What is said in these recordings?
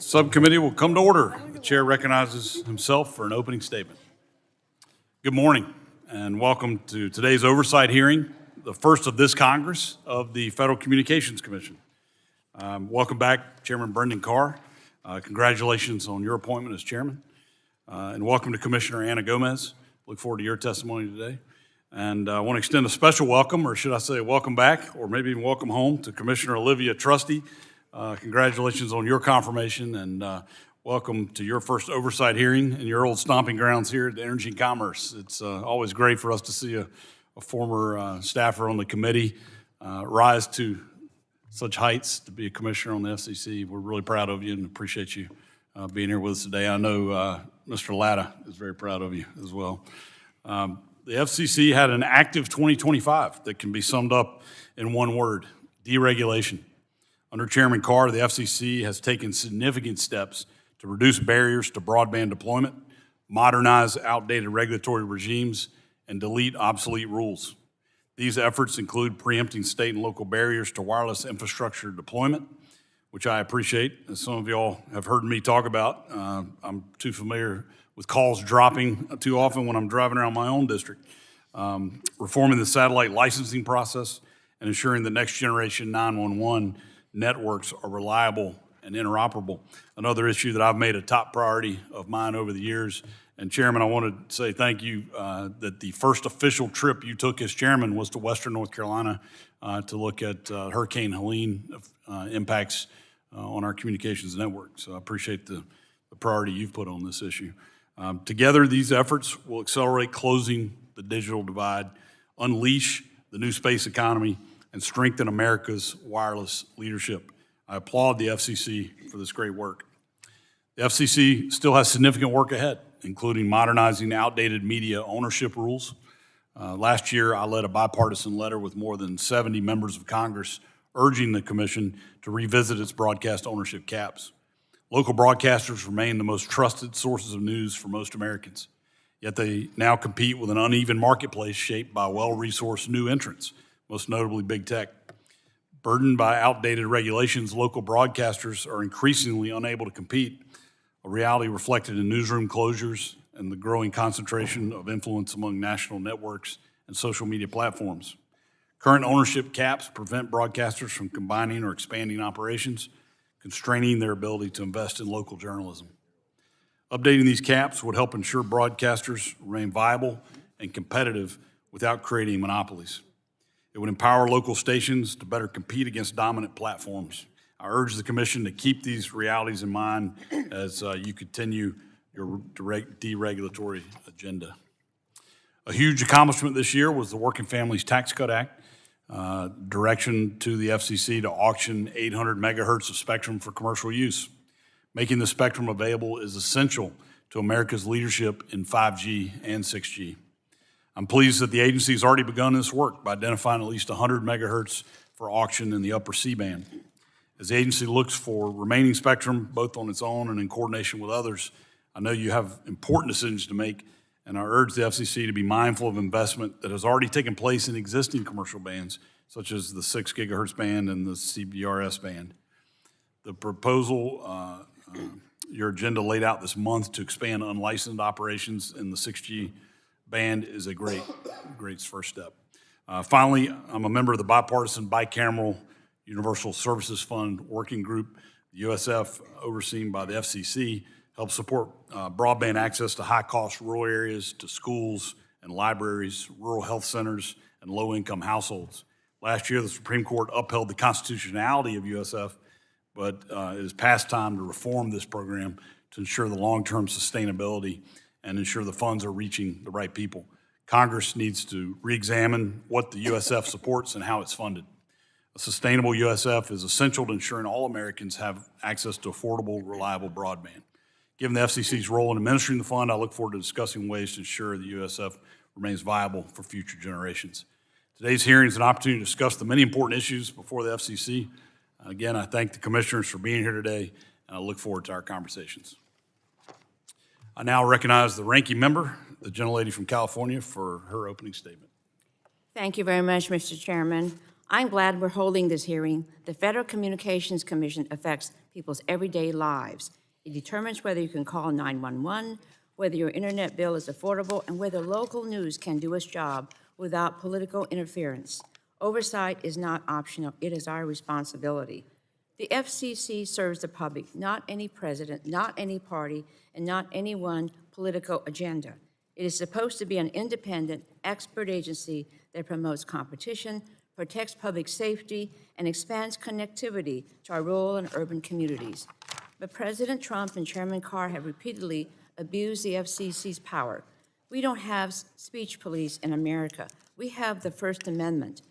Subcommittee will come to order. The chair recognizes himself for an opening statement. Good morning and welcome to today's oversight hearing, the first of this Congress of the Federal Communications Commission. Welcome back, Chairman Brendan Carr. Congratulations on your appointment as chairman. And welcome to Commissioner Anna Gomez. Look forward to your testimony today. And I want to extend a special welcome, or should I say welcome back, or maybe even welcome home to Commissioner Olivia Trusty. Congratulations on your confirmation, and welcome to your first oversight hearing in your old stomping grounds here at Energy and Commerce. It's always great for us to see a former staffer on the committee rise to such heights to be a commissioner on the FCC. We're really proud of you and appreciate you being here with us today. I know Mr. Latta is very proud of you as well. The FCC had an active 2025 that can be summed up in one word: deregulation. Under Chairman Carr, the FCC has taken significant steps to reduce barriers to broadband deployment, modernize outdated regulatory regimes, and delete obsolete rules. These efforts include preempting state and local barriers to wireless infrastructure deployment, which I appreciate. As some of y'all have heard me talk about, I'm too familiar with calls dropping too often when I'm driving around my own district. Reforming the satellite licensing process and ensuring the next generation 911 networks are reliable and interoperable. Another issue that I've made a top priority of mine over the years. And Chairman, I want to say thank you that the first official trip you took as chairman was to Western North Carolina to look at Hurricane Helene impacts on our communications network. So I appreciate the priority you've put on this issue. Together, these efforts will accelerate closing the digital divide, unleash the new space economy, and strengthen America's wireless leadership. I applaud the FCC for this great work. The FCC still has significant work ahead, including modernizing outdated media ownership rules. Last year, I led a bipartisan letter with more than 70 members of Congress urging the Commission to revisit its broadcast ownership caps. Local broadcasters remain the most trusted sources of news for most Americans, yet they now compete with an uneven marketplace shaped by well-resourced new entrants, most notably big tech. Burdened by outdated regulations, local broadcasters are increasingly unable to compete, a reality reflected in newsroom closures and the growing concentration of influence among national networks and social media platforms. Current ownership caps prevent broadcasters from combining or expanding operations, constraining their ability to invest in local journalism. Updating these caps would help ensure broadcasters remain viable and competitive without creating monopolies. It would empower local stations to better compete against dominant platforms. I urge the Commission to keep these realities in mind as you continue your deregulatory agenda. A huge accomplishment this year was the Working Families Tax Cut Act, direction to the FCC to auction 800 megahertz of spectrum for commercial use. Making the spectrum available is essential to America's leadership in 5G and 6G. I'm pleased that the agency has already begun this work by identifying at least 100 megahertz for auction in the upper C-band. As the agency looks for remaining spectrum, both on its own and in coordination with others, I know you have important decisions to make, and I urge the FCC to be mindful of investment that has already taken place in existing commercial bands, such as the 6 gigahertz band and the CBRS band. The proposal, your agenda laid out this month to expand unlicensed operations in the 6G band is a great first step. Finally, I'm a member of the bipartisan bicameral Universal Services Fund Working Group. The USF, overseen by the FCC, helps support broadband access to high-cost rural areas, to schools and libraries, rural health centers, and low-income households. Last year, the Supreme Court upheld the constitutionality of USF, but it is past time to reform this program to ensure the long-term sustainability and ensure the funds are reaching the right people. Congress needs to re-examine what the USF supports and how it's funded. A sustainable USF is essential to ensuring all Americans have access to affordable, reliable broadband. Given the FCC's role in administering the fund, I look forward to discussing ways to ensure the USF remains viable for future generations. Today's hearing is an opportunity to discuss the many important issues before the FCC. Again, I thank the commissioners for being here today, and I look forward to our conversations. I now recognize the ranking member, the gentlelady from California, for her opening statement. Thank you very much, Mr. Chairman. I'm glad we're holding this hearing. The Federal Communications Commission affects people's everyday lives. It determines whether you can call 911, whether your internet bill is affordable, and whether local news can do its job without political interference. Oversight is not optional. It is our responsibility. The FCC serves the public, not any president, not any party, and not any one political agenda. It is supposed to be an independent, expert agency that promotes competition, protects public safety, and expands connectivity to our rural and urban communities. But President Trump and Chairman Carr have repeatedly abused the FCC's power. We don't have speech police in America. We have the First Amendment.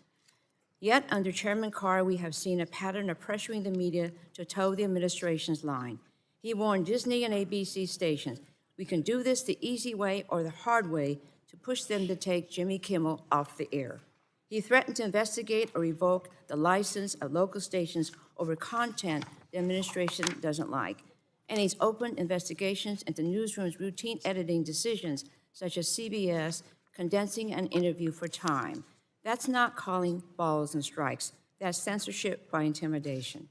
Yet, under Chairman Carr, we have seen a pattern of pressuring the media to toe the administration's line. He warned Disney and ABC stations, we can do this the easy way or the hard way to push them to take Jimmy Kimmel off the air. He threatened to investigate or revoke the license of local stations over content the administration doesn't like. And he's opened investigations into newsrooms' routine editing decisions, such as CBS condensing an interview for time. That's not calling balls and strikes. That's censorship by intimidation.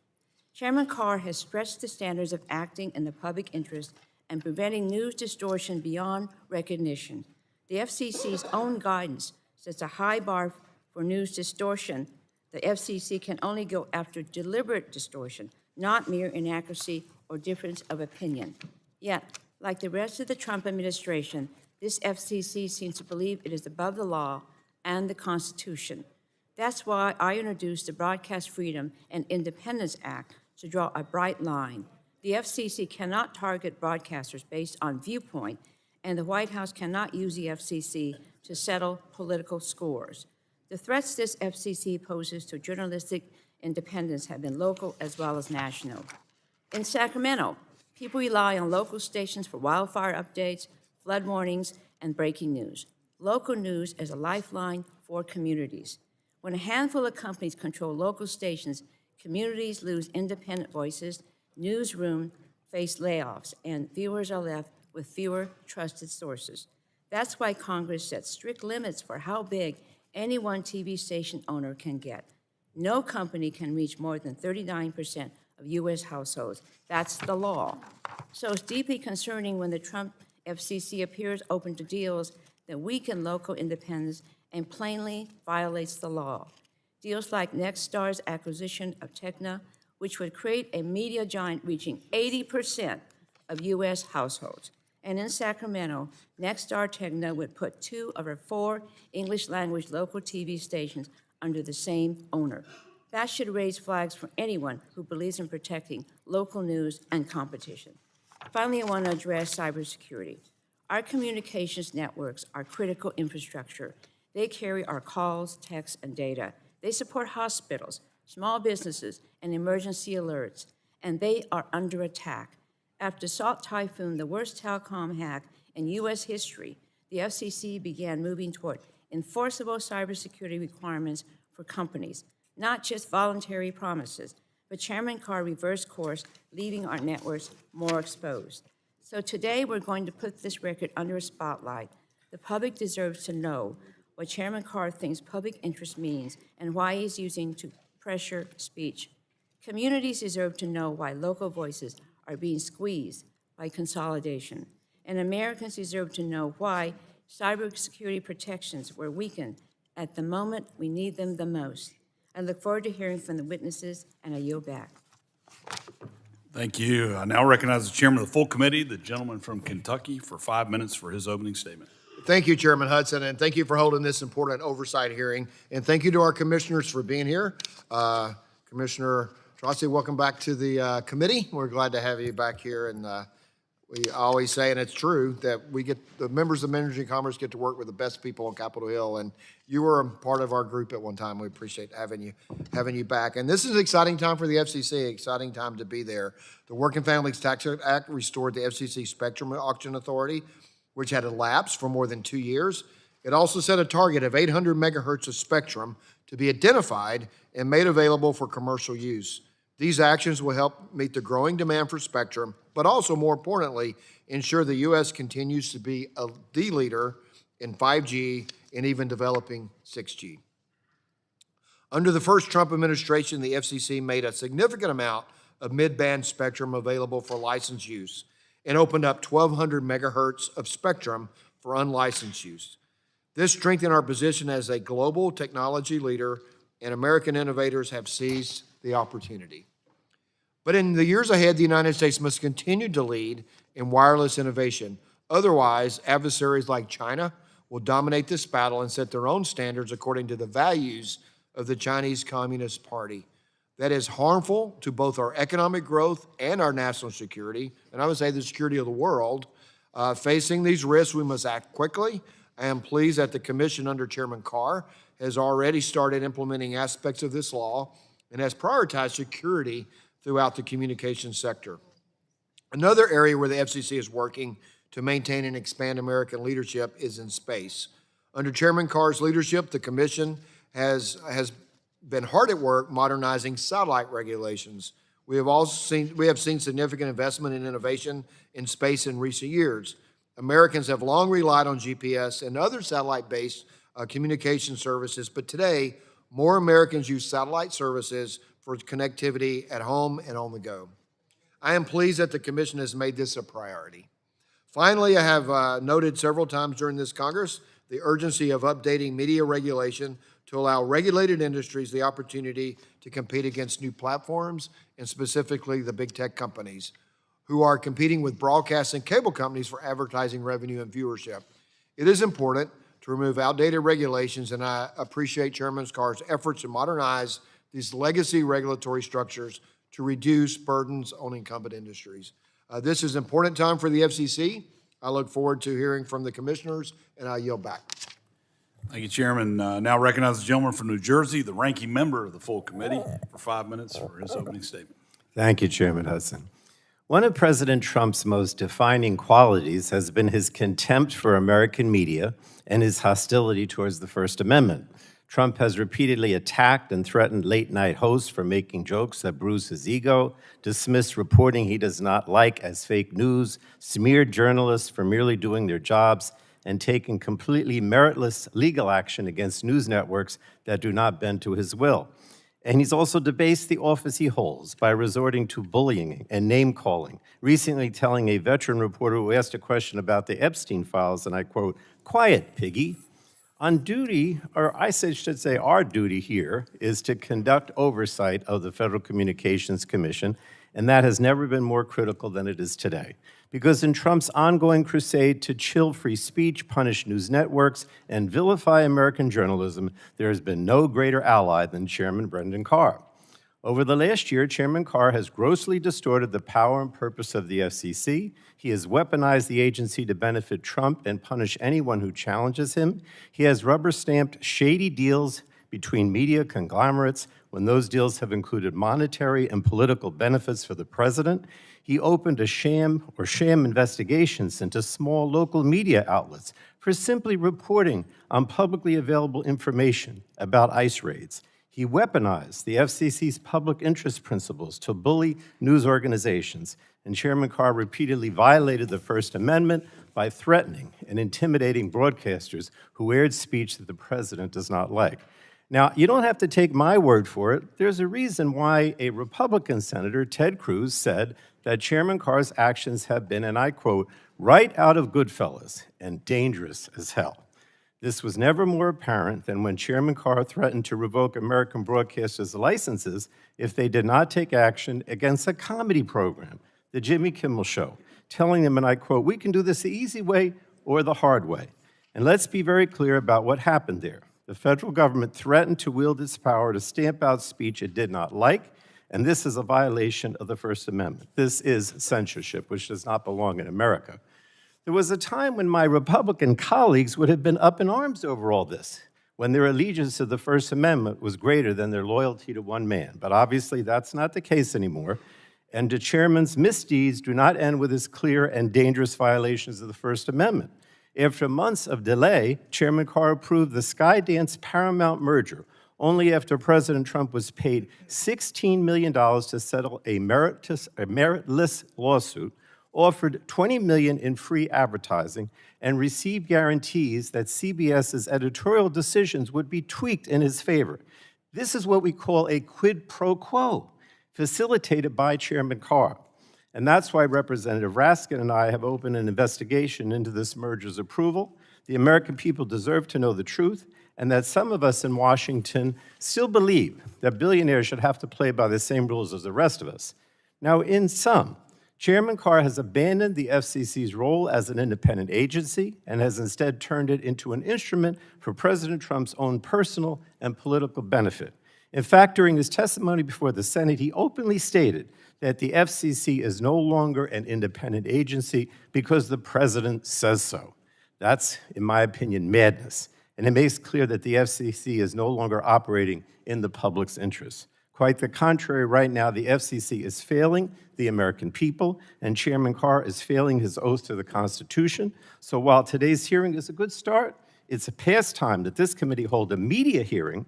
Chairman Carr has stretched the standards of acting in the public interest and preventing news distortion beyond recognition. The FCC's own guidance sets a high bar for news distortion. The FCC can only go after deliberate distortion, not mere inaccuracy or difference of opinion. Yet, like the rest of the Trump administration, this FCC seems to believe it is above the law and the Constitution. That's why I introduced the Broadcast Freedom and Independence Act to draw a bright line. The FCC cannot target broadcasters based on viewpoint, and the White House cannot use the FCC to settle political scores. The threats this FCC poses to journalistic independence have been local as well as national. In Sacramento, people rely on local stations for wildfire updates, flood warnings, and breaking news. Local news is a lifeline for communities. When a handful of companies control local stations, communities lose independent voices, newsrooms face layoffs, and viewers are left with fewer trusted sources. That's why Congress sets strict limits for how big any one TV station owner can get. No company can reach more than 39% of U.S. households. That's the law. So it's deeply concerning when the Trump FCC appears open to deals that weaken local independence and plainly violates the law. Deals like Nexstar's acquisition of Tegna, which would create a media giant reaching 80% of U.S. households. And in Sacramento, Nexstar Tegna would put 2 of our 4 English-language local TV stations under the same owner. That should raise flags for anyone who believes in protecting local news and competition. Finally, I want to address cybersecurity. Our communications networks are critical infrastructure. They carry our calls, texts, and data. They support hospitals, small businesses, and emergency alerts, and they are under attack. After Salt Typhoon, the worst telecom hack in U.S. history, the FCC began moving toward enforceable cybersecurity requirements for companies, not just voluntary promises. But Chairman Carr reversed course, leaving our networks more exposed. So today we're going to put this record under a spotlight. The public deserves to know what Chairman Carr thinks public interest means and why he's using to pressure speech. Communities deserve to know why local voices are being squeezed by consolidation. And Americans deserve to know why cybersecurity protections were weakened at the moment we need them the most. I look forward to hearing from the witnesses, and I yield back. Thank you. I now recognize the chairman of the full committee, the gentleman from Kentucky, for 5 minutes for his opening statement. Thank you, Chairman Hudson, and thank you for holding this important oversight hearing. And thank you to our commissioners for being here. Commissioner Trosty, welcome back to the committee. We're glad to have you back here. And we always say, and it's true, that the members of Energy and Commerce get to work with the best people on Capitol Hill. And you were a part of our group at one time. We appreciate having you back. And this is an exciting time for the FCC, exciting time to be there. The Working Families Tax Act restored the FCC Spectrum Auction Authority, which had elapsed for more than 2 years. It also set a target of 800 megahertz of spectrum to be identified and made available for commercial use. These actions will help meet the growing demand for spectrum, but also, more importantly, ensure the U.S. continues to be the leader in 5G and even developing 6G. Under the first Trump administration, the FCC made a significant amount of mid-band spectrum available for licensed use and opened up 1,200 megahertz of spectrum for unlicensed use. This strengthened our position as a global technology leader, and American innovators have seized the opportunity. But in the years ahead, the United States must continue to lead in wireless innovation. Otherwise, adversaries like China will dominate this battle and set their own standards according to the values of the Chinese Communist Party. That is harmful to both our economic growth and our national security, and I would say the security of the world. Facing these risks, we must act quickly. I am pleased that the Commission under Chairman Carr has already started implementing aspects of this law and has prioritized security throughout the communications sector. Another area where the FCC is working to maintain and expand American leadership is in space. Under Chairman Carr's leadership, the Commission has been hard at work modernizing satellite regulations. We have seen significant investment in innovation in space in recent years. Americans have long relied on GPS and other satellite-based communication services, but today, more Americans use satellite services for connectivity at home and on the go. I am pleased that the Commission has made this a priority. Finally, I have noted several times during this Congress the urgency of updating media regulation to allow regulated industries the opportunity to compete against new platforms, and specifically the big tech companies who are competing with broadcast and cable companies for advertising revenue and viewership. It is important to remove outdated regulations, and I appreciate Chairman Carr's efforts to modernize these legacy regulatory structures to reduce burdens on incumbent industries. This is an important time for the FCC. I look forward to hearing from the commissioners, and I yield back. Thank you, Chairman. Now recognize the gentleman from New Jersey, the ranking member of the full committee, for 5 minutes for his opening statement. Thank you, Chairman Hudson. One of President Trump's most defining qualities has been his contempt for American media and his hostility towards the First Amendment. Trump has repeatedly attacked and threatened late-night hosts for making jokes that bruise his ego, dismissed reporting he does not like as fake news, smeared journalists for merely doing their jobs, and taken completely meritless legal action against news networks that do not bend to his will. And he's also debased the office he holds by resorting to bullying and name-calling, recently telling a veteran reporter who asked a question about the Epstein files, and I quote, "Quiet, piggy." On duty, or I should say our duty here, is to conduct oversight of the Federal Communications Commission, and that has never been more critical than it is today. Because in Trump's ongoing crusade to chill free speech, punish news networks, and vilify American journalism, there has been no greater ally than Chairman Brendan Carr. Over the last year, Chairman Carr has grossly distorted the power and purpose of the FCC. He has weaponized the agency to benefit Trump and punish anyone who challenges him. He has rubber-stamped shady deals between media conglomerates when those deals have included monetary and political benefits for the president. He opened sham investigations into small local media outlets for simply reporting on publicly available information about ICE raids. He weaponized the FCC's public interest principles to bully news organizations, and Chairman Carr repeatedly violated the First Amendment by threatening and intimidating broadcasters who aired speech that the president does not like. Now, you don't have to take my word for it. There's a reason why a Republican Senator, Ted Cruz, said that Chairman Carr's actions have been, and I quote, "right out of Goodfellas and dangerous as hell." This was never more apparent than when Chairman Carr threatened to revoke American broadcasters' licenses if they did not take action against a comedy program, The Jimmy Kimmel Show, telling them, and I quote, "we can do this the easy way or the hard way." And let's be very clear about what happened there. The federal government threatened to wield its power to stamp out speech it did not like, and this is a violation of the First Amendment. This is censorship, which does not belong in America. There was a time when my Republican colleagues would have been up in arms over all this, when their allegiance to the First Amendment was greater than their loyalty to one man. But obviously, that's not the case anymore. And the chairman's misdeeds do not end with his clear and dangerous violations of the First Amendment. After months of delay, Chairman Carr approved the Skydance Paramount merger, only after President Trump was paid $16 million to settle a meritless lawsuit, offered $20 million in free advertising, and received guarantees that CBS's editorial decisions would be tweaked in his favor. This is what we call a quid pro quo, facilitated by Chairman Carr. And that's why Representative Raskin and I have opened an investigation into this merger's approval. The American people deserve to know the truth, and that some of us in Washington still believe that billionaires should have to play by the same rules as the rest of us. Now, in sum, Chairman Carr has abandoned the FCC's role as an independent agency and has instead turned it into an instrument for President Trump's own personal and political benefit. In fact, during his testimony before the Senate, he openly stated that the FCC is no longer an independent agency because the president says so. That's, in my opinion, madness. And it makes clear that the FCC is no longer operating in the public's interest. Quite the contrary, right now, the FCC is failing the American people, and Chairman Carr is failing his oath to the Constitution. So while today's hearing is a good start, it's past time that this committee hold a media hearing,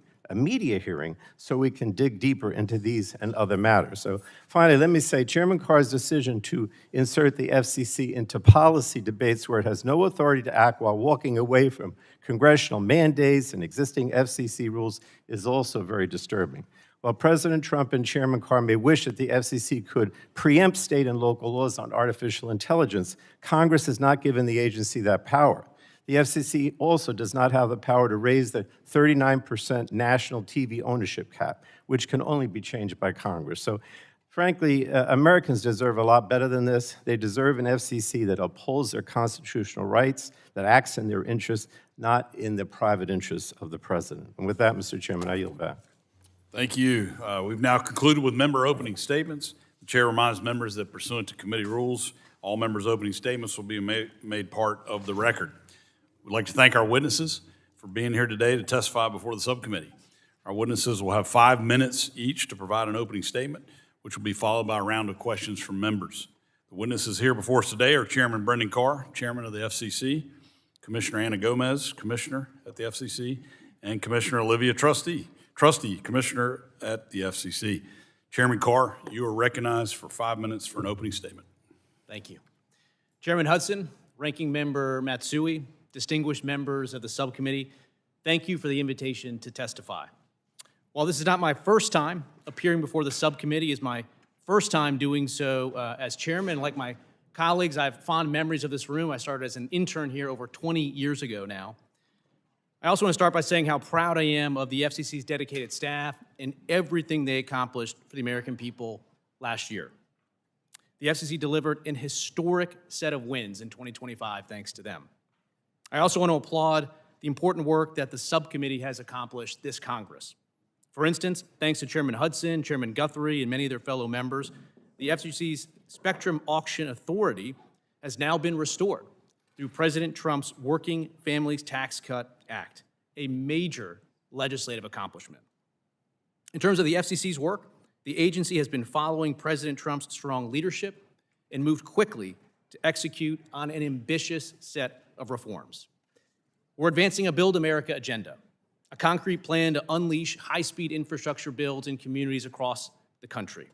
so we can dig deeper into these and other matters. So finally, let me say, Chairman Carr's decision to insert the FCC into policy debates where it has no authority to act while walking away from congressional mandates and existing FCC rules is also very disturbing. While President Trump and Chairman Carr may wish that the FCC could preempt state and local laws on artificial intelligence, Congress has not given the agency that power. The FCC also does not have the power to raise the 39% national TV ownership cap, which can only be changed by Congress. So, frankly, Americans deserve a lot better than this. They deserve an FCC that upholds their constitutional rights, that acts in their interests, not in the private interests of the president. And with that, Mr. Chairman, I yield back. Thank you. We've now concluded with member opening statements. The chair reminds members that pursuant to committee rules, all members' opening statements will be made part of the record. We'd like to thank our witnesses for being here today to testify before the subcommittee. Our witnesses will have 5 minutes each to provide an opening statement, which will be followed by a round of questions from members. The witnesses here before us today are Chairman Brendan Carr, Chairman of the FCC, Commissioner Anna Gomez, Commissioner at the FCC, and Commissioner Olivia Trustee, Commissioner at the FCC. Chairman Carr, you are recognized for 5 minutes for an opening statement. Thank you. Chairman Hudson, Ranking Member Matsui, distinguished members of the subcommittee, thank you for the invitation to testify. While this is not my first time appearing before the subcommittee, it's my first time doing so as chairman. Like my colleagues, I have fond memories of this room. I started as an intern here over 20 years ago now. I also want to start by saying how proud I am of the FCC's dedicated staff and everything they accomplished for the American people last year. The FCC delivered an historic set of wins in 2025 thanks to them. I also want to applaud the important work that the subcommittee has accomplished this Congress. For instance, thanks to Chairman Hudson, Chairman Guthrie, and many of their fellow members, the FCC's Spectrum Auction Authority has now been restored through President Trump's Working Families Tax Cut Act, a major legislative accomplishment. In terms of the FCC's work, the agency has been following President Trump's strong leadership and moved quickly to execute on an ambitious set of reforms. We're advancing a Build America agenda, a concrete plan to unleash high-speed infrastructure builds in communities across the country.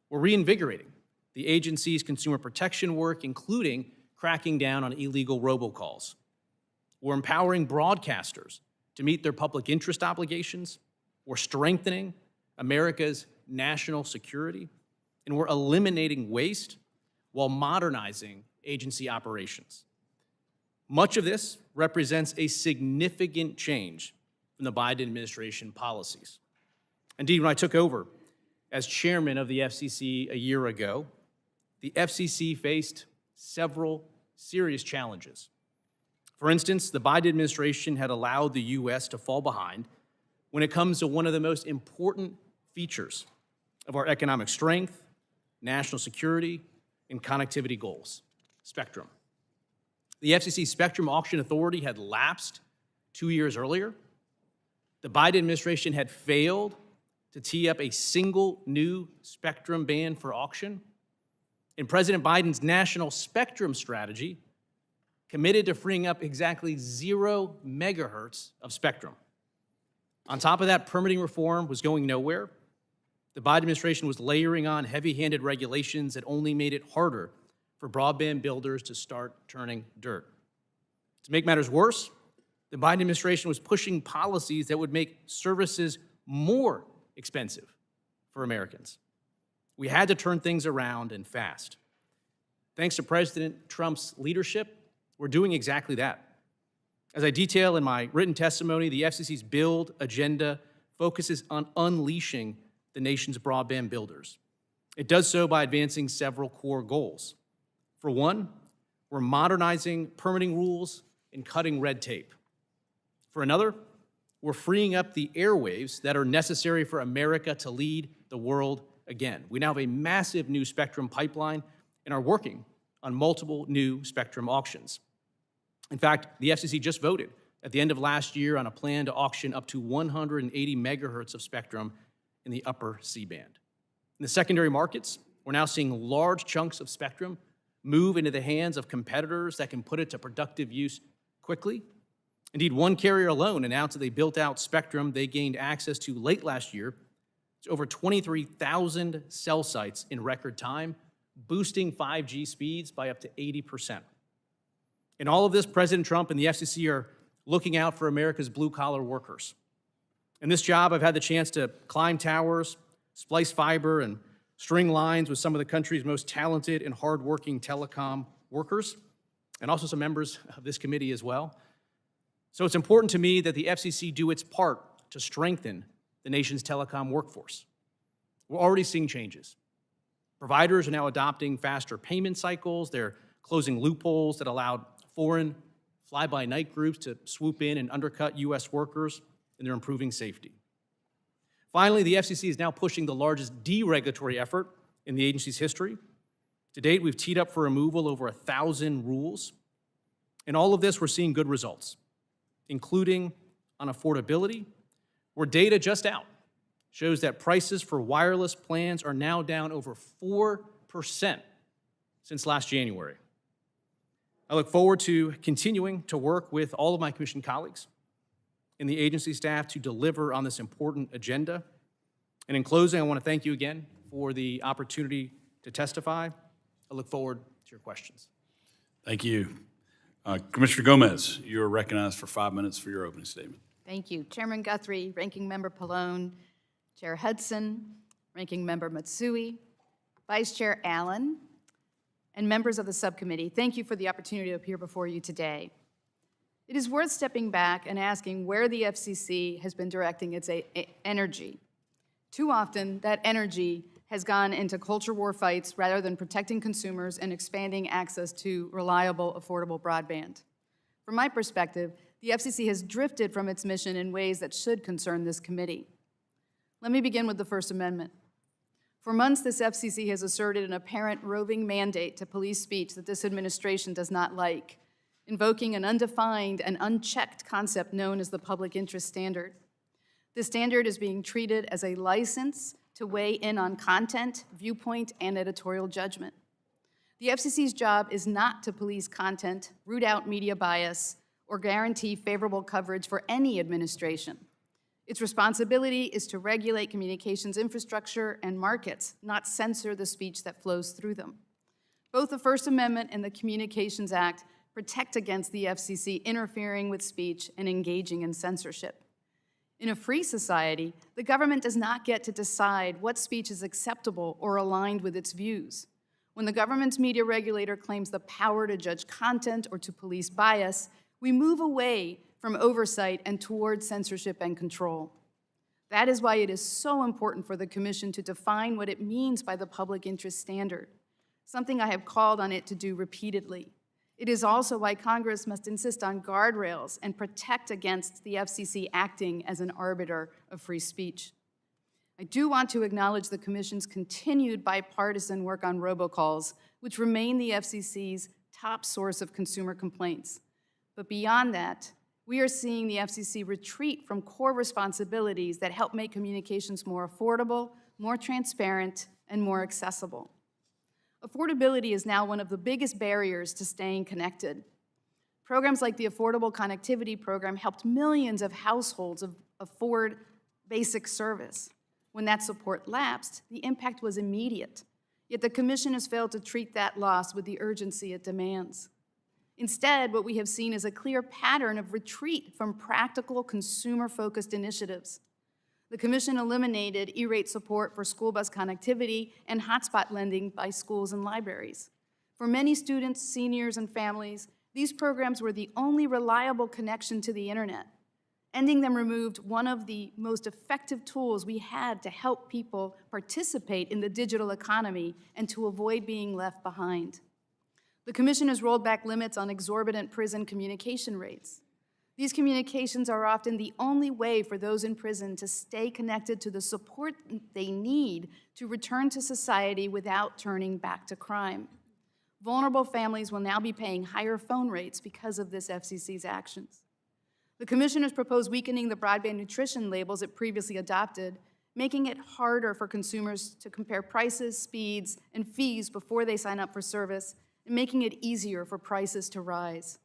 We're reinvigorating the agency's consumer protection work, including cracking down on illegal robocalls. We're empowering broadcasters to meet their public interest obligations. We're strengthening America's national security, and we're eliminating waste while modernizing agency operations. Much of this represents a significant change from the Biden administration policies. Indeed, when I took over as chairman of the FCC a year ago, the FCC faced several serious challenges. For instance, the Biden administration had allowed the U.S. to fall behind when it comes to one of the most important features of our economic strength, national security, and connectivity goals: spectrum. The FCC Spectrum Auction Authority had lapsed 2 years earlier. The Biden administration had failed to tee up a single new spectrum band for auction. And President Biden's national spectrum strategy committed to freeing up exactly 0 megahertz of spectrum. On top of that, permitting reform was going nowhere. The Biden administration was layering on heavy-handed regulations that only made it harder for broadband builders to start turning dirt. To make matters worse, the Biden administration was pushing policies that would make services more expensive for Americans. We had to turn things around and fast. Thanks to President Trump's leadership, we're doing exactly that. As I detail in my written testimony, the FCC's build agenda focuses on unleashing the nation's broadband builders. It does so by advancing several core goals. For one, we're modernizing permitting rules and cutting red tape. For another, we're freeing up the airwaves that are necessary for America to lead the world again. We now have a massive new spectrum pipeline and are working on multiple new spectrum auctions. In fact, the FCC just voted at the end of last year on a plan to auction up to 180 megahertz of spectrum in the upper C-band. In the secondary markets, we're now seeing large chunks of spectrum move into the hands of competitors that can put it to productive use quickly. Indeed, one carrier alone announced that they built out spectrum they gained access to late last year to over 23,000 cell sites in record time, boosting 5G speeds by up to 80%. In all of this, President Trump and the FCC are looking out for America's blue-collar workers. In this job, I've had the chance to climb towers, splice fiber, and string lines with some of the country's most talented and hardworking telecom workers, and also some members of this committee as well. So it's important to me that the FCC do its part to strengthen the nation's telecom workforce. We're already seeing changes. Providers are now adopting faster payment cycles. They're closing loopholes that allowed foreign fly-by-night groups to swoop in and undercut U.S. workers, and they're improving safety. Finally, the FCC is now pushing the largest deregulatory effort in the agency's history. To date, we've teed up for removal over 1,000 rules. In all of this, we're seeing good results, including on affordability, where data just out shows that prices for wireless plans are now down over 4% since last January. I look forward to continuing to work with all of my commission colleagues and the agency staff to deliver on this important agenda. And in closing, I want to thank you again for the opportunity to testify. I look forward to your questions. Thank you. Commissioner Gomez, you're recognized for 5 minutes for your opening statement. Thank you. Chairman Guthrie, Ranking Member Pallone, Chair Hudson, Ranking Member Matsui, Vice Chair Allen, and members of the subcommittee, thank you for the opportunity to appear before you today. It is worth stepping back and asking where the FCC has been directing its energy. Too often, that energy has gone into culture war fights rather than protecting consumers and expanding access to reliable, affordable broadband. From my perspective, the FCC has drifted from its mission in ways that should concern this committee. Let me begin with the First Amendment. For months, this FCC has asserted an apparent roving mandate to police speech that this administration does not like, invoking an undefined and unchecked concept known as the public interest standard. This standard is being treated as a license to weigh in on content, viewpoint, and editorial judgment. The FCC's job is not to police content, root out media bias, or guarantee favorable coverage for any administration. Its responsibility is to regulate communications infrastructure and markets, not censor the speech that flows through them. Both the First Amendment and the Communications Act protect against the FCC interfering with speech and engaging in censorship. In a free society, the government does not get to decide what speech is acceptable or aligned with its views. When the government's media regulator claims the power to judge content or to police bias, we move away from oversight and toward censorship and control. That is why it is so important for the Commission to define what it means by the public interest standard, something I have called on it to do repeatedly. It is also why Congress must insist on guardrails and protect against the FCC acting as an arbiter of free speech. I do want to acknowledge the Commission's continued bipartisan work on robocalls, which remain the FCC's top source of consumer complaints. But beyond that, we are seeing the FCC retreat from core responsibilities that help make communications more affordable, more transparent, and more accessible. Affordability is now one of the biggest barriers to staying connected. Programs like the Affordable Connectivity Program helped millions of households afford basic service. When that support lapsed, the impact was immediate. Yet the Commission has failed to treat that loss with the urgency it demands. Instead, what we have seen is a clear pattern of retreat from practical, consumer-focused initiatives. The Commission eliminated E-rate support for school bus connectivity and hotspot lending by schools and libraries. For many students, seniors, and families, these programs were the only reliable connection to the internet. Ending them removed one of the most effective tools we had to help people participate in the digital economy and to avoid being left behind. The Commission has rolled back limits on exorbitant prison communication rates. These communications are often the only way for those in prison to stay connected to the support they need to return to society without turning back to crime. Vulnerable families will now be paying higher phone rates because of this FCC's actions. The Commission has proposed weakening the broadband nutrition labels it previously adopted, making it harder for consumers to compare prices, speeds, and fees before they sign up for service, and making it easier for prices to rise.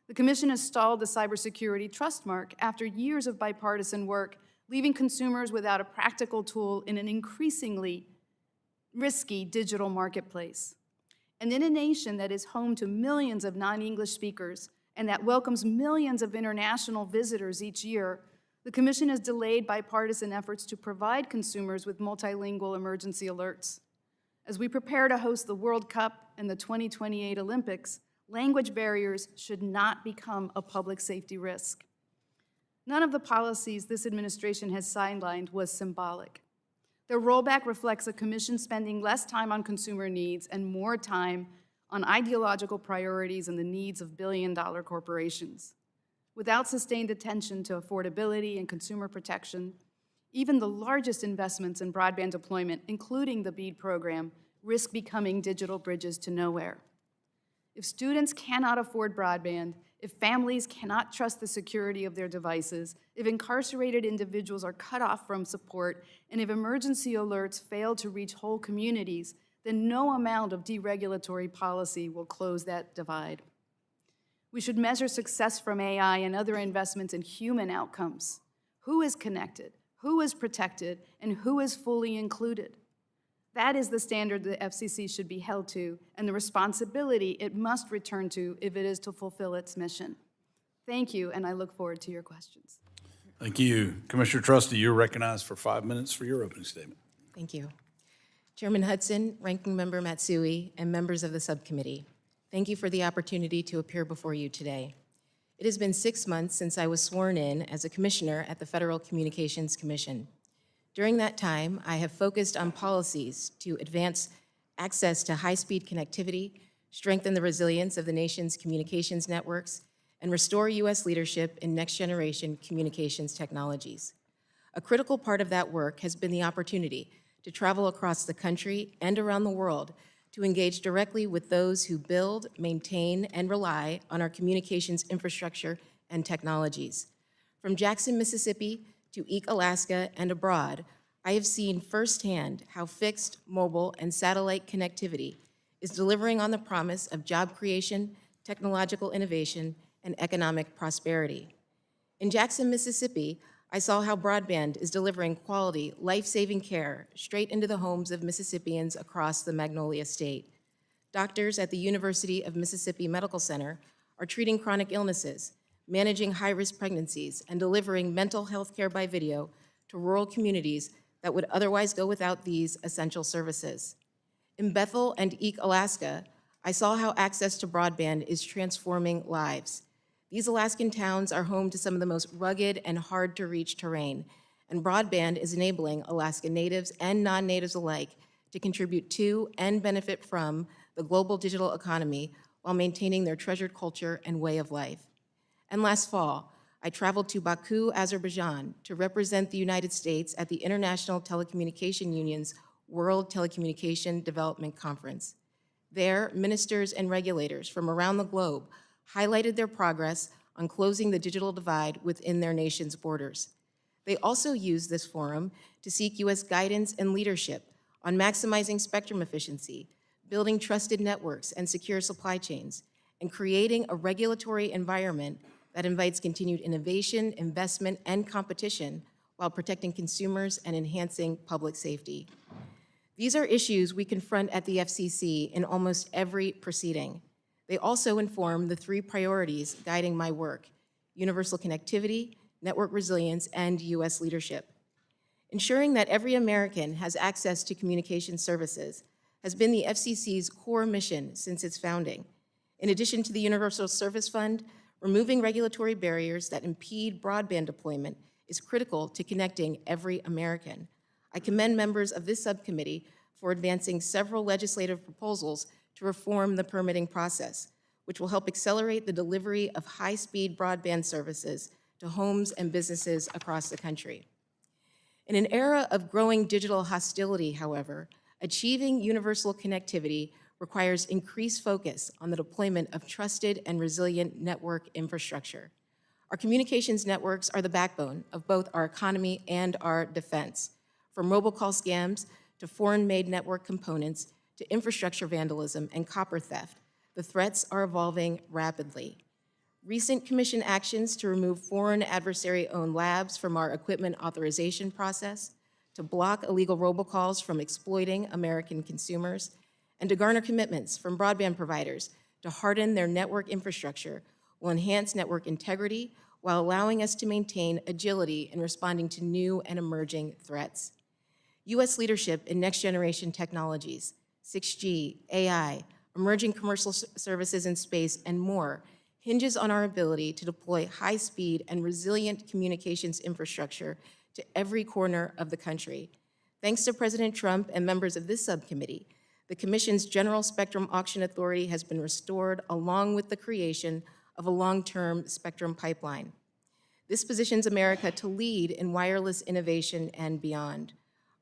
The Commission has stalled the cybersecurity trust mark after years of bipartisan work, leaving consumers without a practical tool in an increasingly risky digital marketplace. And in a nation that is home to millions of non-English speakers and that welcomes millions of international visitors each year, the Commission has delayed bipartisan efforts to provide consumers with multilingual emergency alerts. As we prepare to host the World Cup and the 2028 Olympics, language barriers should not become a public safety risk. None of the policies this administration has sidelined was symbolic. Their rollback reflects a Commission spending less time on consumer needs and more time on ideological priorities and the needs of billion-dollar corporations. Without sustained attention to affordability and consumer protection, even the largest investments in broadband deployment, including the BEAD program, risk becoming digital bridges to nowhere. If students cannot afford broadband, if families cannot trust the security of their devices, if incarcerated individuals are cut off from support, and if emergency alerts fail to reach whole communities, then no amount of deregulatory policy will close that divide. We should measure success from AI and other investments in human outcomes. Who is connected, who is protected, and who is fully included? That is the standard the FCC should be held to and the responsibility it must return to if it is to fulfill its mission. Thank you, and I look forward to your questions. Thank you. Commissioner Trusty, you're recognized for 5 minutes for your opening statement. Thank you. Chairman Hudson, Ranking Member Matsui, and members of the subcommittee, thank you for the opportunity to appear before you today. It has been 6 months since I was sworn in as a commissioner at the Federal Communications Commission. During that time, I have focused on policies to advance access to high-speed connectivity, strengthen the resilience of the nation's communications networks, and restore U.S. leadership in next-generation communications technologies. A critical part of that work has been the opportunity to travel across the country and around the world to engage directly with those who build, maintain, and rely on our communications infrastructure and technologies. From Jackson, Mississippi, to Eek, Alaska, and abroad, I have seen firsthand how fixed, mobile, and satellite connectivity is delivering on the promise of job creation, technological innovation, and economic prosperity. In Jackson, Mississippi, I saw how broadband is delivering quality, life-saving care straight into the homes of Mississippians across the Magnolia State. Doctors at the University of Mississippi Medical Center are treating chronic illnesses, managing high-risk pregnancies, and delivering mental health care by video to rural communities that would otherwise go without these essential services. In Bethel and Eek, Alaska, I saw how access to broadband is transforming lives. These Alaskan towns are home to some of the most rugged and hard-to-reach terrain, and broadband is enabling Alaska natives and non-natives alike to contribute to and benefit from the global digital economy while maintaining their treasured culture and way of life. And last fall, I traveled to Baku, Azerbaijan, to represent the United States at the International Telecommunication Union's World Telecommunication Development Conference. There, ministers and regulators from around the globe highlighted their progress on closing the digital divide within their nation's borders. They also used this forum to seek U.S. guidance and leadership on maximizing spectrum efficiency, building trusted networks and secure supply chains, and creating a regulatory environment that invites continued innovation, investment, and competition while protecting consumers and enhancing public safety. These are issues we confront at the FCC in almost every proceeding. They also inform the 3 priorities guiding my work: universal connectivity, network resilience, and U.S. leadership. Ensuring that every American has access to communication services has been the FCC's core mission since its founding. In addition to the Universal Service Fund, removing regulatory barriers that impede broadband deployment is critical to connecting every American. I commend members of this subcommittee for advancing several legislative proposals to reform the permitting process, which will help accelerate the delivery of high-speed broadband services to homes and businesses across the country. In an era of growing digital hostility, however, achieving universal connectivity requires increased focus on the deployment of trusted and resilient network infrastructure. Our communications networks are the backbone of both our economy and our defense. From robocall scams to foreign-made network components to infrastructure vandalism and copper theft, the threats are evolving rapidly. Recent Commission actions to remove foreign adversary-owned labs from our equipment authorization process, to block illegal robocalls from exploiting American consumers, and to garner commitments from broadband providers to harden their network infrastructure will enhance network integrity while allowing us to maintain agility in responding to new and emerging threats. U.S. leadership in next-generation technologies, 6G, AI, emerging commercial services in space, and more hinges on our ability to deploy high-speed and resilient communications infrastructure to every corner of the country. Thanks to President Trump and members of this subcommittee, the Commission's General Spectrum Auction Authority has been restored along with the creation of a long-term spectrum pipeline. This positions America to lead in wireless innovation and beyond.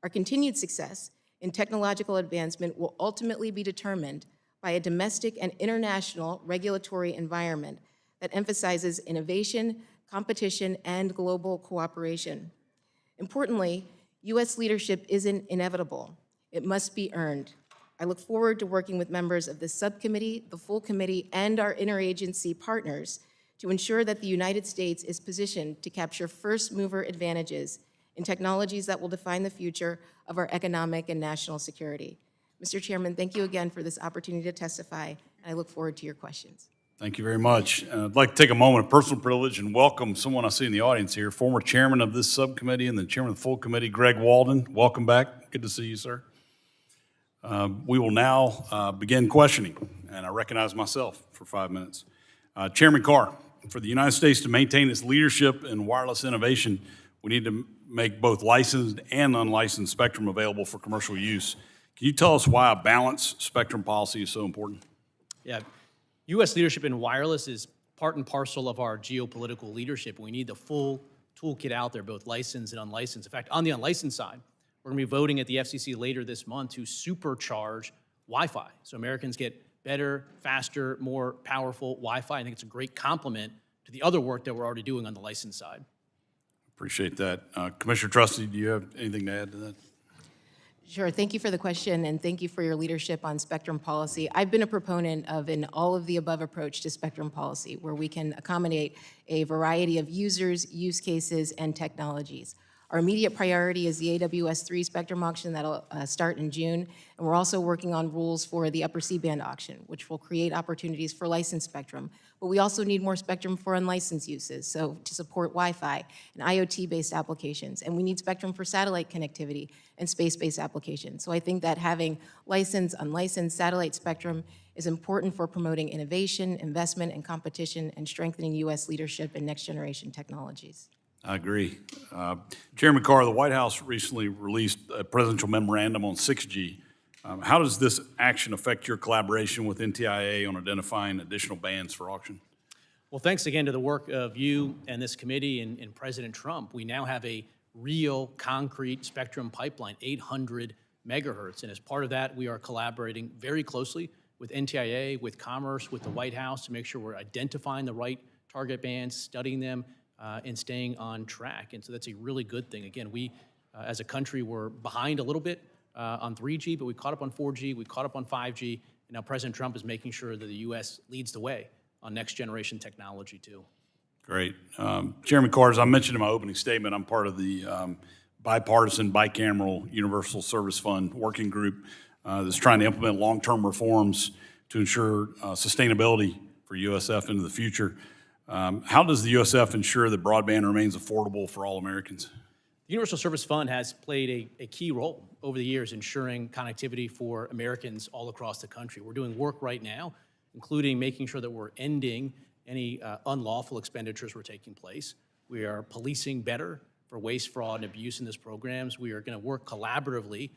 Our continued success in technological advancement will ultimately be determined by a domestic and international regulatory environment that emphasizes innovation, competition, and global cooperation. Importantly, U.S. leadership isn't inevitable. It must be earned. I look forward to working with members of this subcommittee, the full committee, and our interagency partners to ensure that the United States is positioned to capture first-mover advantages in technologies that will define the future of our economic and national security. Mr. Chairman, thank you again for this opportunity to testify, and I look forward to your questions. Thank you very much. I'd like to take a moment of personal privilege and welcome someone I see in the audience here, former chairman of this subcommittee and the chairman of the full committee, Greg Walden. Welcome back. Good to see you, sir. We will now begin questioning, and I recognize myself for 5 minutes. Chairman Carr, for the United States to maintain its leadership in wireless innovation, we need to make both licensed and unlicensed spectrum available for commercial use. Can you tell us why a balanced spectrum policy is so important? Yeah, U.S. leadership in wireless is part and parcel of our geopolitical leadership. We need the full toolkit out there, both licensed and unlicensed. In fact, on the unlicensed side, we're going to be voting at the FCC later this month to supercharge Wi-Fi. So Americans get better, faster, more powerful Wi-Fi. I think it's a great complement to the other work that we're already doing on the licensed side. Appreciate that. Commissioner Trusty, do you have anything to add to that? Sure, thank you for the question, and thank you for your leadership on spectrum policy. I've been a proponent of an all-of-the-above approach to spectrum policy, where we can accommodate a variety of users, use cases, and technologies. Our immediate priority is the AWS-3 spectrum auction that'll start in June, and we're also working on rules for the upper C-band auction, which will create opportunities for licensed spectrum. But we also need more spectrum for unlicensed uses, so to support Wi-Fi and IoT-based applications. And we need spectrum for satellite connectivity and space-based applications. So I think that having licensed, unlicensed satellite spectrum is important for promoting innovation, investment, and competition, and strengthening U.S. leadership in next-generation technologies. I agree. Chairman Carr, the White House recently released a presidential memorandum on 6G. How does this action affect your collaboration with NTIA on identifying additional bands for auction? Well, thanks again to the work of you and this committee and President Trump. We now have a real concrete spectrum pipeline, 800 megahertz. And as part of that, we are collaborating very closely with NTIA, with Commerce, with the White House to make sure we're identifying the right target bands, studying them, and staying on track. And so that's a really good thing. Again, we, as a country, were behind a little bit on 3G, but we caught up on 4G, we caught up on 5G, and now President Trump is making sure that the U.S. leads the way on next-generation technology, too. Great. Chairman Carr, as I mentioned in my opening statement, I'm part of the bipartisan, bicameral Universal Service Fund working group that's trying to implement long-term reforms to ensure sustainability for USF into the future. How does the USF ensure that broadband remains affordable for all Americans? The Universal Service Fund has played a key role over the years ensuring connectivity for Americans all across the country. We're doing work right now, including making sure that we're ending any unlawful expenditures were taking place. We are policing better for waste, fraud, and abuse in these programs. We are going to work collaboratively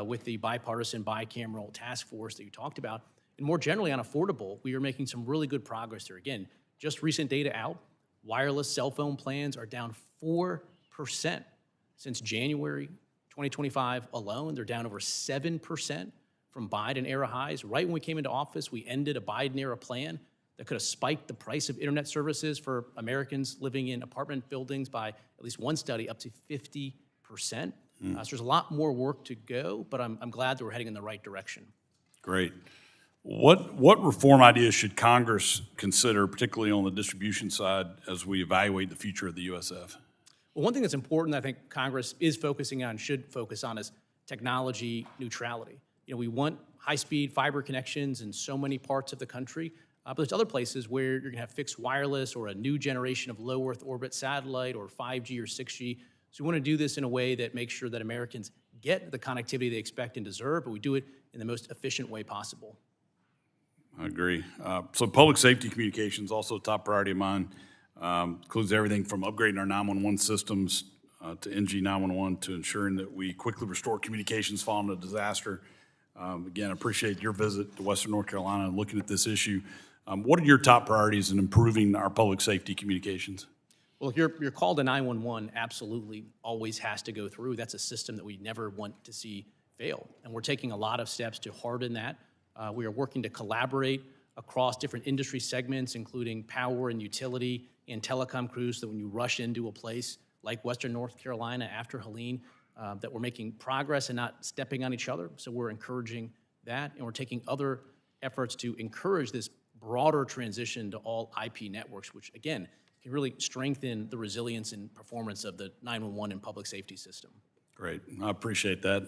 with the bipartisan, bicameral task force that you talked about. And more generally on affordable, we are making some really good progress there. Again, just recent data out, wireless cell phone plans are down 4% since January 2025 alone. They're down over 7% from Biden-era highs. Right when we came into office, we ended a Biden-era plan that could have spiked the price of internet services for Americans living in apartment buildings by at least one study up to 50%. So there's a lot more work to go, but I'm glad that we're heading in the right direction. Great. What reform ideas should Congress consider, particularly on the distribution side, as we evaluate the future of the USF? Well, one thing that's important, I think Congress is focusing on, should focus on, is technology neutrality. You know, we want high-speed fiber connections in so many parts of the country, but there's other places where you're going to have fixed wireless or a new generation of low Earth orbit satellite or 5G or 6G. So we want to do this in a way that makes sure that Americans get the connectivity they expect and deserve, but we do it in the most efficient way possible. I agree. So public safety communications, also a top priority of mine. Includes everything from upgrading our 911 systems to NG 911 to ensuring that we quickly restore communications following a disaster. Again, I appreciate your visit to Western North Carolina and looking at this issue. What are your top priorities in improving our public safety communications? Well, your call to 911 absolutely always has to go through. That's a system that we never want to see fail. And we're taking a lot of steps to harden that. We are working to collaborate across different industry segments, including power and utility and telecom crews, so that when you rush into a place like Western North Carolina after Helene, that we're making progress and not stepping on each other. So we're encouraging that, and we're taking other efforts to encourage this broader transition to all IP networks, which again, can really strengthen the resilience and performance of the 911 and public safety system. Great, I appreciate that.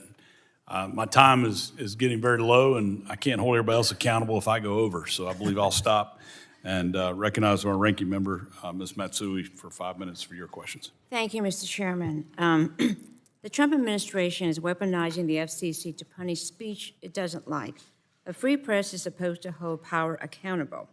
My time is getting very low, and I can't hold everybody else accountable if I go over, so I believe I'll stop and recognize our ranking member, Ms. Matsui, for 5 minutes for your questions. Thank you, Mr. Chairman. The Trump administration is weaponizing the FCC to punish speech it doesn't like. A free press is supposed to hold power accountable.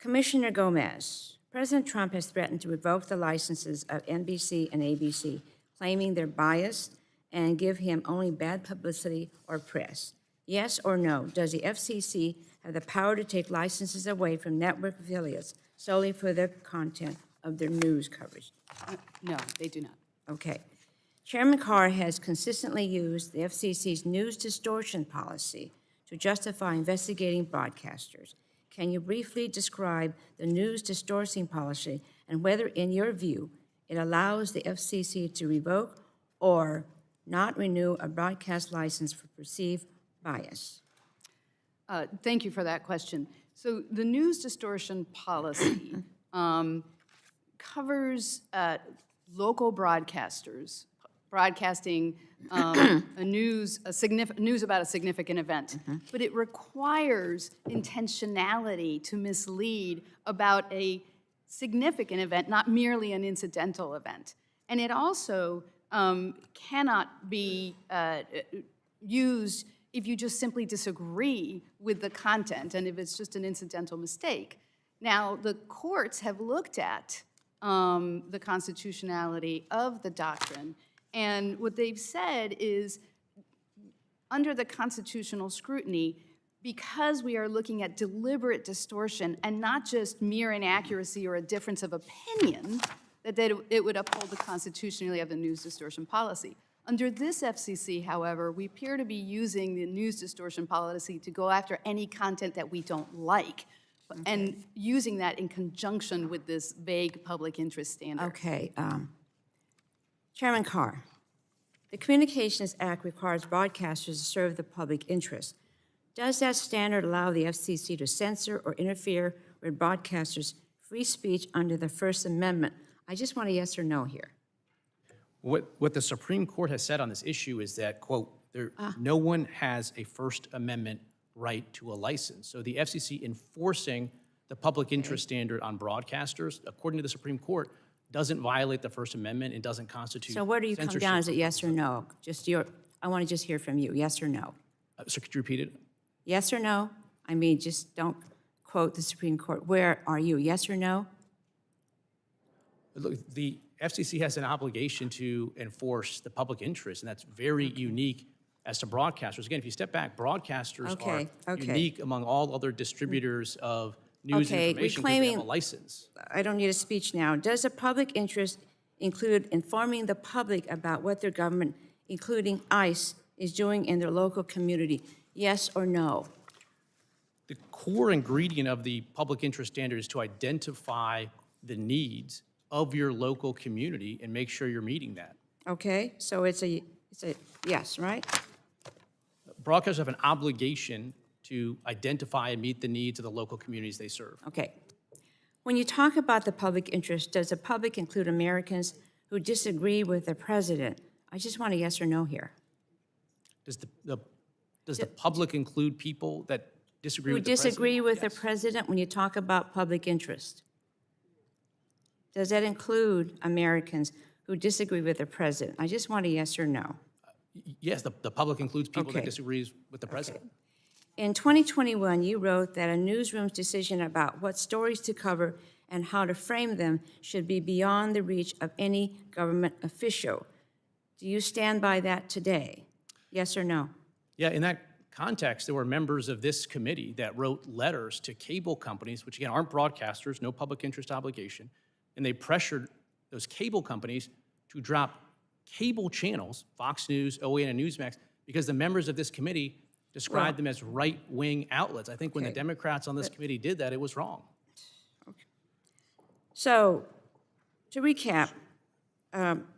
Commissioner Gomez, President Trump has threatened to revoke the licenses of NBC and ABC, claiming they're biased and give him only bad publicity or press. Yes or no, does the FCC have the power to take licenses away from network affiliates solely for the content of their news coverage? No, they do not. Okay. Chairman Carr has consistently used the FCC's news distortion policy to justify investigating broadcasters. Can you briefly describe the news distortion policy and whether, in your view, it allows the FCC to revoke or not renew a broadcast license for perceived bias? Thank you for that question. So the news distortion policy covers local broadcasters broadcasting news about a significant event, but it requires intentionality to mislead about a significant event, not merely an incidental event. And it also cannot be used if you just simply disagree with the content and if it's just an incidental mistake. Now, the courts have looked at the constitutionality of the doctrine, and what they've said is, under the constitutional scrutiny, because we are looking at deliberate distortion and not just mere inaccuracy or a difference of opinion, that it would uphold the constitutionality of the news distortion policy. Under this FCC, however, we appear to be using the news distortion policy to go after any content that we don't like, and using that in conjunction with this vague public interest standard. Okay. Chairman Carr, the Communications Act requires broadcasters to serve the public interest. Does that standard allow the FCC to censor or interfere with broadcasters' free speech under the First Amendment? I just want a yes or no here. What the Supreme Court has said on this issue is that, quote, no one has a First Amendment right to a license. So the FCC enforcing the public interest standard on broadcasters, according to the Supreme Court, doesn't violate the First Amendment and doesn't constitute So where do you come censorship down? Is for it yes or purposes no? I want to just hear from you, yes or no? Sir, could you repeat it? Yes or no? I mean, just don't quote the Supreme Court. Where are you, yes or no? Look, the FCC has an obligation to enforce the public interest, and that's very unique as to broadcasters. Again, if you step back, broadcasters Okay, are okay. unique among all other distributors of news and Okay, information because they have a reclaiming- license. I don't need a speech now. Does the public interest include informing the public about what their government, including ICE, is doing in their local community? Yes or no? The core ingredient of the public interest standard is to identify the needs of your local community and make sure you're meeting that. Okay, so it's a yes, right? Broadcasters have an obligation to identify and meet the needs of the local communities they serve. Okay. When you talk about the public interest, does the public include Americans who disagree with the president? I just want a yes or no here. Does the public include people that disagree Who with the president? disagree with the Yes. president when you talk about public interest? Does that include Americans who disagree with the president? I just want a yes or no. Yes, the public includes people that Okay. disagrees with the president. In 2021, you wrote that a newsroom's decision about what stories to cover and how to frame them should be beyond the reach of any government official. Do you stand by that today? Yes or no? Yeah, in that context, there were members of this committee that wrote letters to cable companies, which again aren't broadcasters, no public interest obligation, and they pressured those cable companies to drop cable channels, Fox News, OAN, and Newsmax, because the members of this committee described them as right-wing outlets. I think when the Okay. Democrats on this committee did that, it was wrong. So, to recap,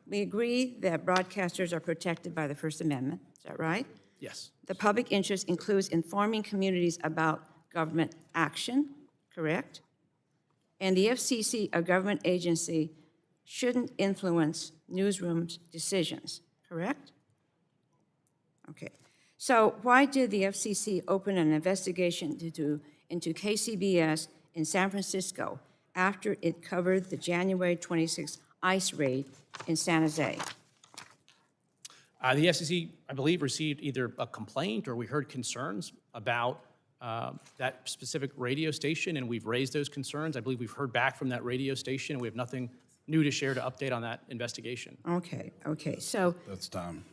we agree that broadcasters are protected by the First Amendment. Is that right? Yes. The public interest includes informing communities about government action, correct? And the FCC, a government agency, shouldn't influence newsrooms' decisions, correct? Okay. So why did the FCC open an investigation into KCBS in San Francisco after it covered the January 26th ICE raid in San Jose? The FCC, I believe, received either a complaint or we heard concerns about that specific radio station, and we've raised those concerns. I believe we've heard back from that radio station, and we have nothing new to share to update on that investigation. Okay, so, That's time.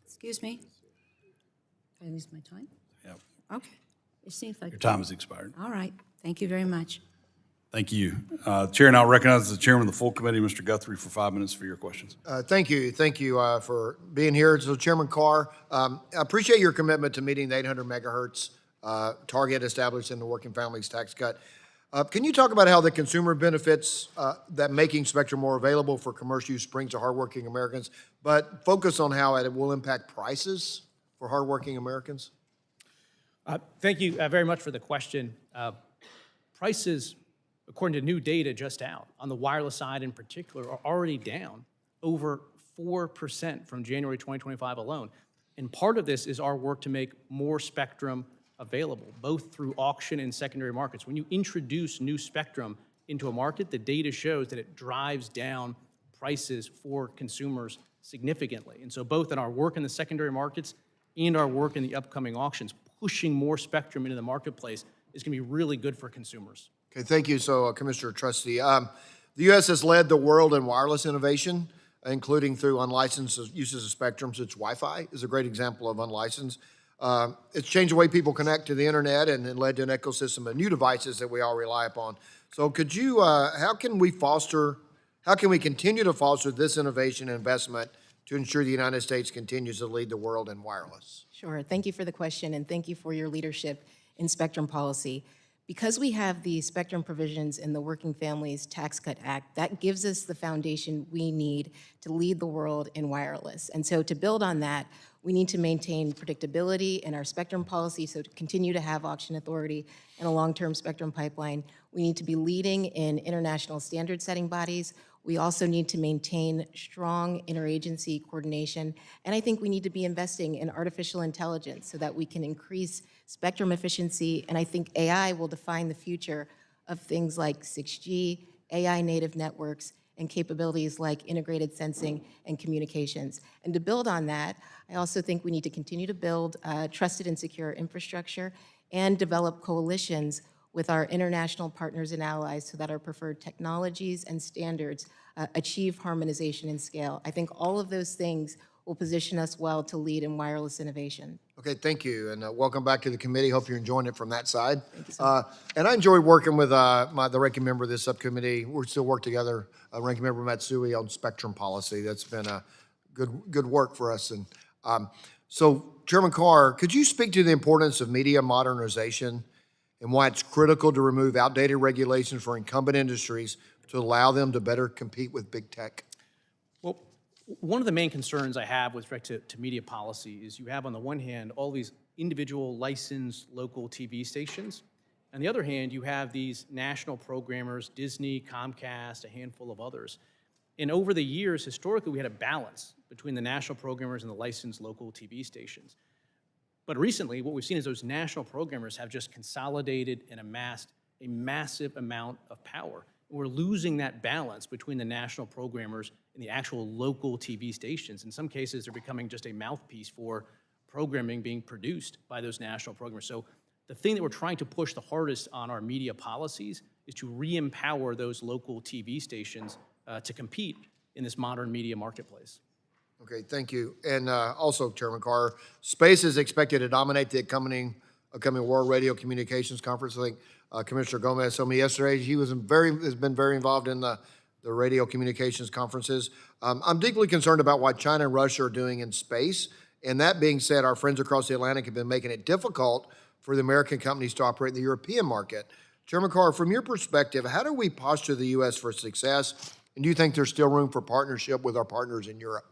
excuse me? Did I lose my time? Yeah. Okay, it seems like. Your time has expired. All right, thank you very much. Thank you. Chair now recognizes the chairman of the full committee, Mr. Guthrie, for 5 minutes for your questions. Thank you for being here. So Chairman Carr, I appreciate your commitment to meeting the 800 megahertz target established in the Working Families Tax Cut. Can you talk about how the consumer benefits that making spectrum more available for commercial use brings to hardworking Americans, but focus on how it will impact prices for hardworking Americans? Thank you very much for the question. Prices, according to new data just out, on the wireless side in particular, are already down over 4% from January 2025 alone. And part of this is our work to make more spectrum available, both through auction and secondary markets. When you introduce new spectrum into a market, the data shows that it drives down prices for consumers significantly. And so both in our work in the secondary markets and our work in the upcoming auctions, pushing more spectrum into the marketplace is going to be really good for consumers. Okay, thank you. So, Commissioner Trustee, the U.S. has led the world in wireless innovation, including through unlicensed uses of spectrum, such as Wi-Fi is a great example of unlicensed. It's changed the way people connect to the internet and led to an ecosystem of new devices that we all rely upon. So could you, how can we continue to foster this innovation and investment to ensure the United States continues to lead the world in wireless? Sure. Thank you for the question, and thank you for your leadership in spectrum policy. Because we have the spectrum provisions in the Working Families Tax Cut Act, that gives us the foundation we need to lead the world in wireless. And so to build on that, we need to maintain predictability in our spectrum policy, so to continue to have auction authority and a long-term spectrum pipeline. We need to be leading in international standard-setting bodies. We also need to maintain strong interagency coordination. And I think we need to be investing in artificial intelligence so that we can increase spectrum efficiency. And I think AI will define the future of things like 6G, AI-native networks, and capabilities like integrated sensing and communications. And to build on that, I also think we need to continue to build trusted and secure infrastructure and develop coalitions with our international partners and allies so that our preferred technologies and standards achieve harmonization and scale. I think all of those things will position us well to lead in wireless innovation. Okay, thank you, and welcome back to the committee. Hope you're enjoying it from that side. And I enjoyed working with the ranking member of this subcommittee. We still work together, Ranking Member Matsui, on spectrum policy. That's been a good work for us. And so, Chairman Carr, could you speak to the importance of media modernization and why it's critical to remove outdated regulations for incumbent industries to allow them to better compete with big tech? Well, one of the main concerns I have with respect to media policy is you have, on the one hand, all these individual licensed local TV stations. On the other hand, you have these national programmers, Disney, Comcast, a handful of others. And over the years, historically, we had a balance between the national programmers and the licensed local TV stations. But recently, what we've seen is those national programmers have just consolidated and amassed a massive amount of power. We're losing that balance between the national programmers and the actual local TV stations. In some cases, they're becoming just a mouthpiece for programming being produced by those national programmers. So the thing that we're trying to push the hardest on our media policies is to re-empower those local TV stations to compete in this modern media marketplace. Okay, thank you. And also, Chairman Carr, space is expected to dominate the upcoming World Radio Communications Conference. I think Commissioner Gomez told me yesterday he has been very involved in the radio communications conferences. I'm deeply concerned about what China and Russia are doing in space. And that being said, our friends across the Atlantic have been making it difficult for the American companies to operate in the European market. Chairman Carr, from your perspective, how do we posture the U.S. for success? And do you think there's still room for partnership with our partners in Europe?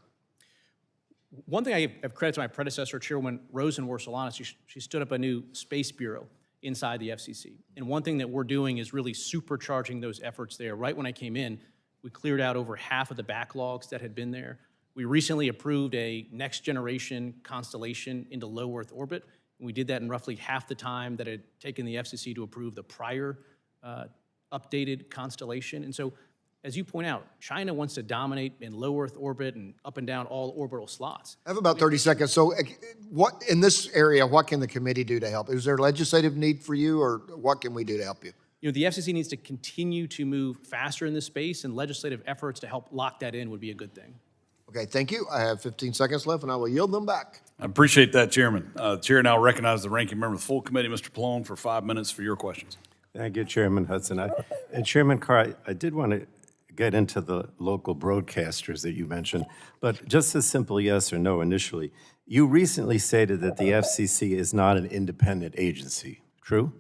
One thing I have credit to my predecessor, Chairwoman Rosenworcel, she stood up a new space bureau inside the FCC. And one thing that we're doing is really supercharging those efforts there. Right when I came in, we cleared out over half of the backlogs that had been there. We recently approved a next generation constellation into low Earth orbit. And we did that in roughly half the time that it had taken the FCC to approve the prior updated constellation. And so, as you point out, China wants to dominate in low Earth orbit and up and down all orbital slots. I have about 30 seconds. So what in this area, what can the committee do to help? Is there legislative need for you, or what can we do to help you? You know, the FCC needs to continue to move faster in this space, and legislative efforts to help lock that in would be a good thing. Okay, thank you. I have 15 seconds left, and I will yield them back. I appreciate that, Chairman. The Chair now recognizes the ranking member of the full committee, Mr. Pallone, for 5 minutes for your questions. Thank you, Chairman Hudson. And Chairman Carr, I did want to get into the local broadcasters that you mentioned, but just a simple yes or no initially. You recently stated that the FCC is not an independent agency. True?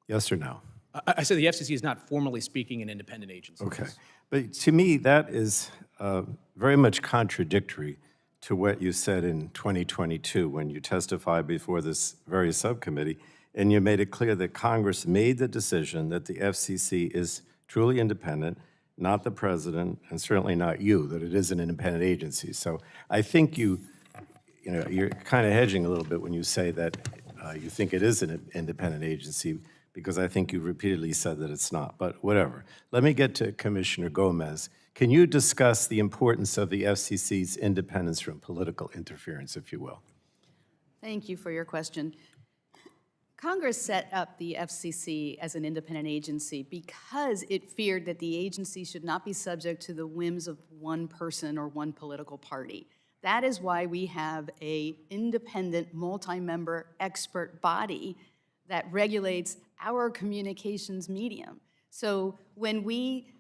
Yes or no? I said the FCC is not formally speaking an independent agency. Okay. But to me, that is very much contradictory to what you said in 2022 when you testified before this very subcommittee, and you made it clear that Congress made the decision that the FCC is truly independent, not the president, and certainly not you, that it is an independent agency. So I think you're kind of hedging a little bit when you say that you think it is an independent agency, because I think you repeatedly said that it's not, but whatever. Let me get to Commissioner Gomez. Can you discuss the importance of the FCC's independence from political interference, if you will? Thank you for your question. Congress set up the FCC as an independent agency because it feared that the agency should not be subject to the whims of one person or one political party. That is why we have an independent, multi-member expert body that regulates our communications medium. So when we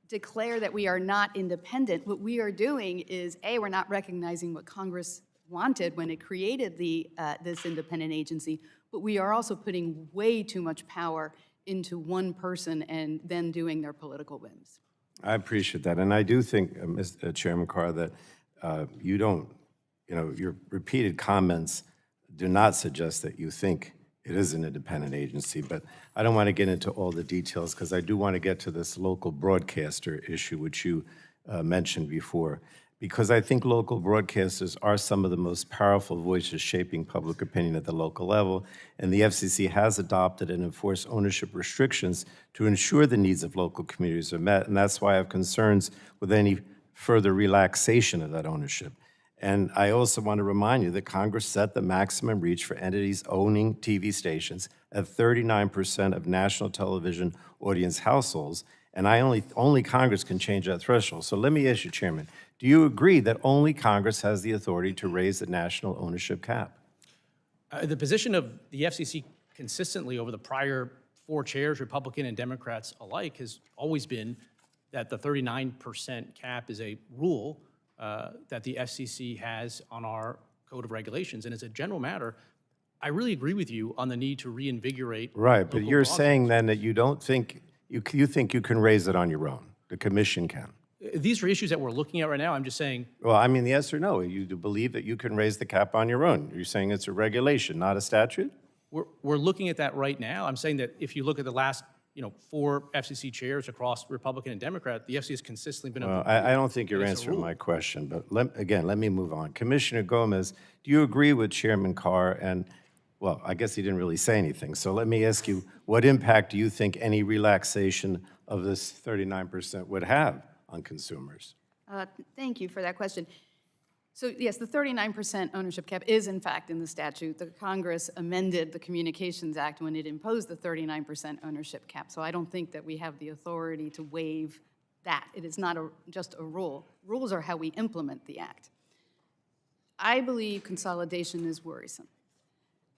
declare that we are not independent, what we are doing is, A, we're not recognizing what Congress wanted when it created this independent agency, but we are also putting way too much power into one person and then doing their political whims. I appreciate that. And I do think, Mr. Chairman Carr, that your repeated comments do not suggest that you think it is an independent agency, but I don't want to get into all the details because I do want to get to this local broadcaster issue, which you mentioned before. because I think local broadcasters are some of the most powerful voices shaping public opinion at the local level, and the FCC has adopted and enforced ownership restrictions to ensure the needs of local communities are met, and that's why I have concerns with any further relaxation of that ownership. And I also want to remind you that Congress set the maximum reach for entities owning TV stations at 39% of national television audience households, and only Congress can change that threshold. So let me ask you, Chairman, do you agree that only Congress has the authority to raise the national ownership cap? The position of the FCC consistently over the prior 4 chairs, Republican and Democrats alike, has always been that the 39% cap is a rule that the FCC has on our Code of Regulations. And as a general matter, I really agree with you on the need to reinvigorate. Right, but local you're broadcast. saying then that you don't think, you think you can raise it on your own. The commission can. These are issues that we're looking at right now. I'm just saying, Well, I mean, yes or no? You do believe that you can raise the cap on your own? You're saying it's a regulation, not a statute? we're looking at that right now. I'm saying that if you look at the last 4 FCC chairs across Republican and Democrat, the FCC has consistently been. Well, I don't think you're answering my question, but let me move on. Commissioner Gomez, do you agree with Chairman Carr? And, well, I guess he didn't really say anything. So let me ask you, what impact do you think any relaxation of this 39% would have on consumers? Thank you for that question. So yes, the 39% ownership cap is in fact in the statute. The Congress amended the Communications Act when it imposed the 39% ownership cap. So I don't think that we have the authority to waive that. It is not just a rule. Rules are how we implement the act. I believe consolidation is worrisome.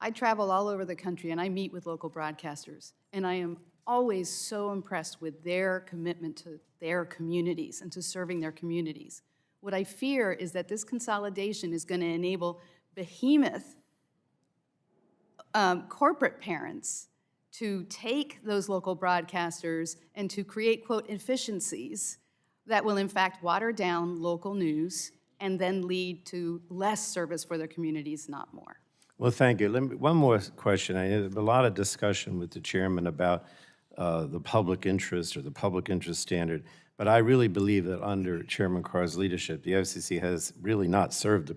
I travel all over the country and I meet with local broadcasters, and I am always so impressed with their commitment to their communities and to serving their communities. What I fear is that this consolidation is going to enable behemoth corporate parents to take those local broadcasters and to create, quote, efficiencies that will in fact water down local news and then lead to less service for their communities, not more. Well, thank you. One more question. I had a lot of discussion with the chairman about the public interest or the public interest standard, but I really believe that under Chairman Carr's leadership, the FCC has really not served the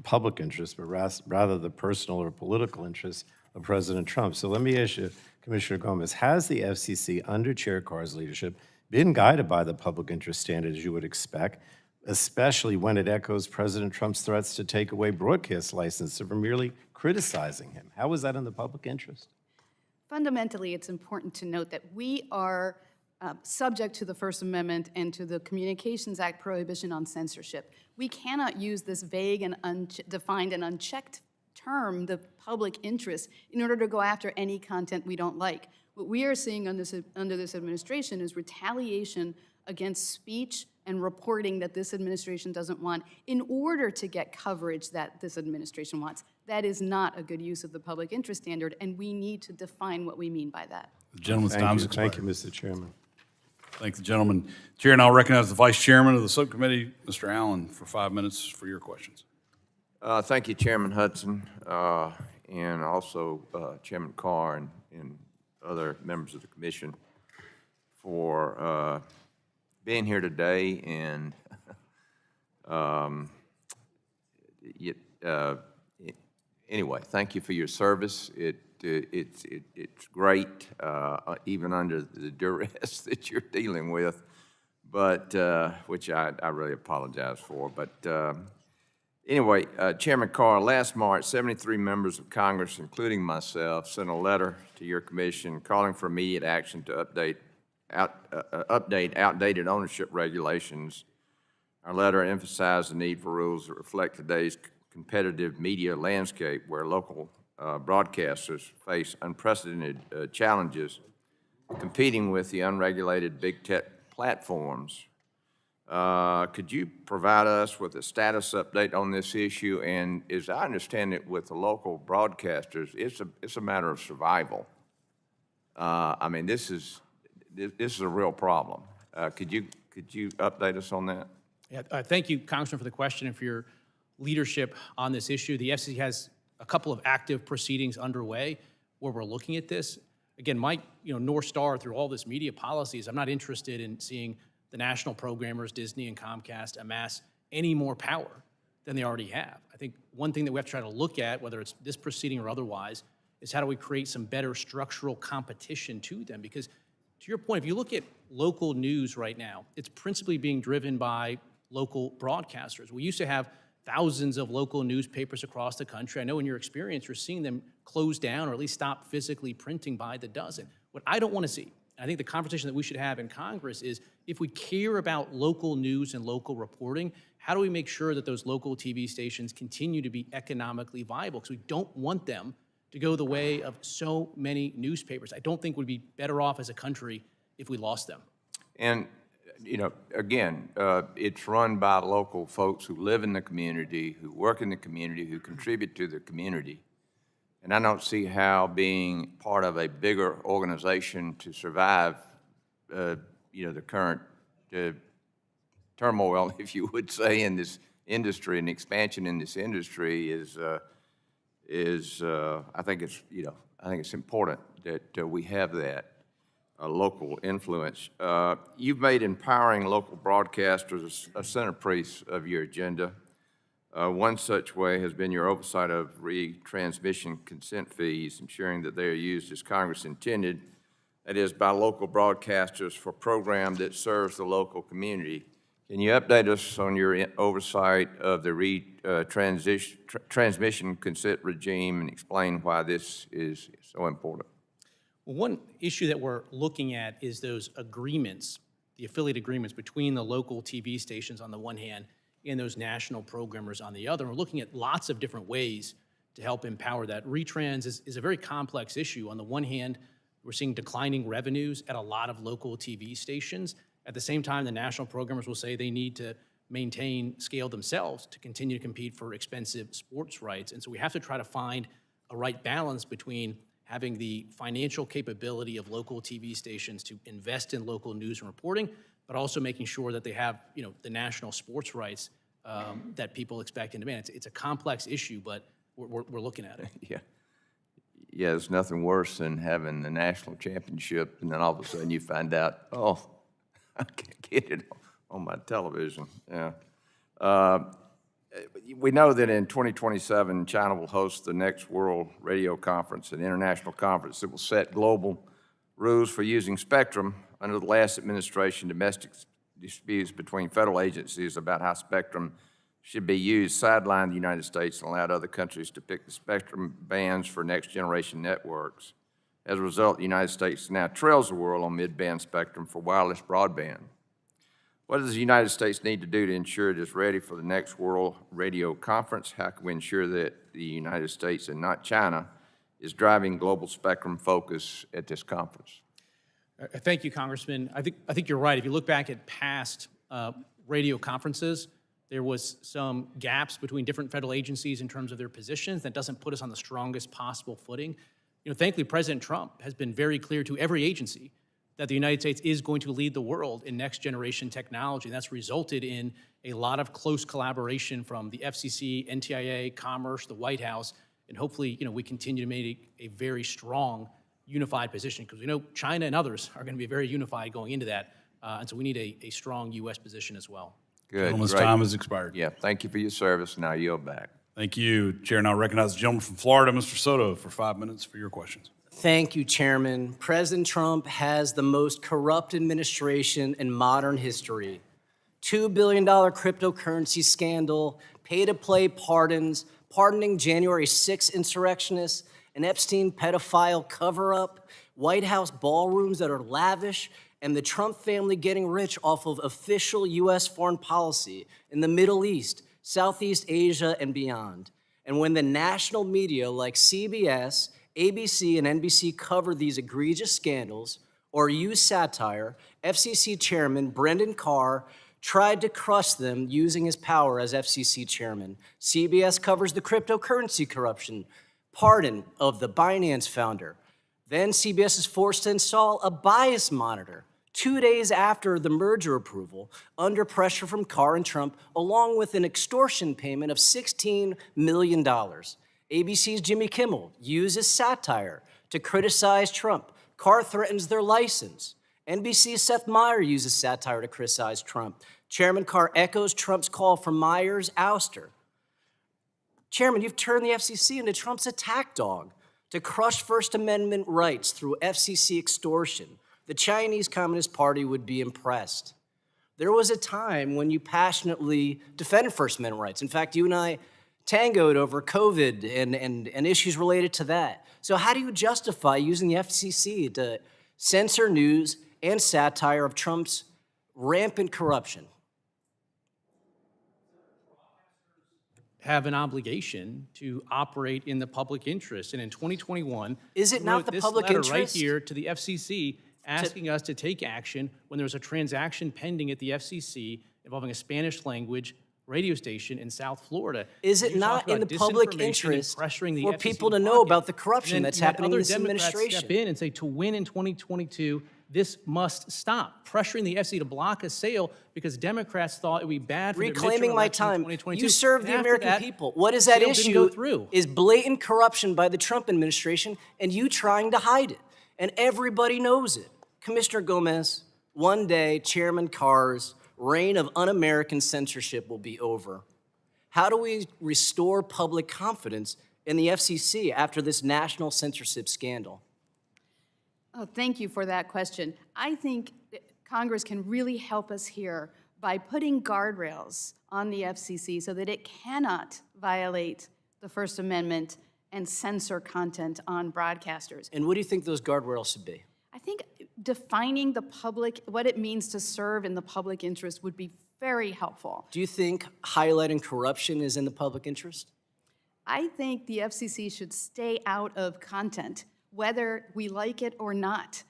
public interest, but rather the personal or political interests of President Trump. So let me ask you, Commissioner Gomez, has the FCC under Chair Carr's leadership been guided by the public interest standard as you would expect, especially when it echoes President Trump's threats to take away broadcast licenses for merely criticizing him? How was that in the public interest? Fundamentally, it's important to note that we are subject to the First Amendment and to the Communications Act prohibition on censorship. We cannot use this vague and undefined and unchecked term, the public interest, in order to go after any content we don't like. What we are seeing under this administration is retaliation against speech and reporting that this administration doesn't want in order to get coverage that this administration wants. That is not a good use of the public interest standard, and we need to define what we mean by that. The gentleman's time has expired. Thank you, Mr. Chairman. Thank the gentleman. Chair, now recognize the Vice Chairman of the Subcommittee, Mr. Allen, for 5 minutes for your questions. Thank you, Chairman Hudson, and also Chairman Carr and other members of the commission for being here today. And anyway, thank you for your service. It's great, even under the duress that you're dealing with, but which I really apologize for. But anyway, Chairman Carr, last March, 73 members of Congress, including myself, sent a letter to your commission calling for immediate action to update outdated ownership regulations. Our letter emphasized the need for rules that reflect today's competitive media landscape, where local broadcasters face unprecedented challenges competing with the unregulated big tech platforms. Could you provide us with a status update on this issue? And as I understand it, with the local broadcasters, it's a matter of survival. I mean, this is a real problem. Could you update us on that? Yeah, thank you, Congressman, for the question and for your leadership on this issue. The FCC has a couple of active proceedings underway where we're looking at this. Again, my North Star through all this media policy is I'm not interested in seeing the national programmers, Disney and Comcast, amass any more power than they already have. I think one thing that we have to try to look at, whether it's this proceeding or otherwise, is how do we create some better structural competition to them? Because to your point, if you look at local news right now, it's principally being driven by local broadcasters. We used to have thousands of local newspapers across the country. I know in your experience, you're seeing them close down or at least stop physically printing by the dozen. What I don't want to see, and I think the conversation that we should have in Congress is, if we care about local news and local reporting, how do we make sure that those local TV stations continue to be economically viable? Because we don't want them to go the way of so many newspapers. I don't think we'd be better off as a country if we lost them. And, you know, again, it's run by local folks who live in the community, who work in the community, who contribute to the community. And I don't see how being part of a bigger organization to survive, you know, the current turmoil, if you would say, in this industry and expansion in this industry is I think it's, you know, I think it's important that we have that local influence. You've made empowering local broadcasters a centerpiece of your agenda. One such way has been your oversight of retransmission consent fees, ensuring that they are used as Congress intended, that is, by local broadcasters for a program that serves the local community. Can you update us on your oversight of the transmission consent regime and explain why this is so important? Well, one issue that we're looking at is those agreements, the affiliate agreements between the local TV stations on the one hand and those national programmers on the other. We're looking at lots of different ways to help empower that. Retrans is a very complex issue. On the one hand, we're seeing declining revenues at a lot of local TV stations. At the same time, the national programmers will say they need to maintain scale themselves to continue to compete for expensive sports rights. And so we have to try to find a right balance between having the financial capability of local TV stations to invest in local news and reporting, but also making sure that they have, you know, the national sports rights that people expect and demand. It's a complex issue, but we're looking at it. Yeah. Yeah, there's nothing worse than having the national championship and then all of a sudden you find out, oh, I can't get it on my television. Yeah. We know that in 2027, China will host the next World Radio Conference, an international conference that will set global rules for using spectrum. Under the last administration, domestic disputes between federal agencies about how spectrum should be used sidelined the United States and allowed other countries to pick the spectrum bands for next-generation networks. As a result, the United States now trails the world on mid-band spectrum for wireless broadband. What does the United States need to do to ensure it is ready for the next World Radio Conference? How can we ensure that the United States and not China is driving global spectrum focus at this conference? Thank you, Congressman. I think you're right. If you look back at past radio conferences, there was some gaps between different federal agencies in terms of their positions. That doesn't put us on the strongest possible footing. You know, thankfully, President Trump has been very clear to every agency that the United States is going to lead the world in next-generation technology. And that's resulted in a lot of close collaboration from the FCC, NTIA, Commerce, the White House, and hopefully, you know, we continue to make a very strong, unified position, because we know China and others are going to be very unified going into that, and so we need a strong U.S. position as well. Good. Gentleman's Great. time has expired. Yeah, thank you for your service. Now yield back. Thank you. Chair now recognizes the gentleman from Florida, Mr. Soto, for 5 minutes for your questions. Thank you, Chairman. President Trump has the most corrupt administration in modern history. $2 billion cryptocurrency scandal, pay-to-play pardons, pardoning January 6 insurrectionists, an Epstein pedophile cover-up, White House ballrooms that are lavish, and the Trump family getting rich off of official U.S. foreign policy in the Middle East, Southeast Asia, and beyond. And when the national media like CBS, ABC, and NBC cover these egregious scandals or use satire, FCC Chairman Brendan Carr tried to crush them using his power as FCC Chairman. CBS covers the cryptocurrency corruption, pardon of the Binance founder. Then CBS is forced to install a bias monitor 2 days after the merger approval, under pressure from Carr and Trump, along with an extortion payment of $16 million. ABC's Jimmy Kimmel uses satire to criticize Trump. Carr threatens their license. NBC's Seth Meyers uses satire to criticize Trump. Chairman Carr echoes Trump's call for Meyers' ouster. Chairman, you've turned the FCC into Trump's attack dog to crush First Amendment rights through FCC extortion. The Chinese Communist Party would be impressed. There was a time when you passionately defended First Amendment rights. In fact, you and I tangoed over COVID and issues related to that. So how do you justify using the FCC to censor news and satire of Trump's rampant corruption? Have an obligation to operate in the public interest. And in 2021, Is it we not wrote the this public letter interest? right here to the FCC asking us to take action when there's a transaction pending at the FCC involving a Spanish language radio station in South Florida. Is it You talk not in about the public disinformation and interest pressuring the for FCC people to to know block it. about the corruption And then that's you had happening in other this Democrats administration? step in and say, to win in 2022, this must stop. Pressuring the FCC to block a sale because Democrats thought it would be bad for the midterm Reclaiming my election in time. 2022. You serve And the after American that, people. What is the that sale didn't issue go through. is blatant corruption by the Trump administration and you trying to hide it. And everybody knows it. Commissioner Gomez, one day Chairman Carr's reign of un-American censorship will be over. How do we restore public confidence in the FCC after this national censorship scandal? Oh, thank you for that question. I think that Congress can really help us here by putting guardrails on the FCC so that it cannot violate the First Amendment and censor content on broadcasters. And what do you think those guardrails should be? I think defining the public, what it means to serve in the public interest would be very helpful. Do you think highlighting corruption is in the public interest? I think the FCC should stay out of content, whether we like it or not.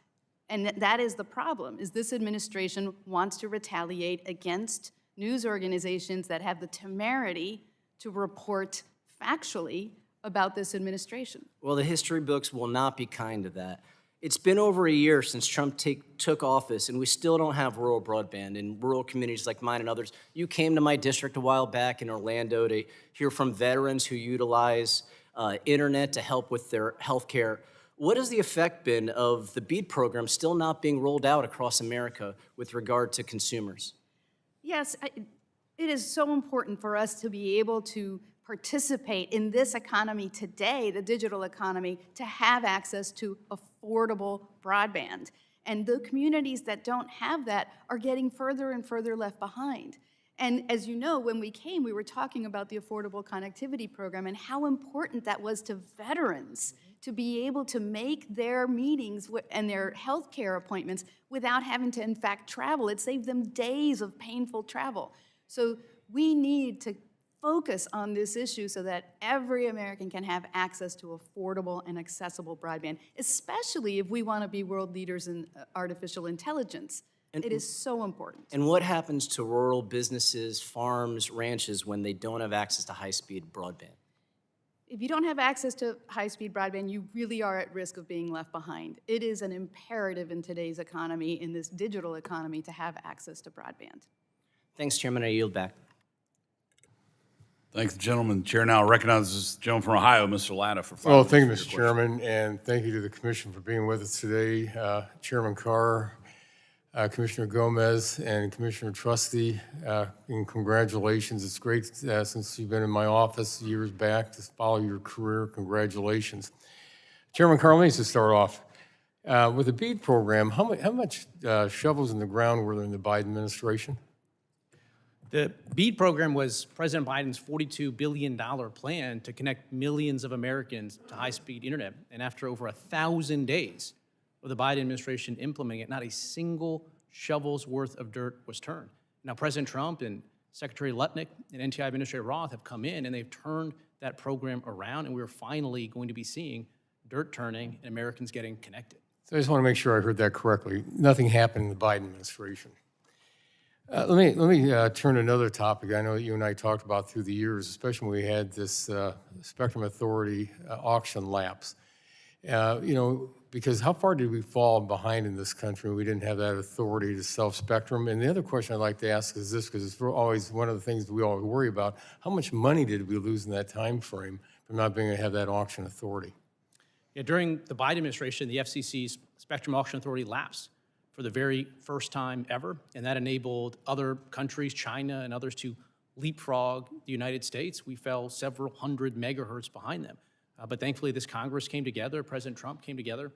And that is the problem, is this administration wants to retaliate against news organizations that have the temerity to report factually about this administration. Well, the history books will not be kind to that. It's been over a year since Trump took office, and we still don't have rural broadband in rural communities like mine and others. You came to my district a while back in Orlando to hear from veterans who utilize internet to help with their health care. What has the effect been of the BEAD program still not being rolled out across America with regard to consumers? Yes, it is so important for us to be able to participate in this economy today, the digital economy, to have access to affordable broadband. And the communities that don't have that are getting further and further left behind. And as you know, when we came, we were talking about the Affordable Connectivity Program and how important that was to veterans to be able to make their meetings and their health care appointments without having to, in fact, travel. It saved them days of painful travel. So we need to focus on this issue so that every American can have access to affordable and accessible broadband, especially if we want to be world leaders in artificial intelligence. It is so important. And what happens to rural businesses, farms, ranches when they don't have access to high-speed broadband? If you don't have access to high-speed broadband, you really are at risk of being left behind. It is an imperative in today's economy, in this digital economy, to have access to broadband. Thanks, Chairman. I yield back. Thanks, gentleman. The chair now recognizes the gentleman from Ohio, Mr. Latta, for 5 Well, minutes. thank you, for Mr. your question. Chairman, and thank you to the commission for being with us today. Chairman Carr, Commissioner Gomez, and Commissioner Trustee, and congratulations. It's great since you've been in my office years back to follow your career. Congratulations. Chairman Carr, let me just start off. With the BEAD program, how much shovels in the ground were there in the Biden administration? The BEAD program was President Biden's $42 billion plan to connect millions of Americans to high-speed internet. And after over 1,000 days of the Biden administration implementing it, not a single shovel's worth of dirt was turned. Now, President Trump and Secretary Lutnick and NTI Administrator Roth have come in and they've turned that program around, and we're finally going to be seeing dirt turning and Americans getting connected. So I just want to make sure I heard that correctly. Nothing happened in the Biden administration. Let me turn to another topic I know that you and I talked about through the years, especially when we had this Spectrum Authority auction lapse. Because how far did we fall behind in this country when we didn't have that authority to sell spectrum? And the other question I'd like to ask is this, because it's always one of the things that we always worry about. How much money did we lose in that time frame from not being able to have that auction authority? Yeah, during the Biden administration, the FCC's Spectrum Auction Authority lapsed for the very first time ever, and that enabled other countries, China and others, to leapfrog the United States. We fell several hundred megahertz behind them. But thankfully, this Congress came together, President Trump came together,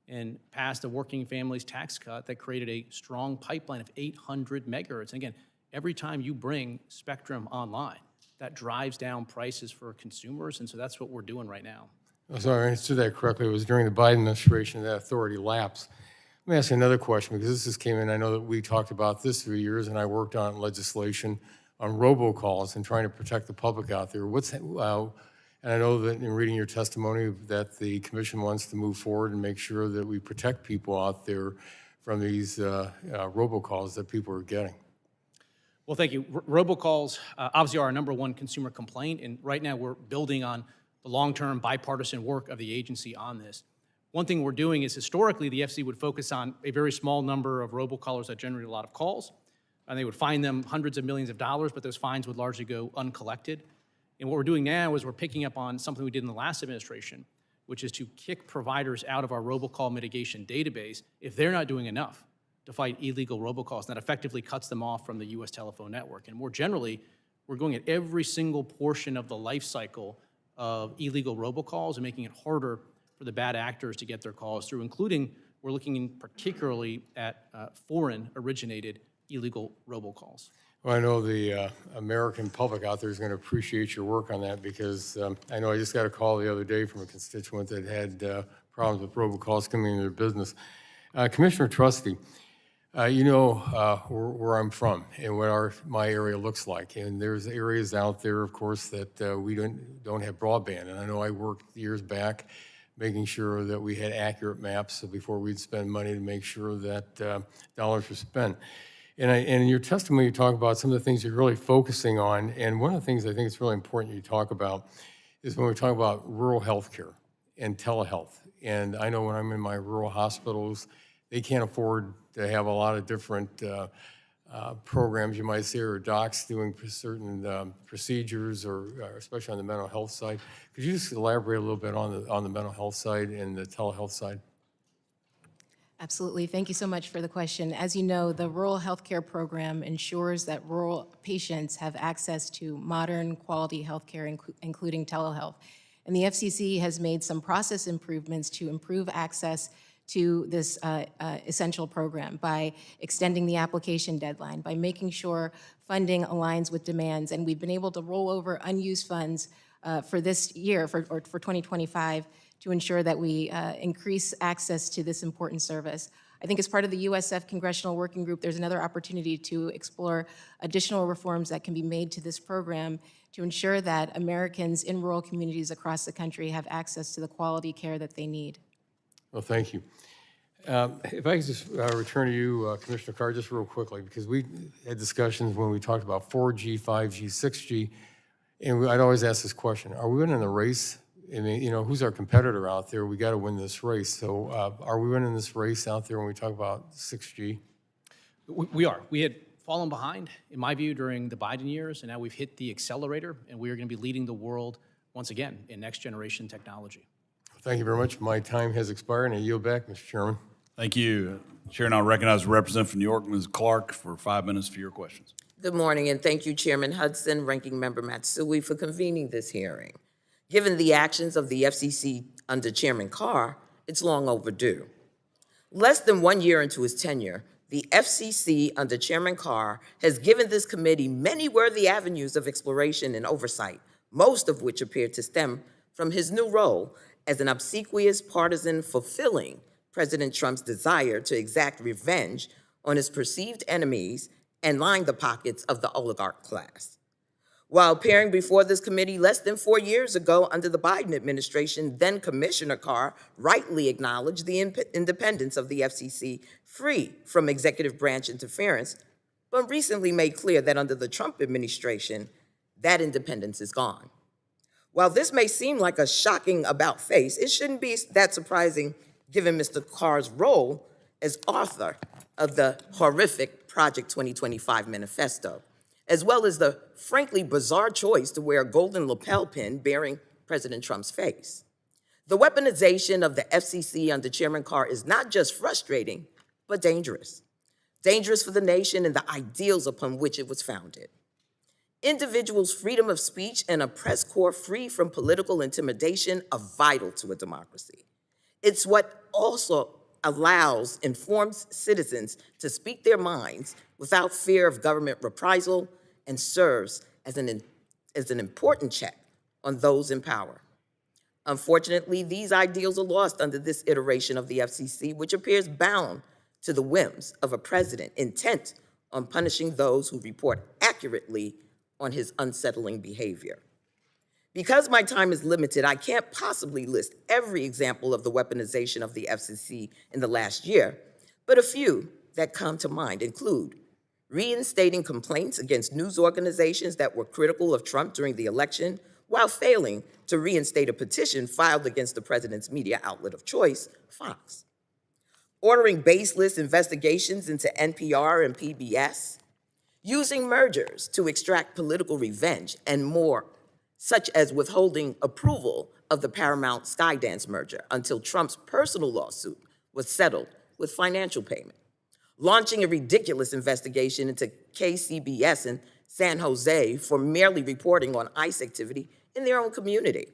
and passed a working families tax cut that created a strong pipeline of 800 megahertz. And again, every time you bring spectrum online, that drives down prices for consumers, and so that's what we're doing right now. So I understood that correctly. It was during the Biden administration that authority lapsed. Let me ask you another question, because this just came in. I know that we talked about this for years, and I worked on legislation on robocalls and trying to protect the public out there. And I know that in reading your testimony that the commission wants to move forward and make sure that we protect people out there from these robocalls that people are getting. Well, thank you. Robocalls obviously are our number one consumer complaint, and right now we're building on the long-term bipartisan work of the agency on this. One thing we're doing is historically the FCC would focus on a very small number of robocallers that generate a lot of calls, and they would fine them hundreds of millions of dollars, but those fines would largely go uncollected. And what we're doing now is we're picking up on something we did in the last administration, which is to kick providers out of our robocall mitigation database if they're not doing enough to fight illegal robocalls. And that effectively cuts them off from the U.S. telephone network. And more generally, we're going at every single portion of the life cycle of illegal robocalls and making it harder for the bad actors to get their calls through, including we're looking particularly at foreign-originated illegal robocalls. Well, I know the American public out there is going to appreciate your work on that, because I know I just got a call the other day from a constituent that had problems with robocalls coming into their business. Commissioner Trusty, you know where I'm from and what my area looks like. And there's areas out there, of course, that we don't have broadband. And I know I worked years back making sure that we had accurate maps before we'd spend money to make sure that dollars were spent. And in your testimony, you talk about some of the things you're really focusing on. And one of the things I think it's really important you talk about is when we talk about rural health care and telehealth. And I know when I'm in my rural hospitals, they can't afford to have a lot of different programs, you might say, or docs doing certain procedures, or especially on the mental health side. Could you just elaborate a little bit on the mental health side and the telehealth side? Absolutely. Thank you so much for the question. As you know, the Rural Healthcare Program ensures that rural patients have access to modern, quality healthcare, including telehealth. And the FCC has made some process improvements to improve access to this essential program by extending the application deadline, by making sure funding aligns with demands. And we've been able to roll over unused funds for this year, for 2025, to ensure that we increase access to this important service. I think as part of the USF Congressional Working Group, there's another opportunity to explore additional reforms that can be made to this program to ensure that Americans in rural communities across the country have access to the quality care that they need. Well, thank you. If I could just return to you, Commissioner Carr, just real quickly, because we had discussions when we talked about 4G, 5G, 6G, and I'd always ask this question: are we winning the race? I mean, you know, who's our competitor out there? We got to win this race. So are we winning this race out there when we talk about 6G? We are. We had fallen behind, in my view, during the Biden years, and now we've hit the accelerator, and we are going to be leading the world once again in next-generation technology. Thank you very much. My time has expired, and I yield back, Mr. Chairman. Thank you. Chair, now recognize the representative from New York, Ms. Clark, for 5 minutes for your questions. Good morning, and thank you, Chairman Hudson, Ranking Member Matsui, for convening this hearing. Given the actions of the FCC under Chairman Carr, it's long overdue. Less than 1 year into his tenure, the FCC under Chairman Carr has given this committee many worthy avenues of exploration and oversight, most of which appear to stem from his new role as an obsequious partisan fulfilling President Trump's desire to exact revenge on his perceived enemies and line the pockets of the oligarch class. While appearing before this committee less than 4 years ago under the Biden administration, then Commissioner Carr rightly acknowledged the independence of the FCC, free from executive branch interference, but recently made clear that under the Trump administration, that independence is gone. While this may seem like a shocking about-face, it shouldn't be that surprising given Mr. Carr's role as author of the horrific Project 2025 manifesto, as well as the frankly bizarre choice to wear a golden lapel pin bearing President Trump's face. The weaponization of the FCC under Chairman Carr is not just frustrating, but dangerous. Dangerous for the nation and the ideals upon which it was founded. Individuals' freedom of speech and a press corps free from political intimidation are vital to a democracy. It's what also allows informed citizens to speak their minds without fear of government reprisal and serves as an important check on those in power. Unfortunately, these ideals are lost under this iteration of the FCC, which appears bound to the whims of a president intent on punishing those who report accurately on his unsettling behavior. Because my time is limited, I can't possibly list every example of the weaponization of the FCC in the last year, but a few that come to mind include reinstating complaints against news organizations that were critical of Trump during the election, while failing to reinstate a petition filed against the president's media outlet of choice, Fox. Ordering baseless investigations into NPR and PBS, using mergers to extract political revenge, and more, such as withholding approval of the Paramount Skydance merger until Trump's personal lawsuit was settled with financial payment. Launching a ridiculous investigation into KCBS in San Jose for merely reporting on ICE activity in their own community.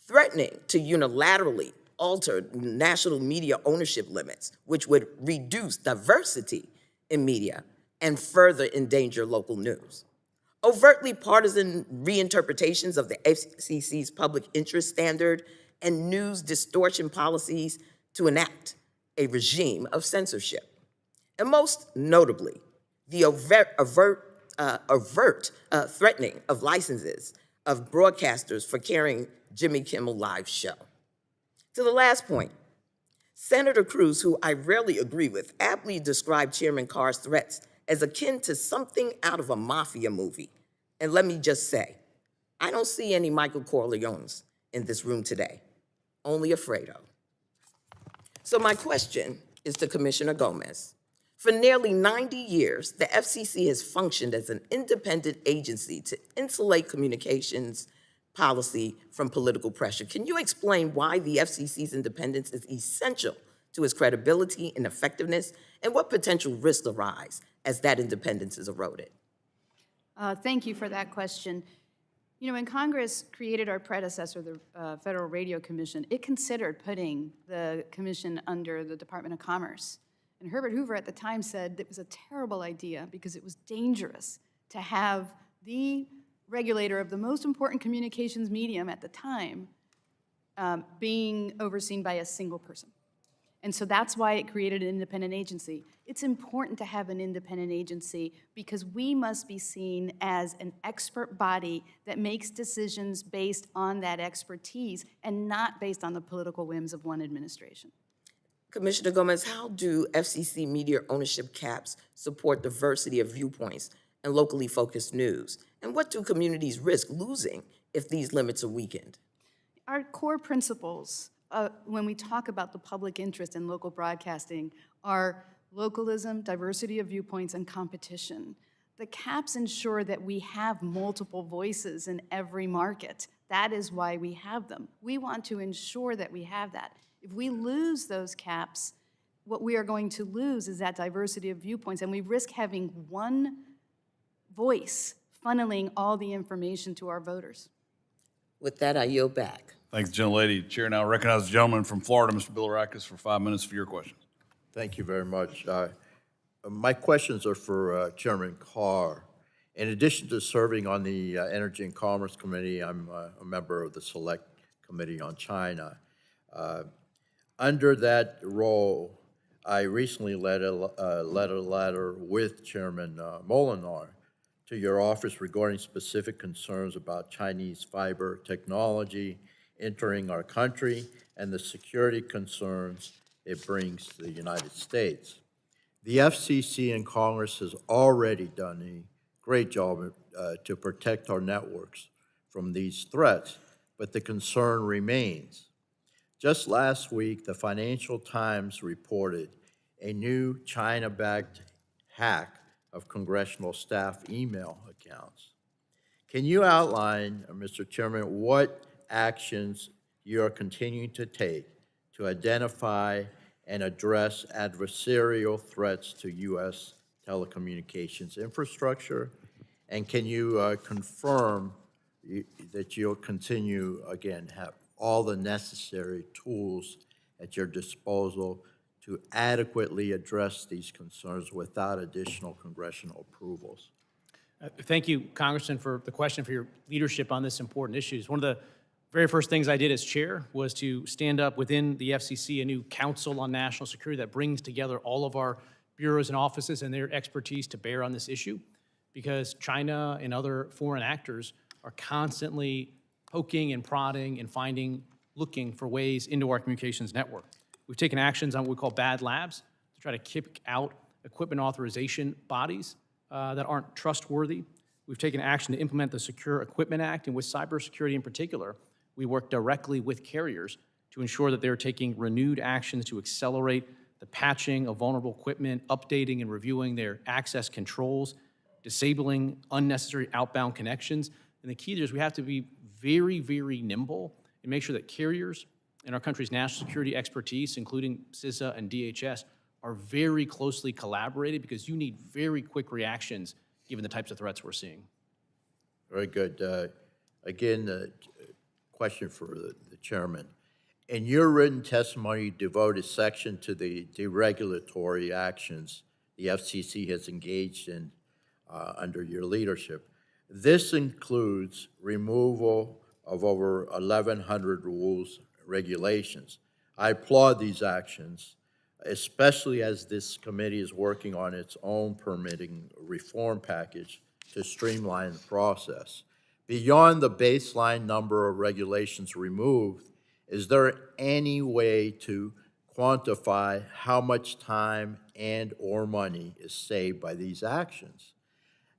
Threatening to unilaterally alter national media ownership limits, which would reduce diversity in media and further endanger local news. Overtly partisan reinterpretations of the FCC's public interest standard and news distortion policies to enact a regime of censorship. And most notably, the overt threatening of licenses of broadcasters for carrying Jimmy Kimmel Live's show. To the last point, Senator Cruz, who I rarely agree with, aptly described Chairman Carr's threats as akin to something out of a mafia movie. And let me just say, I don't see any Michael Corleones in this room today, only Alfredo. So my question is to Commissioner Gomez. For nearly 90 years, the FCC has functioned as an independent agency to insulate communications policy from political pressure. Can you explain why the FCC's independence is essential to its credibility and effectiveness, and what potential risks arise as that independence is eroded? Thank you for that question. You know, when Congress created our predecessor, the Federal Radio Commission, it considered putting the commission under the Department of Commerce. And Herbert Hoover at the time said it was a terrible idea because it was dangerous to have the regulator of the most important communications medium at the time being overseen by a single person. And so that's why it created an independent agency. It's important to have an independent agency because we must be seen as an expert body that makes decisions based on that expertise and not based on the political whims of one administration. Commissioner Gomez, how do FCC media ownership caps support diversity of viewpoints and locally focused news? And what do communities risk losing if these limits are weakened? Our core principles when we talk about the public interest in local broadcasting are localism, diversity of viewpoints, and competition. The caps ensure that we have multiple voices in every market. That is why we have them. We want to ensure that we have that. If we lose those caps, what we are going to lose is that diversity of viewpoints, and we risk having one voice funneling all the information to our voters. With that, I yield back. Thanks, gentlelady. Chair now recognizes the gentleman from Florida, Mr. Bilirakis, for 5 minutes for your questions. Thank you very much. My questions are for Chairman Carr. In addition to serving on the Energy and Commerce Committee, I'm a member of the Select Committee on China. Under that role, I recently led a letter with Chairman Molinar to your office regarding specific concerns about Chinese fiber technology entering our country and the security concerns it brings to the United States. The FCC and Congress has already done a great job to protect our networks from these threats, but the concern remains. Just last week, the Financial Times reported a new China-backed hack of congressional staff email accounts. Can you outline, Mr. Chairman, what actions you are continuing to take to identify and address adversarial threats to U.S. telecommunications infrastructure? And can you confirm that you'll continue, again, have all the necessary tools at your disposal to adequately address these concerns without additional congressional approvals? Thank you, Congressman, for the question, for your leadership on this important issue. One of the very first things I did as chair was to stand up within the FCC a new Council on National Security that brings together all of our bureaus and offices and their expertise to bear on this issue, because China and other foreign actors are constantly poking and prodding and looking for ways into our communications network. We've taken actions on what we call bad labs to try to kick out equipment authorization bodies that aren't trustworthy. We've taken action to implement the Secure Equipment Act, and with cybersecurity in particular, we work directly with carriers to ensure that they're taking renewed actions to accelerate the patching of vulnerable equipment, updating and reviewing their access controls, disabling unnecessary outbound connections. And the key there is we have to be very, very nimble and make sure that carriers and our country's national security expertise, including CISA and DHS, are very closely collaborated, because you need very quick reactions given the types of threats we're seeing. Very good. Again, question for the chairman. In your written testimony, you devote a section to the deregulatory actions the FCC has engaged in under your leadership. This includes removal of over 1,100 rules, regulations. I applaud these actions, especially as this committee is working on its own permitting reform package to streamline the process. Beyond the baseline number of regulations removed, is there any way to quantify how much time and/or money is saved by these actions?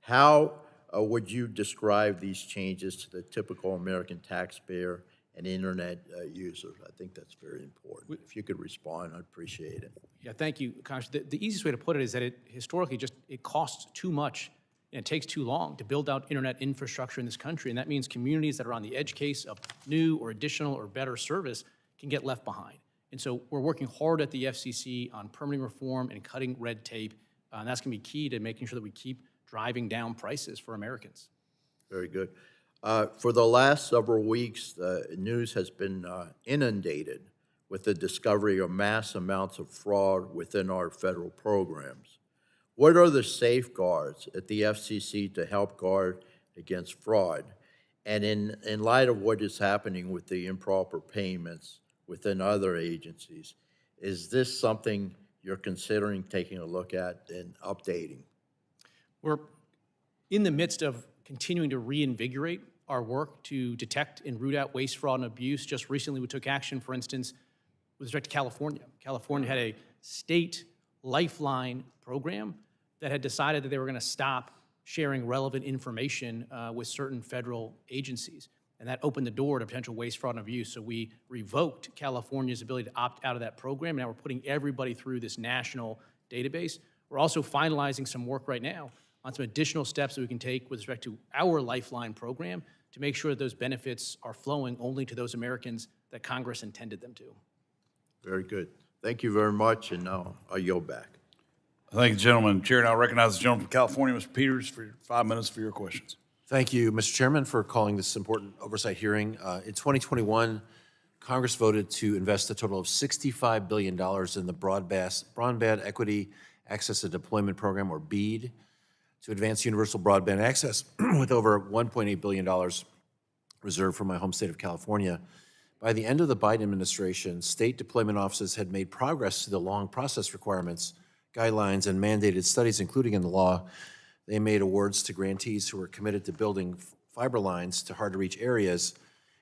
How would you describe these changes to the typical American taxpayer and internet user? I think that's very important. If you could respond, I'd appreciate it. Yeah, thank you, Congressman. The easiest way to put it is that it historically it costs too much and it takes too long to build out internet infrastructure in this country, and that means communities that are on the edge case of new or additional or better service can get left behind. And so we're working hard at the FCC on permitting reform and cutting red tape, and that's going to be key to making sure that we keep driving down prices for Americans. Very good. For the last several weeks, the news has been inundated with the discovery of mass amounts of fraud within our federal programs. What are the safeguards at the FCC to help guard against fraud? And in light of what is happening with the improper payments within other agencies, is this something you're considering taking a look at and updating? We're in the midst of continuing to reinvigorate our work to detect and root out waste, fraud, and abuse. Just recently, we took action, for instance, with respect to California. California had a state lifeline program that had decided that they were going to stop sharing relevant information with certain federal agencies. And that opened the door to potential waste, fraud, and abuse. So we revoked California's ability to opt out of that program. And now we're putting everybody through this national database. We're also finalizing some work right now on some additional steps that we can take with respect to our Lifeline program to make sure that those benefits are flowing only to those Americans that Congress intended them to. Very good. Thank you very much, and now I yield back. Thank you, gentlemen. Chair now recognizes the gentleman from California, Mr. Peters, for 5 minutes for your questions. Thank you, Mr. Chairman, for calling this important oversight hearing. In 2021, Congress voted to invest a total of $65 billion in the Broadband Equity Access and Deployment Program, or BEAD, to advance universal broadband access, with over $1.8 billion reserved for my home state of California. By the end of the Biden administration, state deployment offices had made progress to the long process requirements, guidelines, and mandated studies, including in the law. They made awards to grantees who were committed to building fiber lines to hard-to-reach areas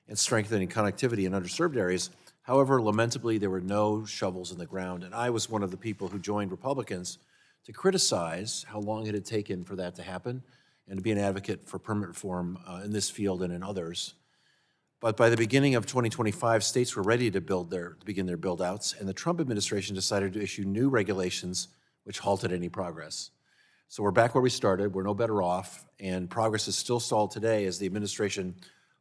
and strengthening connectivity in underserved areas. However, lamentably, there were no shovels in the ground, and I was one of the people who joined Republicans to criticize how long it had taken for that to happen and to be an advocate for permit reform in this field and in others. But by the beginning of 2025, states were ready to begin their build-outs, and the Trump administration decided to issue new regulations which halted any progress. So we're back where we started. We're no better off, and progress is still stalled today as the administration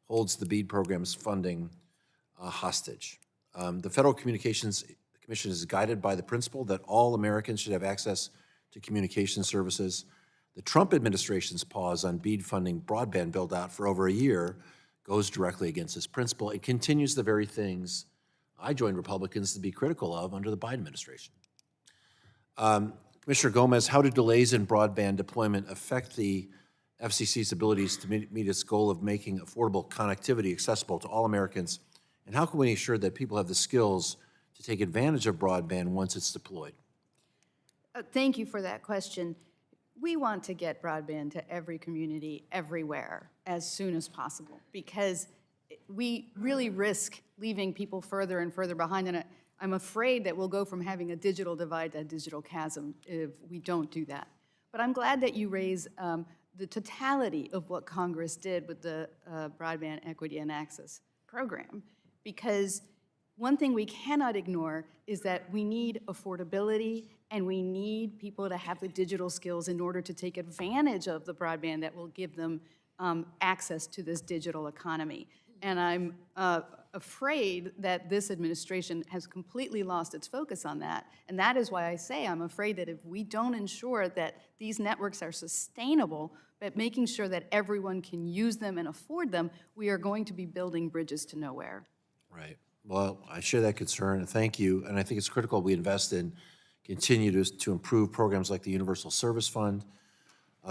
holds the BEAD program's funding hostage. The Federal Communications Commission is guided by the principle that all Americans should have access to communication services. The Trump administration's pause on BEAD funding broadband build-out for over a year goes directly against this principle. It continues the very things I joined Republicans to be critical of under the Biden administration. Commissioner Gomez, how do delays in broadband deployment affect the FCC's abilities to meet its goal of making affordable connectivity accessible to all Americans? And how can we ensure that people have the skills to take advantage of broadband once it's deployed? Thank you for that question. We want to get broadband to every community, everywhere, as soon as possible, because we really risk leaving people further and further behind. And I'm afraid that we'll go from having a digital divide to a digital chasm if we don't do that. But I'm glad that you raise the totality of what Congress did with the Broadband Equity and Access Program, because one thing we cannot ignore is that we need affordability and we need people to have the digital skills in order to take advantage of the broadband that will give them access to this digital economy. And I'm afraid that this administration has completely lost its focus on that. And that is why I say I'm afraid that if we don't ensure that these networks are sustainable, but making sure that everyone can use them and afford them, we are going to be building bridges to nowhere. Right. Well, I share that concern, and thank you. And I think it's critical we invest in, continue to improve programs like the Universal Service Fund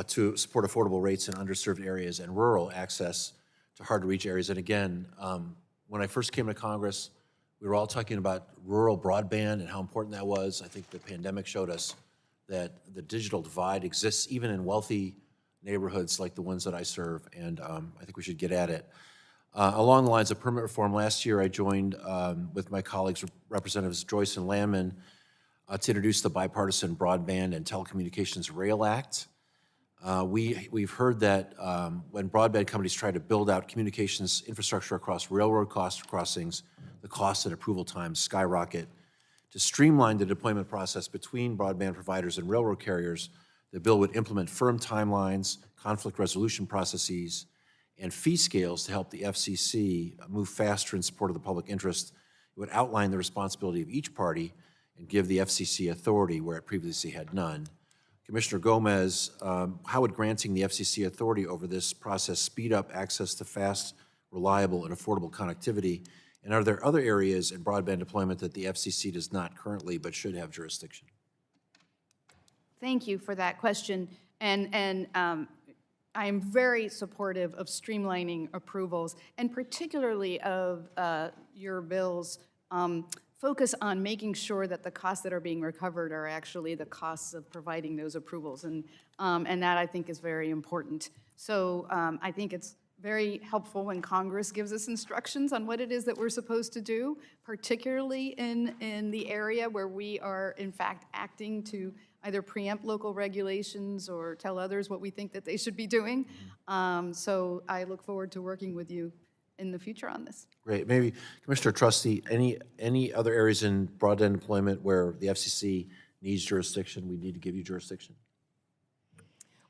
to support affordable rates in underserved areas and rural access to hard-to-reach areas. And again, when I first came to Congress, we were all talking about rural broadband and how important that was. I think the pandemic showed us that the digital divide exists even in wealthy neighborhoods like the ones that I serve, and I think we should get at it. Along the lines of permit reform, last year I joined with my colleagues, Representatives Joyce and Landman, to introduce the Bipartisan Broadband and Telecommunications Rail Act. We've heard that when broadband companies try to build out communications infrastructure across railroad crossings, the cost and approval times skyrocket. To streamline the deployment process between broadband providers and railroad carriers, the bill would implement firm timelines, conflict resolution processes, and fee scales to help the FCC move faster in support of the public interest. It would outline the responsibility of each party and give the FCC authority where it previously had none. Commissioner Gomez, how would granting the FCC authority over this process speed up access to fast, reliable, and affordable connectivity? And are there other areas in broadband deployment that the FCC does not currently but should have jurisdiction? Thank you for that question. And I am very supportive of streamlining approvals, and particularly of your bill's focus on making sure that the costs that are being recovered are actually the costs of providing those approvals, and that I think is very important. So I think it's very helpful when Congress gives us instructions on what it is that we're supposed to do, particularly in the area where we are in fact acting to either preempt local regulations or tell others what we think that they should be doing. So I look forward to working with you in the future on this. Great. Maybe, Commissioner Trustee, any other areas in broadband deployment where the FCC needs jurisdiction, we need to give you jurisdiction?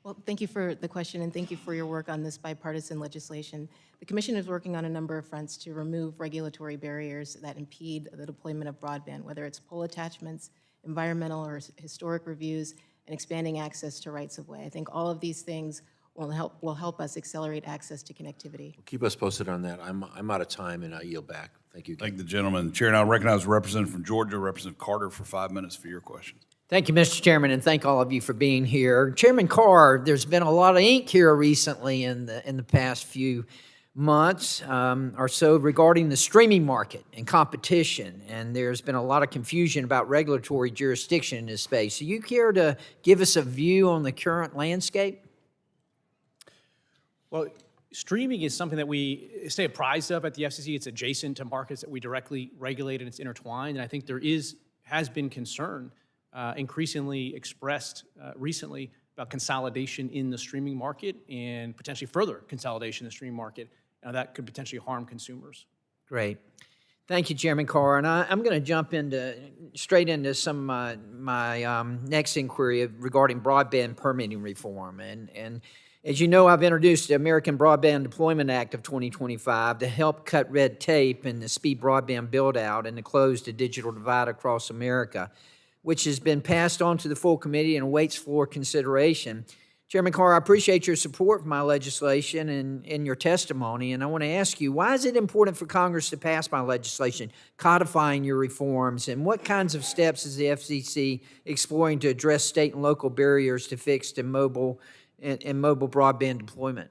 Well, thank you for the question, and thank you for your work on this bipartisan legislation. The Commission is working on a number of fronts to remove regulatory barriers that impede the deployment of broadband, whether it's pole attachments, environmental or historic reviews, and expanding access to rights-of-way. I think all of these things will help us accelerate access to connectivity. Keep us posted on that. I'm out of time, and I yield back. Thank you. Thank the gentleman. Chair now recognizes Representative from Georgia, Representative Carter, for 5 minutes for your questions. Thank you, Mr. Chairman, and thank all of you for being here. Chairman Carr, there's been a lot of ink here recently in the past few months or so regarding the streaming market and competition, and there's been a lot of confusion about regulatory jurisdiction in this space. So you care to give us a view on the current landscape? Well, streaming is something that we stay apprised of at the FCC. It's adjacent to markets that we directly regulate, and it's intertwined. And I think there has been concern increasingly expressed recently about consolidation in the streaming market and potentially further consolidation in the streaming market. Now, that could potentially harm consumers. Great. Thank you, Chairman Carr. And I'm going to jump straight into some my next inquiry regarding broadband permitting reform. And As you know, I've introduced the American Broadband Deployment Act of 2025 to help cut red tape in the speed broadband build-out and to close the digital divide across America, which has been passed on to the full committee and awaits floor consideration. Chairman Carr, I appreciate your support for my legislation and your testimony, and I want to ask you, why is it important for Congress to pass my legislation codifying your reforms, and what kinds of steps is the FCC exploring to address state and local barriers to fixed and mobile broadband deployment?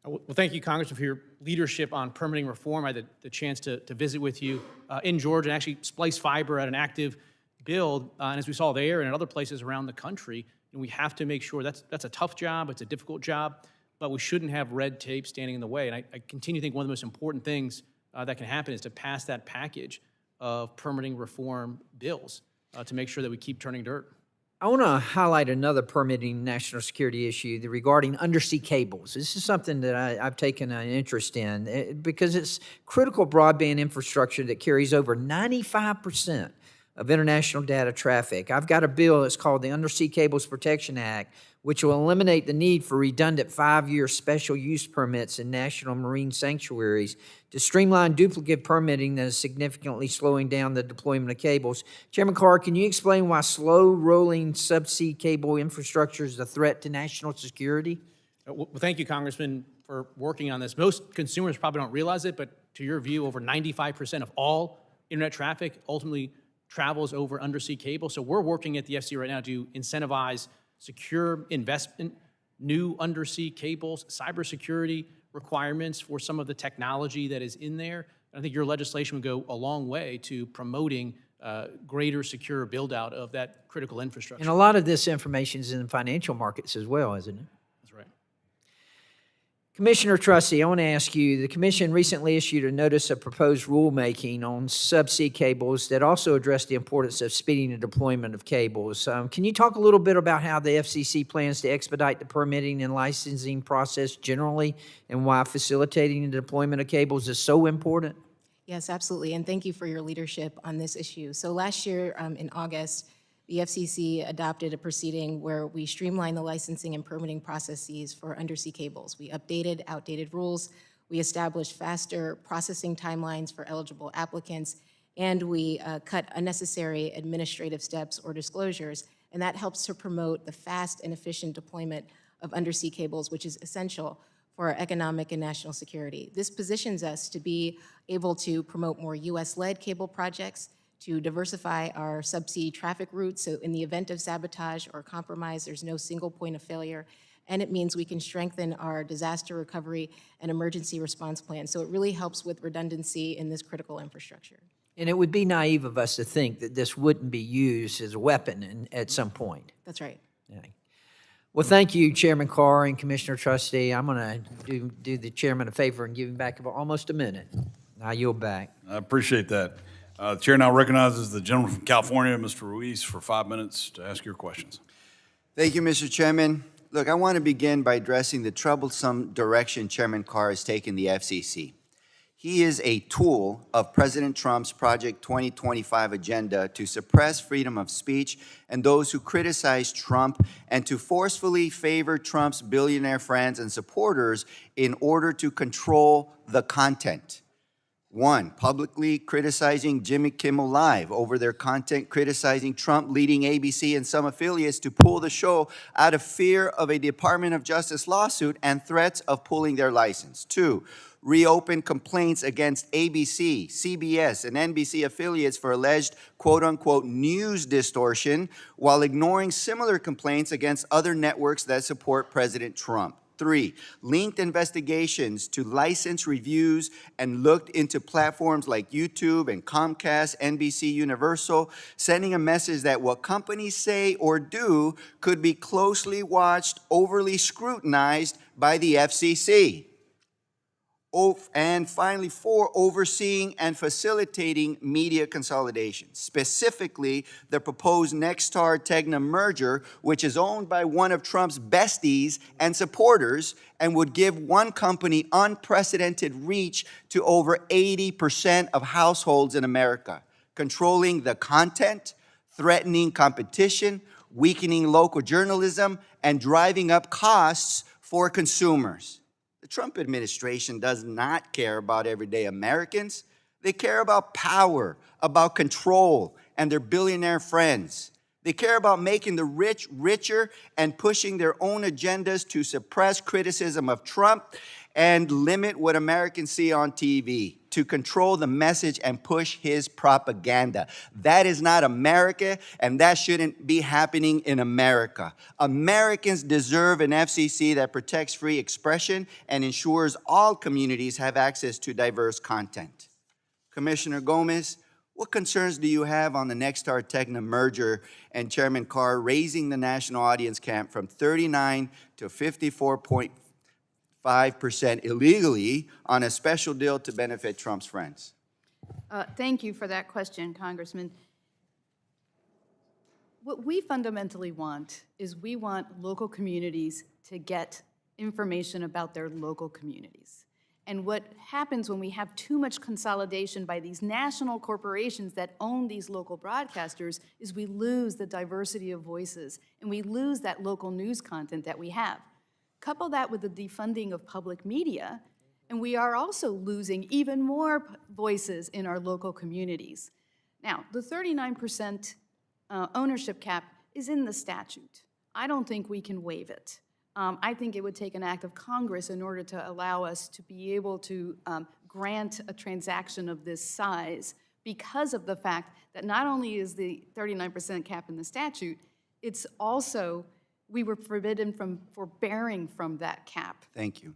Well, thank you, Congressman, for your leadership on permitting reform. I had the chance to visit with you in Georgia and actually splice fiber at an active build, and as we saw there and in other places around the country, and we have to make sure that's a tough job, it's a difficult job, but we shouldn't have red tape standing in the way. And I continue to think one of the most important things that can happen is to pass that package of permitting reform bills to make sure that we keep turning dirt. I want to highlight another permitting national security issue regarding undersea cables. This is something that I've taken an interest in because it's critical broadband infrastructure that carries over 95% of international data traffic. I've got a bill that's called the Undersea Cables Protection Act, which will eliminate the need for redundant 5-year special use permits in national marine sanctuaries to streamline duplicate permitting that is significantly slowing down the deployment of cables. Chairman Carr, can you explain why slow-rolling subsea cable infrastructure is a threat to national security? Well, thank you, Congressman, for working on this. Most consumers probably don't realize it, but to your view, over 95% of all internet traffic ultimately travels over undersea cable. So we're working at the FCC right now to incentivize secure investment, new undersea cables, cybersecurity requirements for some of the technology that is in there. I think your legislation would go a long way to promoting greater secure build-out of that critical infrastructure. And a lot of this information is in the financial markets as well, isn't it? That's right. Commissioner Trusty, I want to ask you, the Commission recently issued a notice of proposed rulemaking on subsea cables that also addressed the importance of speeding the deployment of cables. Can you talk a little bit about how the FCC plans to expedite the permitting and licensing process generally, and why facilitating the deployment of cables is so important? Yes, absolutely, and thank you for your leadership on this issue. So last year, in August, the FCC adopted a proceeding where we streamlined the licensing and permitting processes for undersea cables. We updated outdated rules, we established faster processing timelines for eligible applicants, and we cut unnecessary administrative steps or disclosures, and that helps to promote the fast and efficient deployment of undersea cables, which is essential for our economic and national security. This positions us to be able to promote more US-led cable projects, to diversify our subsea traffic routes, so in the event of sabotage or compromise, there's no single point of failure, and it means we can strengthen our disaster recovery and emergency response plans. So it really helps with redundancy in this critical infrastructure. And it would be naive of us to think that this wouldn't be used as a weapon at some point. That's right. Yeah. Well, thank you, Chairman Carr and Commissioner Trustee. I'm going to do the chairman a favor and give him back almost a minute. I yield back. I appreciate that. The chair now recognizes the gentleman from California, Mr. Ruiz, for 5 minutes to ask your questions. Thank you, Mr. Chairman. Look, I want to begin by addressing the troublesome direction Chairman Carr has taken the FCC. He is a tool of President Trump's Project 2025 agenda to suppress freedom of speech and those who criticize Trump, and to forcefully favor Trump's billionaire friends and supporters in order to control the content. 1, publicly criticizing Jimmy Kimmel Live over their content, criticizing Trump, leading ABC and some affiliates to pull the show out of fear of a Department of Justice lawsuit and threats of pulling their license. 2, reopen complaints against ABC, CBS, and NBC affiliates for alleged quote-unquote news distortion, while ignoring similar complaints against other networks that support President Trump. 3, linked investigations to license reviews and looked into platforms like YouTube and Comcast, NBC Universal, sending a message that what companies say or do could be closely watched, overly scrutinized by the FCC. And finally, 4, overseeing and facilitating media consolidation, specifically the proposed Nexstar-Tegna merger, which is owned by one of Trump's besties and supporters, and would give one company unprecedented reach to over 80% of households in America, controlling the content, threatening competition, weakening local journalism, and driving up costs for consumers. The Trump administration does not care about everyday Americans. They care about power, about control, and their billionaire friends. They care about making the rich richer and pushing their own agendas to suppress criticism of Trump and limit what Americans see on TV, to control the message and push his propaganda. That is not America, and that shouldn't be happening in America. Americans deserve an FCC that protects free expression and ensures all communities have access to diverse content. Commissioner Gomez, what concerns do you have on the Nexstar-Tegna merger and Chairman Carr raising the national audience cap from 39 to 54.5% illegally on a special deal to benefit Trump's friends? Thank you for that question, Congressman. What we fundamentally want is we want local communities to get information about their local communities. And what happens when we have too much consolidation by these national corporations that own these local broadcasters is we lose the diversity of voices and we lose that local news content that we have. Couple that with the defunding of public media, and we are also losing even more voices in our local communities. Now, the 39% ownership cap is in the statute. I don't think we can waive it. I think it would take an act of Congress in order to allow us to be able to grant a transaction of this size because of the fact that not only is the 39% cap in the statute, it's also, we were forbidden from forbearing from that cap. Thank you.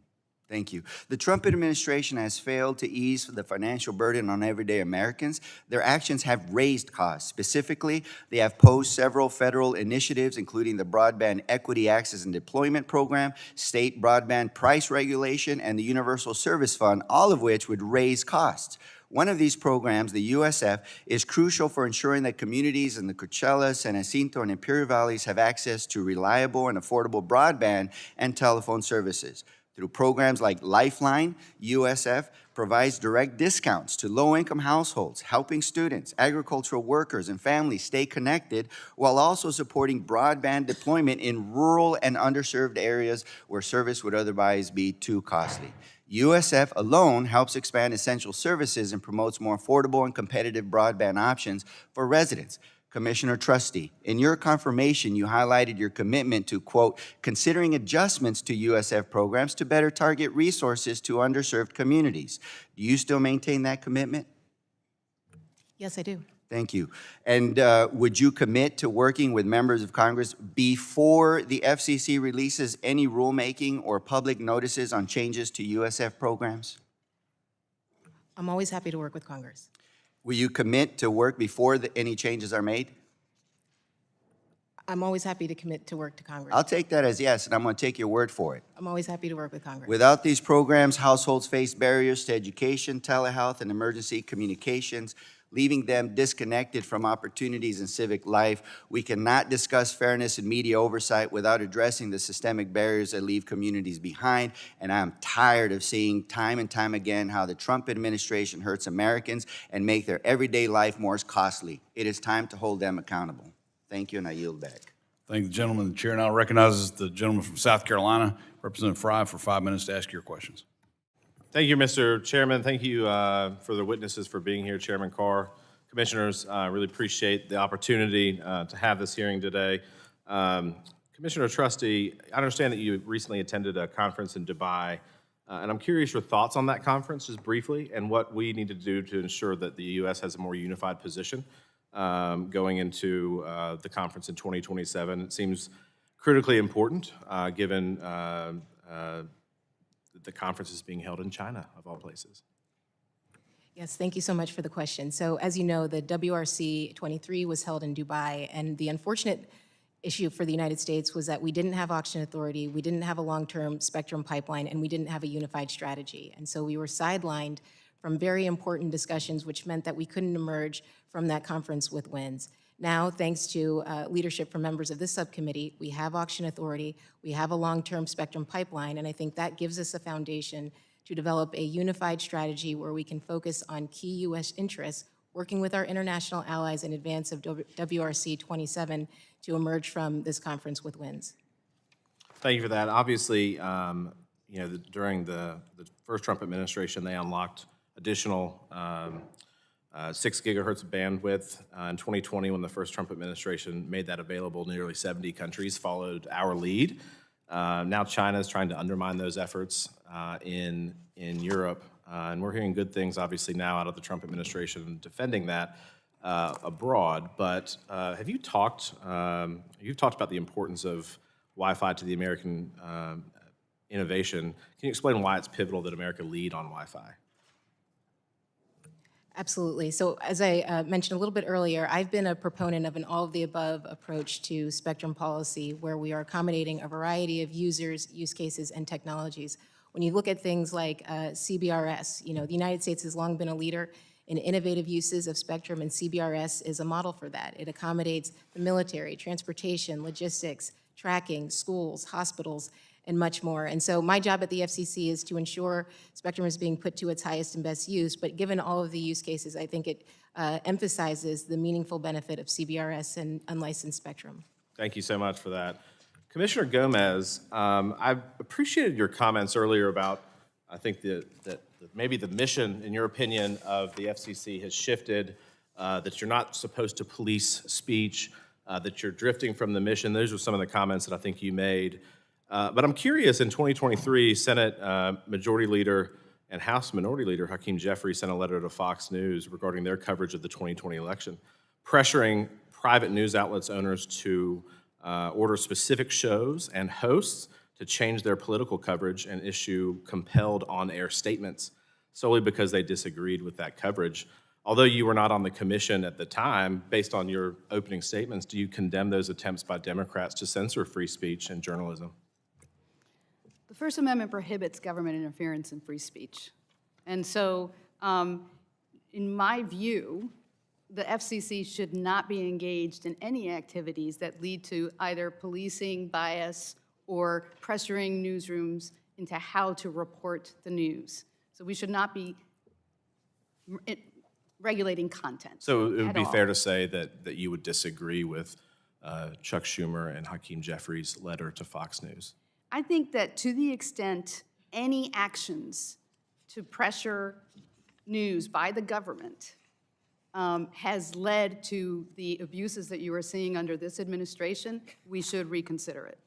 Thank you. The Trump administration has failed to ease the financial burden on everyday Americans. Their actions have raised costs. Specifically, they have posed several federal initiatives, including the Broadband Equity Access and Deployment Program, state broadband price regulation, and the Universal Service Fund, all of which would raise costs. One of these programs, the USF, is crucial for ensuring that communities in the Coachella, San Jacinto, and Imperial Valleys have access to reliable and affordable broadband and telephone services. Through programs like Lifeline, USF provides direct discounts to low-income households, helping students, agricultural workers, and families stay connected while also supporting broadband deployment in rural and underserved areas where service would otherwise be too costly. USF alone helps expand essential services and promotes more affordable and competitive broadband options for residents. Commissioner Trusty, in your confirmation, you highlighted your commitment to, quote, considering adjustments to USF programs to better target resources to underserved communities. Do you still maintain that commitment? Yes, I do. Thank you. And would you commit to working with members of Congress before the FCC releases any rulemaking or public notices on changes to USF programs? I'm always happy to work with Congress. Will you commit to work before any changes are made? I'm always happy to commit to work to Congress. I'll take that as yes, and I'm going to take your word for it. I'm always happy to work with Congress. Without these programs, households face barriers to education, telehealth, and emergency communications, leaving them disconnected from opportunities in civic life. We cannot discuss fairness in media oversight without addressing the systemic barriers that leave communities behind. And I'm tired of seeing time and time again how the Trump administration hurts Americans and make their everyday life more costly. It is time to hold them accountable. Thank you, and I yield back. Thank the gentleman. The chair now recognizes the gentleman from South Carolina, Representative Fry, for 5 minutes to ask your questions. Thank you, Mr. Chairman. Thank you for the witnesses for being here, Chairman Carr. Commissioners, I really appreciate the opportunity to have this hearing today. Commissioner Trusty, I understand that you recently attended a conference in Dubai, and I'm curious your thoughts on that conference, just briefly, and what we need to do to ensure that the U.S. has a more unified position going into the conference in 2027. It seems critically important, given the conference is being held in China, of all places. Yes, thank you so much for the question. So as you know, the WRC 23 was held in Dubai, and the unfortunate issue for the United States was that we didn't have auction authority, we didn't have a long-term spectrum pipeline, and we didn't have a unified strategy. And so we were sidelined from very important discussions, which meant that we couldn't emerge from that conference with wins. Now, thanks to leadership from members of this subcommittee, we have auction authority, we have a long-term spectrum pipeline, and I think that gives us a foundation to develop a unified strategy where we can focus on key U.S. interests, working with our international allies in advance of WRC 27 to emerge from this conference with wins. Thank you for that. Obviously, during the first Trump administration, they unlocked additional 6 gigahertz of bandwidth. In 2020, when the first Trump administration made that available, nearly 70 countries followed our lead. Now China is trying to undermine those efforts in Europe, and we're hearing good things, obviously, now out of the Trump administration defending that abroad. But have you talked? You've talked about the importance of Wi-Fi to the American innovation. Can you explain why it's pivotal that America lead on Wi-Fi? Absolutely. So as I mentioned a little bit earlier, I've been a proponent of an all-of-the-above approach to spectrum policy, where we are accommodating a variety of users, use cases, and technologies. When you look at things like CBRS, the United States has long been a leader in innovative uses of spectrum, and CBRS is a model for that. It accommodates the military, transportation, logistics, tracking, schools, hospitals, and much more. And so my job at the FCC is to ensure spectrum is being put to its highest and best use, but given all of the use cases, I think it emphasizes the meaningful benefit of CBRS and unlicensed spectrum. Thank you so much for that. Commissioner Gomez, I appreciated your comments earlier about, I think that maybe the mission, in your opinion, of the FCC has shifted, that you're not supposed to police speech, that you're drifting from the mission. Those are some of the comments that I think you made. But I'm curious, in 2023, Senate Majority Leader and House Minority Leader Hakeem Jeffrey sent a letter to Fox News regarding their coverage of the 2020 election, pressuring private news outlets owners to order specific shows and hosts to change their political coverage and issue compelled on-air statements solely because they disagreed with that coverage. Although you were not on the commission at the time, based on your opening statements, do you condemn those attempts by Democrats to censor free speech and journalism? The First Amendment prohibits government interference in free speech. And so, in my view, the FCC should not be engaged in any activities that lead to either policing bias or pressuring newsrooms into how to report the news. So we should not be regulating content. So it would be all. fair to say that you would disagree with Chuck Schumer and Hakeem Jeffrey's letter to Fox News? I think that to the extent any actions to pressure news by the government has led to the abuses that you are seeing under this administration, we should reconsider it.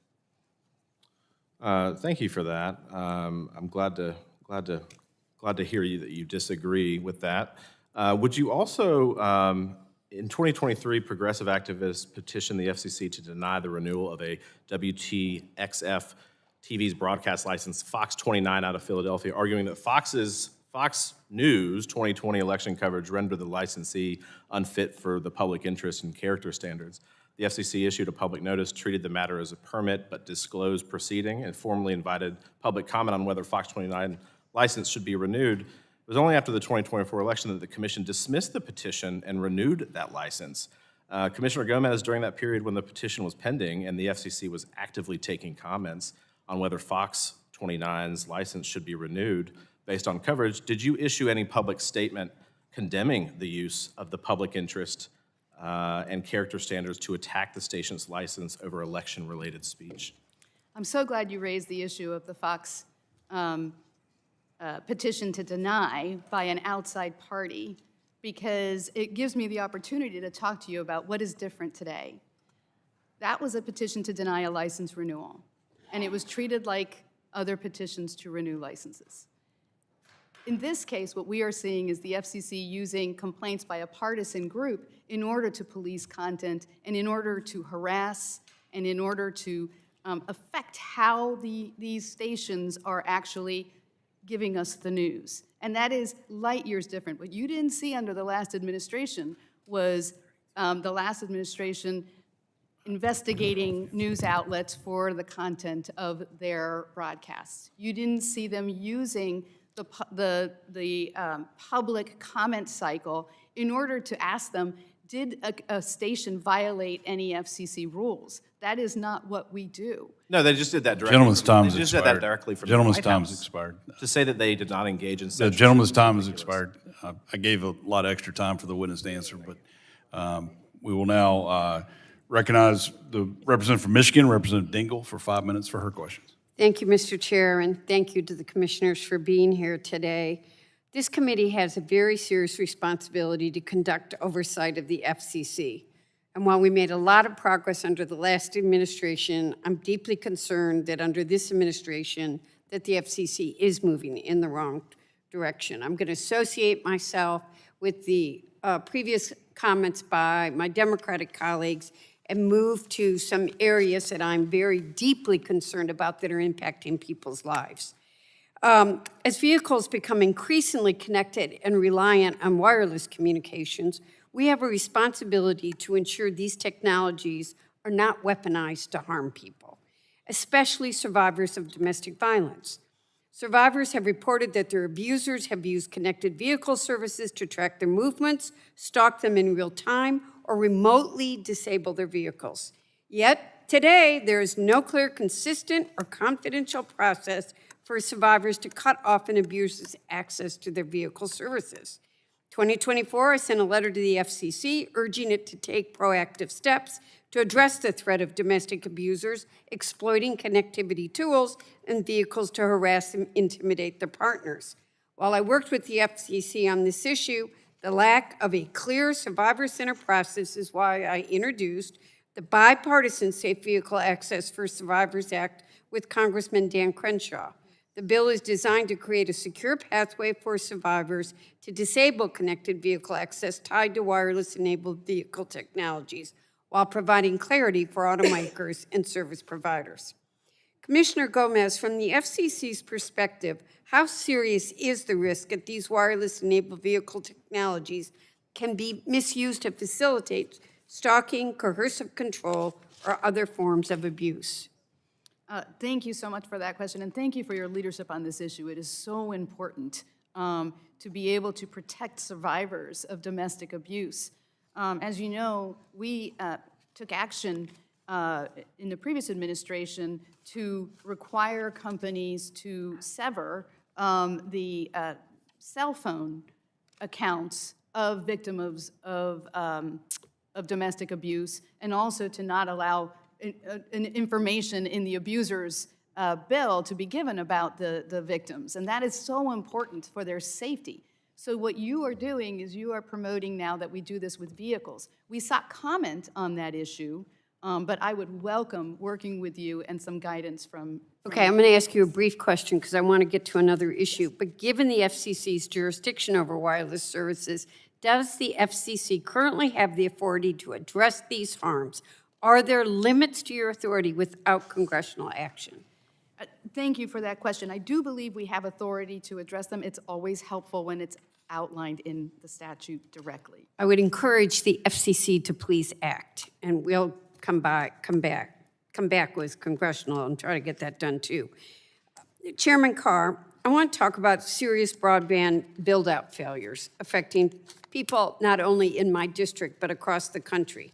Thank you for that. I'm glad to hear you that you disagree with that. Would you also, in 2023, progressive activists petitioned the FCC to deny the renewal of a WTXF TV's broadcast license, Fox 29 out of Philadelphia, arguing that Fox News 2020 election coverage rendered the licensee unfit for the public interest and character standards. The FCC issued a public notice, treated the matter as a permit but disclosed proceeding, and formally invited public comment on whether Fox 29 license should be renewed. It was only after the 2024 election that the commission dismissed the petition and renewed that license. Commissioner Gomez, during that period when the petition was pending and the FCC was actively taking comments on whether Fox 29's license should be renewed based on coverage, did you issue any public statement condemning the use of the public interest and character standards to attack the station's license over election-related speech? I'm so glad you raised the issue of the Fox petition to deny by an outside party, because it gives me the opportunity to talk to you about what is different today. That was a petition to deny a license renewal, and it was treated like other petitions to renew licenses. In this case, what we are seeing is the FCC using complaints by a partisan group in order to police content and in order to harass and in order to affect how these stations are actually giving us the news. And that is light years different. What you didn't see under the last administration was the last administration investigating news outlets for the content of their broadcasts. You didn't see them using the public comment cycle in order to ask them, did a station violate any FCC rules? That is not what we do. No, they just did that directly. Gentleman's time has They just did that expired. directly from the Gentleman's White time has House. expired. To say that they did not engage in The censorship. gentleman's time is has ridiculous. expired. I gave a lot of extra time for the witness to answer, but we will now Recognize the representative from Michigan, Representative Dingle, for 5 minutes for her questions. Thank you, Mr. Chair, and thank you to the commissioners for being here today. This committee has a very serious responsibility to conduct oversight of the FCC. And while we made a lot of progress under the last administration, I'm deeply concerned that under this administration, that the FCC is moving in the wrong direction. I'm going to associate myself with the previous comments by my Democratic colleagues and move to some areas that I'm very deeply concerned about that are impacting people's lives. As vehicles become increasingly connected and reliant on wireless communications, we have a responsibility to ensure these technologies are not weaponized to harm people, especially survivors of domestic violence. Survivors have reported that their abusers have used connected vehicle services to track their movements, stalk them in real time, or remotely disable their vehicles. Yet, today, there is no clear, consistent, or confidential process for survivors to cut off an abuser's access to their vehicle services. 2024, I sent a letter to the FCC urging it to take proactive steps to address the threat of domestic abusers exploiting connectivity tools and vehicles to harass and intimidate their partners. While I worked with the FCC on this issue, the lack of a clear survivor-centered process is why I introduced the Bipartisan Safe Vehicle Access for Survivors Act with Congressman Dan Crenshaw. The bill is designed to create a secure pathway for survivors to disable connected vehicle access tied to wireless-enabled vehicle technologies, while providing clarity for automakers and service providers. Commissioner Gomez, from the FCC's perspective, how serious is the risk that these wireless-enabled vehicle technologies can be misused to facilitate stalking, coercive control, or other forms of abuse? Thank you so much for that question, and thank you for your leadership on this issue. It is so important to be able to protect survivors of domestic abuse. As you know, we took action in the previous administration to require companies to sever the cell phone accounts of victims of domestic abuse, and also to not allow information in the abuser's bill to be given about the victims. And that is so important for their safety. So what you are doing is you are promoting now that we do this with vehicles. We sought comment on that issue, but I would welcome working with you and some guidance from Okay, I'm going to ask you a brief question because I want to get to another issue. But given the FCC's jurisdiction over wireless services, does the FCC currently have the authority to address these harms? Are there limits to your authority without congressional action? Thank you for that question. I do believe we have authority to address them. It's always helpful when it's outlined in the statute directly. I would encourage the FCC to please act, and we'll come back with congressional and try to get that done too. Chairman Carr, I want to talk about serious broadband build-out failures affecting people not only in my district but across the country.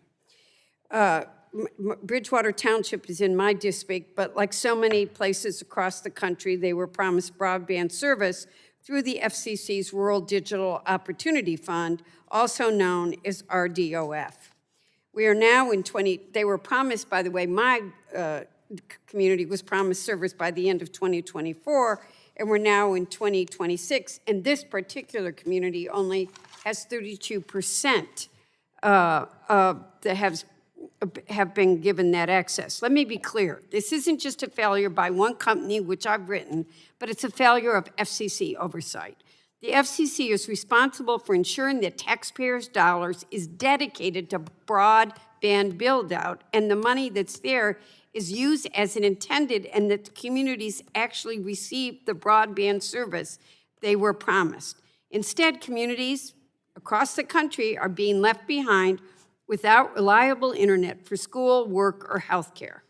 Bridgewater Township is in my district, but like so many places across the country, they were promised broadband service through the FCC's Rural Digital Opportunity Fund, also known as RDOF. We are now in they were promised, by the way, my community was promised service by the end of 2024, and we're now in 2026, and this particular community only has 32% that have been given that access. Let me be clear. This isn't just a failure by one company, which I've written, but it's a failure of FCC oversight. The FCC is responsible for ensuring that taxpayers' dollars is dedicated to broadband build-out, and the money that's there is used as it intended, and that the communities actually receive the broadband service they were promised. Instead, communities across the country are being left behind without reliable internet for school, work, or health care.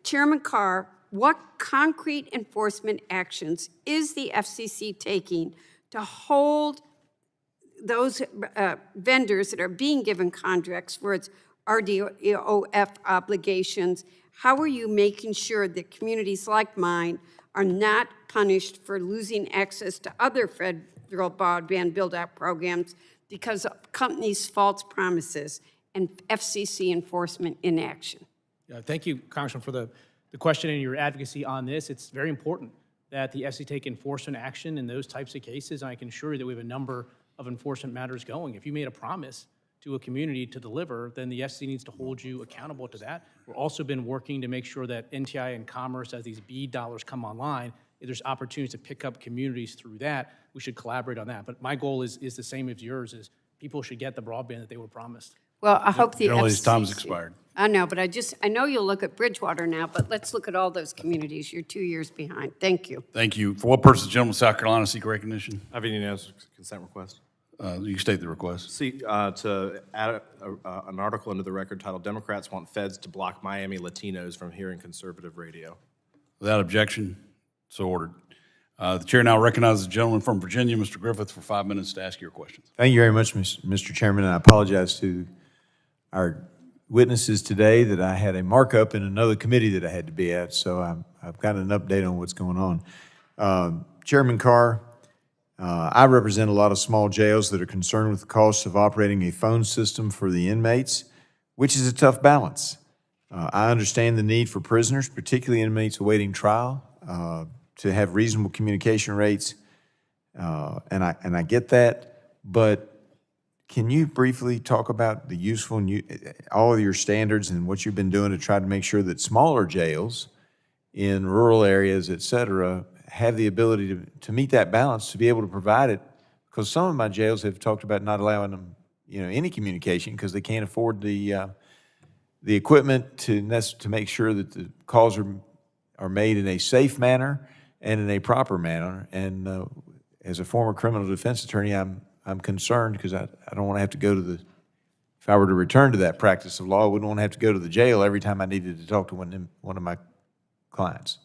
Chairman Carr, what concrete enforcement actions is the FCC taking to hold those vendors that are being given contracts for its RDOF obligations? How are you making sure that communities like mine are not punished for losing access to other federal broadband build-out programs because of companies' false promises? and FCC enforcement in action? Thank you, Congressman, for the question and your advocacy on this. It's very important that the FCC take enforcement action in those types of cases, and I can assure you that we have a number of enforcement matters going. If you made a promise to a community to deliver, then the FCC needs to hold you accountable to that. We've also been working to make sure that NTI and Commerce, as these BEAD dollars come online, if there's opportunities to pick up communities through that, we should collaborate on that. But my goal is the same as yours, is people should get the broadband that they were promised. Well, I hope the Generally, his FCC. time's expired. I know, but I know you'll look at Bridgewater now, but let's look at all those communities. You're 2 years behind. Thank you. Thank you. For what purpose, the gentleman of South Carolina seek recognition? I have a unanimous consent request. You state the request. See, to add an article into the record titled "Democrats Want Feds to Block Miami Latinos from Hearing Conservative Radio." Without objection, so ordered. The chair now recognizes the gentleman from Virginia, Mr. Griffith, for 5 minutes to ask your questions. Thank you very much, Mr. Chairman, and I apologize to our witnesses today that I had a markup in another committee that I had to be at, so I've got an update on what's going on. Chairman Carr, I represent a lot of small jails that are concerned with the costs of operating a phone system for the inmates, which is a tough balance. I understand the need for prisoners, particularly inmates awaiting trial, to have reasonable communication rates, and I get that, but can you briefly talk about the useful, all of your standards and what you've been doing to try to make sure that smaller jails in rural areas, et cetera, have the ability to meet that balance, to be able to provide it? Because some of my jails have talked about not allowing them, any communication because they can't afford the equipment to make sure that the calls are made in a safe manner and in a proper manner. And as a former criminal defense attorney, I'm concerned because I don't want to have to go to if I were to return to that practice of law, I wouldn't want to have to go to the jail every time I needed to talk to one of my clients.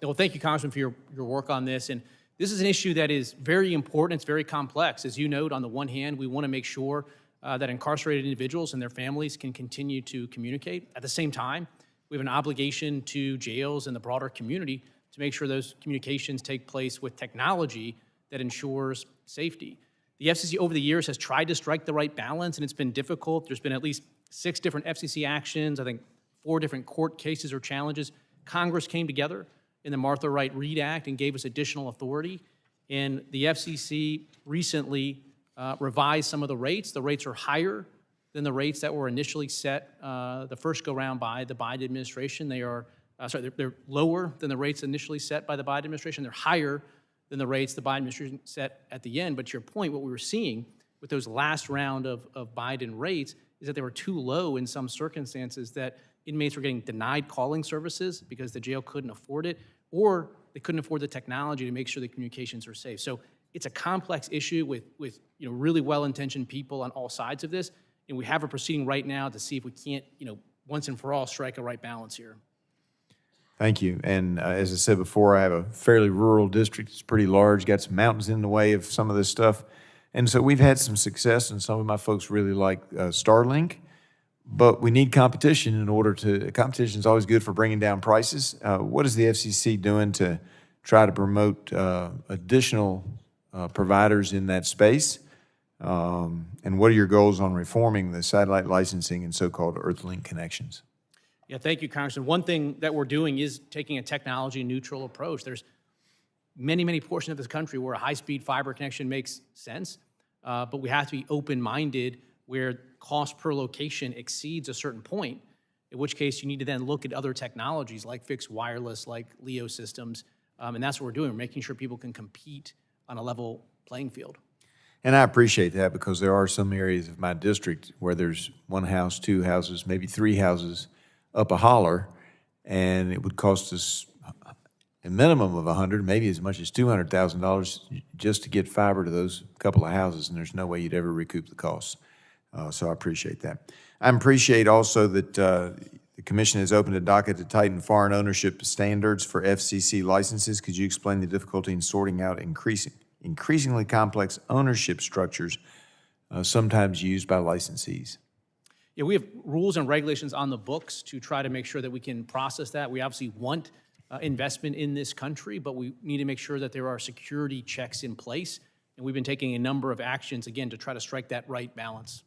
Well, thank you, Congressman, for your work on this. And this is an issue that is very important. It's very complex. As you note, on the one hand, we want to make sure that incarcerated individuals and their families can continue to communicate. At the same time, we have an obligation to jails and the broader community to make sure those communications take place with technology that ensures safety. The FCC over the years has tried to strike the right balance, and it's been difficult. There's been at least 6 different FCC actions, I think 4 different court cases or challenges. Congress came together in the Martha Wright Reed Act and gave us additional authority. And the FCC recently revised some of the rates. The rates are higher than the rates that were initially set the first go-round by the Biden administration. They're lower than the rates initially set by the Biden administration. They're higher than the rates the Biden administration set at the end. But to your point, what we were seeing with those last round of Biden rates is that they were too low in some circumstances, that inmates were getting denied calling services because the jail couldn't afford it, or they couldn't afford the technology to make sure the communications are safe. So it's a complex issue with really well-intentioned people on all sides of this, and we have a proceeding right now to see if we can't, once and for all, strike a right balance here. Thank you. And as I said before, I have a fairly rural district. It's pretty large, got some mountains in the way of some of this stuff. And so we've had some success, and some of my folks really like Starlink. But we need competition competition is always good for bringing down prices. What is the FCC doing to try to promote additional providers in that space? And what are your goals on reforming the satellite licensing and so-called Earthlink connections? Yeah, thank you, Congressman. One thing that we're doing is taking a technology-neutral approach. There's many, many portions of this country where a high-speed fiber connection makes sense, but we have to be open-minded where cost per location exceeds a certain point, in which case you need to then look at other technologies like fixed wireless, like LEO systems, and that's what we're doing. We're making sure people can compete on a level playing field. And I appreciate that, because there are some areas of my district where there's 1 house, 2 houses, maybe 3 houses up a holler, and it would cost us a minimum of $100,000, maybe as much as $200,000 just to get fiber to those couple of houses, and there's no way you'd ever recoup the costs. So I appreciate that. I appreciate also that the Commission has opened a docket to tighten foreign ownership standards for FCC licenses. Could you explain the difficulty in sorting out increasingly complex ownership structures sometimes used by licensees? Yeah, we have rules and regulations on the books to try to make sure that we can process that. We obviously want investment in this country, but we need to make sure that there are security checks in place. And we've been taking a number of actions, again, to try to strike that right balance.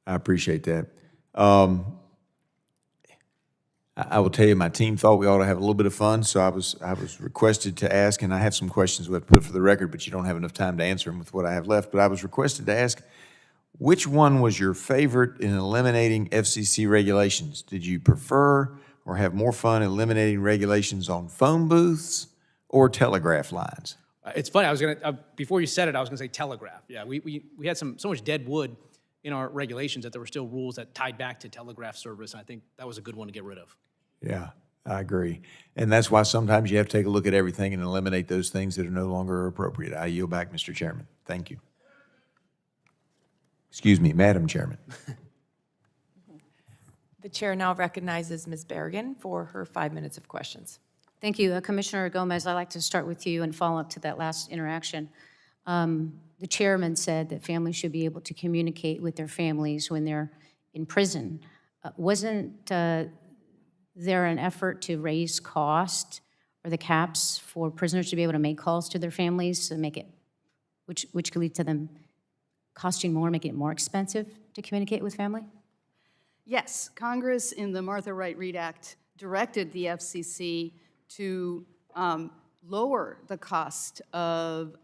I appreciate that. I will tell you, my team thought we ought to have a little bit of fun, so I was requested to ask, and I have some questions we have to put for the record, but you don't have enough time to answer them with what I have left. But I was requested to ask, which one was your favorite in eliminating FCC regulations? Did you prefer or have more fun eliminating regulations on phone booths or telegraph lines? It's funny, I was gonna, before you said it, I was gonna say telegraph. Yeah, we had so much dead wood in our regulations that there were still rules that tied back to telegraph service, and I think that was a good one to get rid of. Yeah, I agree. And that's why sometimes you have to take a look at everything and eliminate those things that are no longer appropriate. I yield back, Mr. Chairman. Thank you. Excuse me, Madam Chairman. The chair now recognizes Ms. Berrigan for her 5 minutes of questions. Thank you. Commissioner Gomez, I'd like to start with you and follow up to that last interaction. The chairman said that families should be able to communicate with their families when they're in prison. Wasn't there an effort to raise cost or the caps for prisoners to be able to make calls to their families to make it, which could lead to them costing more, making it more expensive to communicate with family? Yes, Congress in the Martha Wright Reed Act directed the FCC to lower the cost of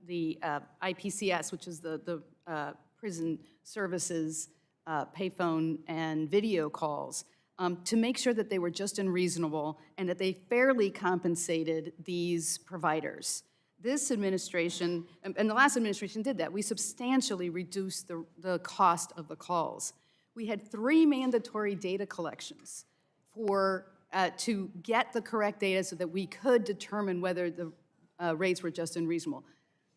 the IPCS, which is the prison services payphone and video calls, to make sure that they were just and reasonable and that they fairly compensated these providers. This administration, and the last administration did that, we substantially reduced the cost of the calls. We had 3 mandatory data collections to get the correct data so that we could determine whether the rates were just and reasonable.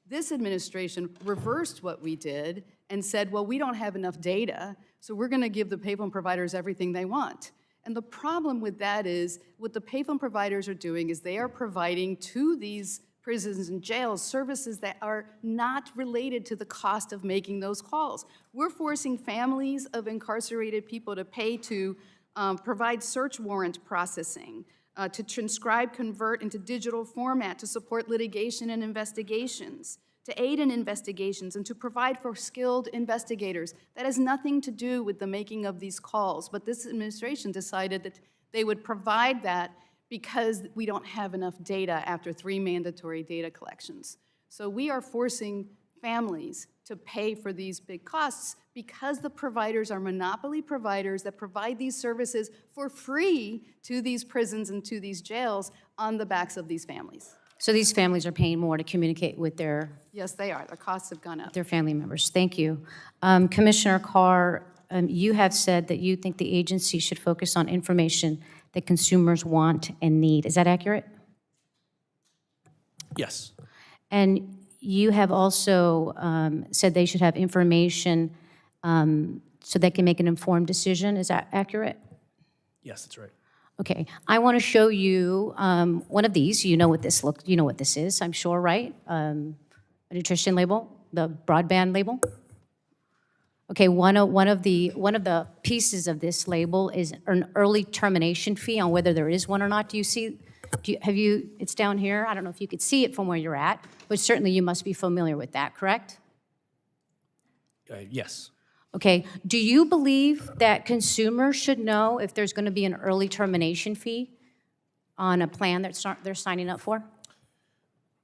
This administration reversed what we did and said, well, we don't have enough data, so we're going to give the payphone providers everything they want. And the problem with that is what the payphone providers are doing is they are providing to these prisons and jails services that are not related to the cost of making those calls. We're forcing families of incarcerated people to pay to provide search warrant processing, to transcribe, convert into digital format, to support litigation and investigations, to aid in investigations, and to provide for skilled investigators. That has nothing to do with the making of these calls, but this administration decided that they would provide that because we don't have enough data after 3 mandatory data collections. So we are forcing families to pay for these big costs because the providers are monopoly providers that provide these services for free to these prisons and to these jails on the backs of these families. So these families are paying more to communicate with their Yes, they are. The costs have gone up. their family members. Thank you. Commissioner Carr, you have said that you think the agency should focus on information that consumers want and need. Is that accurate? Yes. And you have also said they should have information so they can make an informed decision. Is that accurate? Yes, that's right. Okay. I want to show you one of these. You know what this you know what this is, I'm sure, right? A nutrition label, the broadband label. Okay, one of the pieces of this label is an early termination fee on whether there is one or not. Do you see? It's down here. I don't know if you could see it from where you're at, but certainly you must be familiar with that, correct? Yes. Okay. Do you believe that consumers should know if there's going to be an early termination fee on a plan that they're signing up for?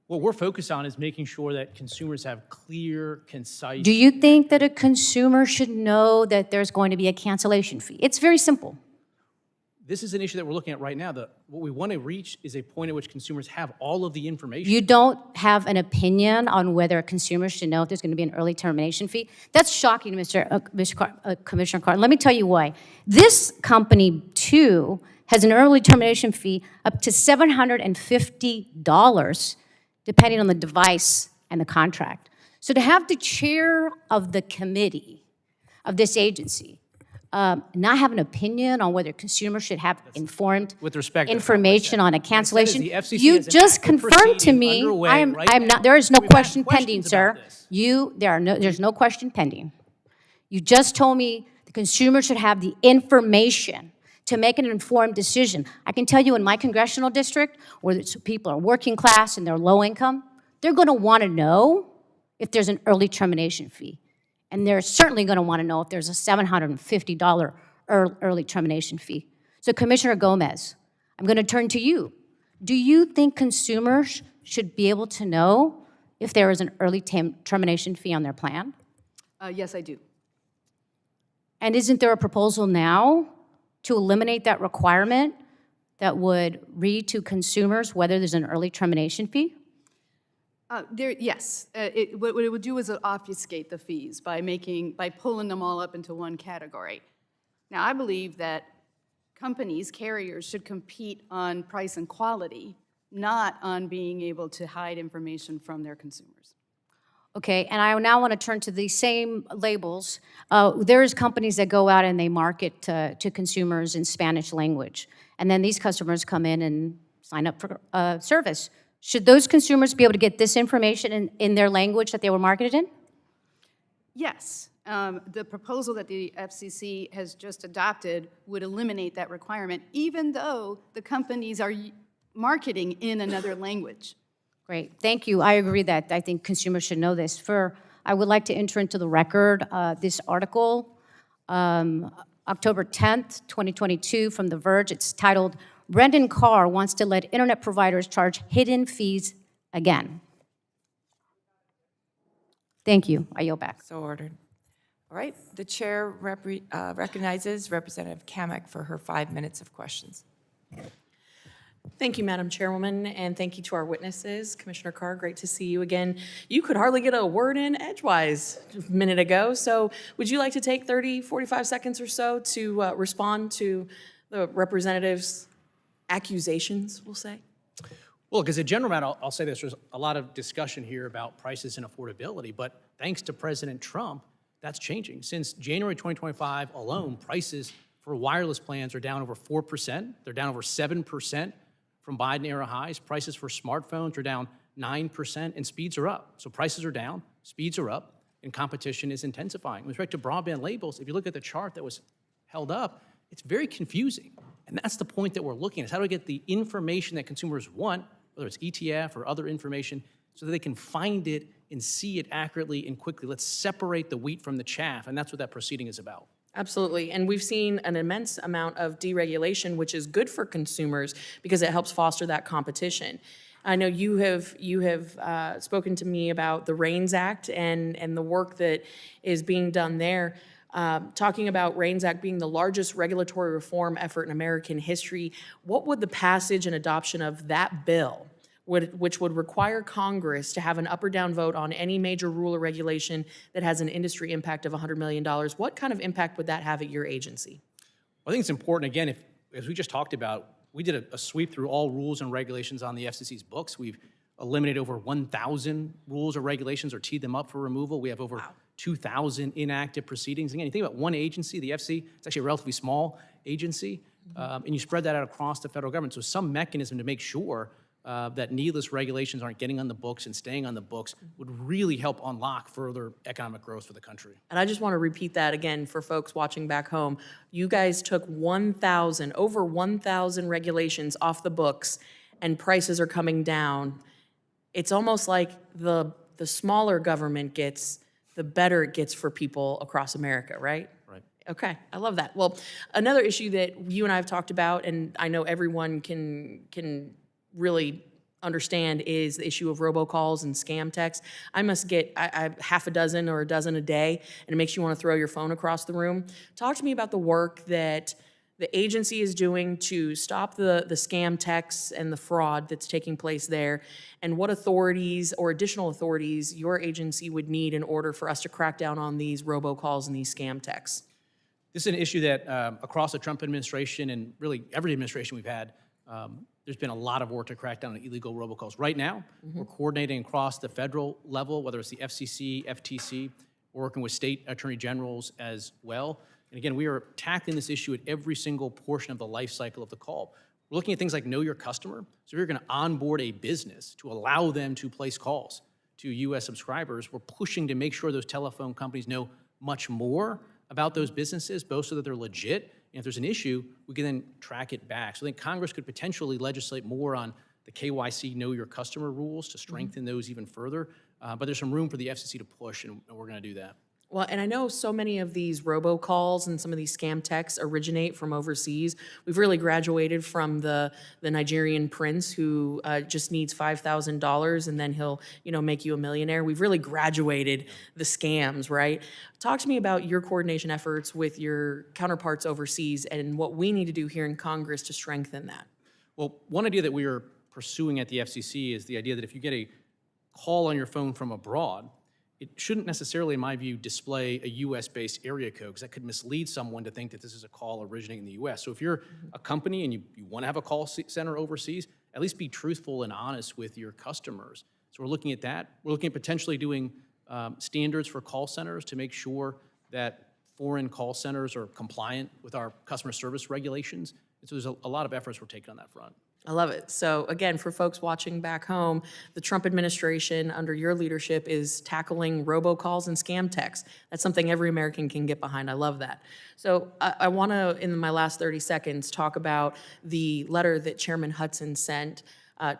What we're focused on is making sure that consumers have clear, concise. Do you think that a consumer should know that there's going to be a cancellation fee? It's very simple. This is an issue that we're looking at right now. What we want to reach is a point at which consumers have all of the information. You don't have an opinion on whether a consumer should know if there's going to be an early termination fee? That's shocking, Commissioner Carr. Let me tell you why. This company, too, has an early termination fee up to $750, depending on the device and the contract. So to have the chair of the committee of this agency not have an opinion on whether consumers should have informed With respect, information on a What I said is cancellation, the FCC you has an just active confirmed to proceeding me, underway I'm right now. not, there is no We've had question pending, questions sir. about this. There's no question pending. You just told me the consumer should have the information to make an informed decision. I can tell you in my congressional district, where people are working class and they're low income, they're going to want to know if there's an early termination fee. And they're certainly going to want to know if there's a $750 early termination fee. So Commissioner Gomez, I'm going to turn to you. Do you think consumers should be able to know if there is an early termination fee on their plan? Yes, I do. And isn't there a proposal now to eliminate that requirement that would read to consumers whether there's an early termination fee? Yes. What it would do is obfuscate the fees by pulling them all up into one category. Now, I believe that companies, carriers, should compete on price and quality, not on being able to hide information from their consumers. Okay, and I now want to turn to these same labels. There's companies that go out and they market to consumers in Spanish language, and then these customers come in and sign up for service. Should those consumers be able to get this information in their language that they were marketed in? Yes. The proposal that the FCC has just adopted would eliminate that requirement, even though the companies are marketing in another language. Great, thank you. I agree that I think consumers should know this. I would like to enter into the record this article, October 10th, 2022, from The Verge. It's titled, "Brendan Carr Wants to Let Internet Providers Charge Hidden Fees Again." Thank you. I yield back. So ordered. All right, the chair recognizes Representative Kamek for her 5 minutes of questions. Thank you, Madam Chairwoman, and thank you to our witnesses. Commissioner Carr, great to see you again. You could hardly get a word in edgewise a minute ago, so would you like to take 30, 45 seconds or so to respond to the representative's accusations, we'll say? Well, look, as a general matter, I'll say this, there's a lot of discussion here about prices and affordability, but thanks to President Trump, that's changing. Since January 2025 alone, prices for wireless plans are down over 4%. They're down over 7% from Biden-era highs. Prices for smartphones are down 9%, and speeds are up. So prices are down, speeds are up, and competition is intensifying. With respect to broadband labels, if you look at the chart that was held up, it's very confusing. And that's the point that we're looking at, is how do we get the information that consumers want, whether it's ETF or other information, so that they can find it and see it accurately and quickly. Let's separate the wheat from the chaff, and that's what that proceeding is about. Absolutely, and we've seen an immense amount of deregulation, which is good for consumers because it helps foster that competition. I know you have spoken to me about the REINS Act and the work that is being done there. Talking about REINS Act being the largest regulatory reform effort in American history, what would the passage and adoption of that bill, which would require Congress to have an up or down vote on any major rule or regulation that has an industry impact of $100 million, what kind of impact would that have at your agency? I think it's important, again, as we just talked about, we did a sweep through all rules and regulations on the FCC's books. We've eliminated over 1,000 rules or regulations or teed them up for removal. We have over 2,000 inactive proceedings. Again, you think about one agency, the FCC, it's actually a relatively small agency, and you spread that out across the federal government. So some mechanism to make sure that needless regulations aren't getting on the books and staying on the books would really help unlock further economic growth for the country. And I just want to repeat that again for folks watching back home. You guys took over 1,000 regulations off the books, and prices are coming down. It's almost like the smaller government gets, the better it gets for people across America, right? Right. Okay, I love that. Well, another issue that you and I have talked about, and I know everyone can really understand, is the issue of robocalls and scam texts. I must get I half a dozen or a dozen a day, and it makes you want to throw your phone across the room. Talk to me about the work that the agency is doing to stop the scam texts and the fraud that's taking place there, and what authorities or additional authorities your agency would need in order for us to crack down on these robocalls and these scam texts. This is an issue that across the Trump administration and really every administration we've had, there's been a lot of work to crack down on illegal robocalls. Right now, we're coordinating across the federal level, whether it's the FCC, FTC, we're working with state attorney generals as well. And again, we are tackling this issue at every single portion of the life cycle of the call. We're looking at things like know your customer. So if you're going to onboard a business to allow them to place calls to U.S. subscribers, we're pushing to make sure those telephone companies know much more about those businesses, both so that they're legit, and if there's an issue, we can then track it back. So I think Congress could potentially legislate more on the KYC Know Your Customer rules to strengthen those even further. But there's some room for the FCC to push, and we're going to do that. Well, and I know so many of these robocalls and some of these scam texts originate from overseas. We've really graduated from the Nigerian prince who just needs $5,000 and then he'll, make you a millionaire. We've really graduated the scams, right? Talk to me about your coordination efforts with your counterparts overseas and what we need to do here in Congress to strengthen that. Well, one idea that we are pursuing at the FCC is the idea that if you get a call on your phone from abroad, it shouldn't necessarily, in my view, display a US-based area code, because that could mislead someone to think that this is a call originating in the US. So if you're a company and you want to have a call center overseas, at least be truthful and honest with your customers. So we're looking at that. We're looking at potentially doing standards for call centers to make sure that foreign call centers are compliant with our customer service regulations. And so there's a lot of efforts we're taking on that front. I love it. So again, for folks watching back home, the Trump administration under your leadership is tackling robocalls and scam texts. That's something every American can get behind. I love that. So I want to, in my last 30 seconds, talk about the letter that Chairman Hudson sent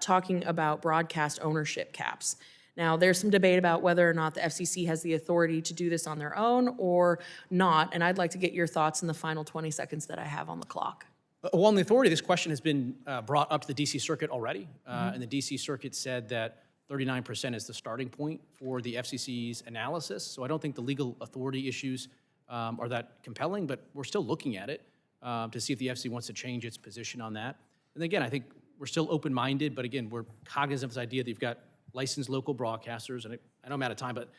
talking about broadcast ownership caps. Now, there's some debate about whether or not the FCC has the authority to do this on their own or not, and I'd like to get your thoughts in the final 20 seconds that I have on the clock. Well, on the authority, this question has been brought up to the D.C. Circuit already, and the D.C. Circuit said that 39% is the starting point for the FCC's analysis. So I don't think the legal authority issues are that compelling, but we're still looking at it to see if the FCC wants to change its position on that. And again, I think we're still open-minded, but again, we're cognizant of this idea that you've got licensed local broadcasters, and I know I'm out of time, but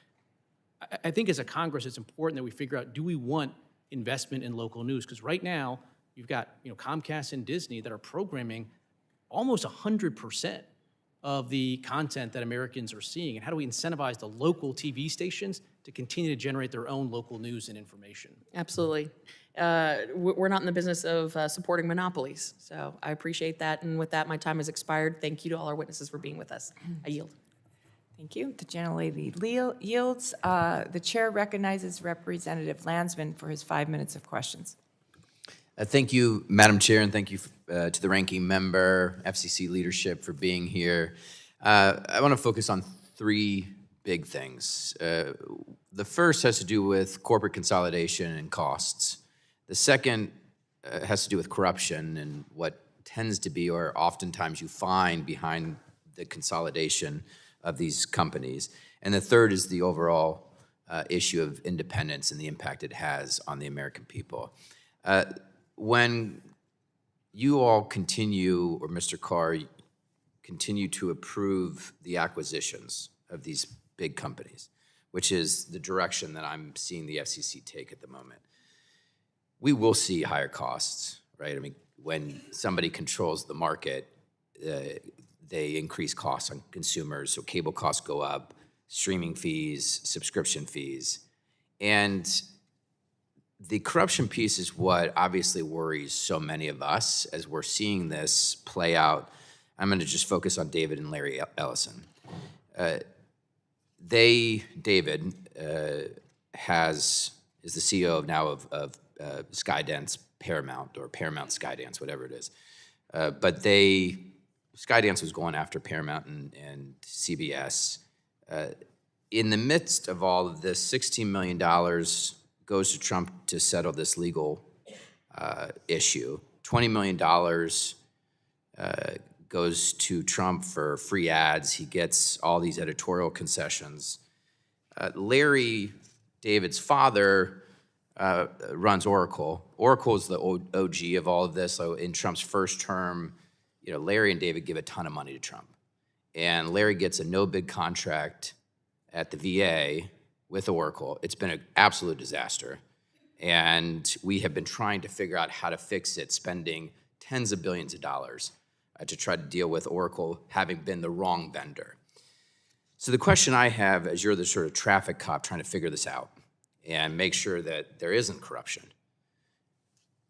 I think as a Congress, it's important that we figure out, do we want investment in local news? Because right now, you've got Comcast and Disney that are programming almost 100% of the content that Americans are seeing. And how do we incentivize the local TV stations to continue to generate their own local news and information? Absolutely. We're not in the business of supporting monopolies, so I appreciate that. And with that, my time has expired. Thank you to all our witnesses for being with us. I yield. Thank you. The gentlelady yields. The chair recognizes Representative Landsman for his 5 minutes of questions. Thank you, Madam Chair, and thank you to the ranking member, FCC leadership for being here. I want to focus on three big things. The first has to do with corporate consolidation and costs. The second has to do with corruption and what tends to be, or oftentimes you find behind the consolidation of these companies. And the third is the overall issue of independence and the impact it has on the American people. When you all continue, or Mr. Carr, continue to approve the acquisitions of these big companies, which is the direction that I'm seeing the FCC take at the moment, we will see higher costs, right? I mean, when somebody controls the market, they increase costs on consumers, so cable costs go up, streaming fees, subscription fees, and the corruption piece is what obviously worries so many of us as we're seeing this play out. I'm going to just focus on David and Larry Ellison. David is the CEO now of Skydance Paramount, or Paramount Skydance, whatever it is. But Skydance was going after Paramount and CBS. In the midst of all of this, $16 million goes to Trump to settle this legal issue. $20 million goes to Trump for free ads. He gets all these editorial concessions. Larry, David's father, runs Oracle. Oracle is the OG of all of this. So in Trump's first term, Larry and David give a ton of money to Trump. And Larry gets a no-bid contract at the VA with Oracle. It's been an absolute disaster. And we have been trying to figure out how to fix it, spending tens of billions of dollars to try to deal with Oracle having been the wrong vendor. So the question I have, as you're the sort of traffic cop trying to figure this out and make sure that there isn't corruption,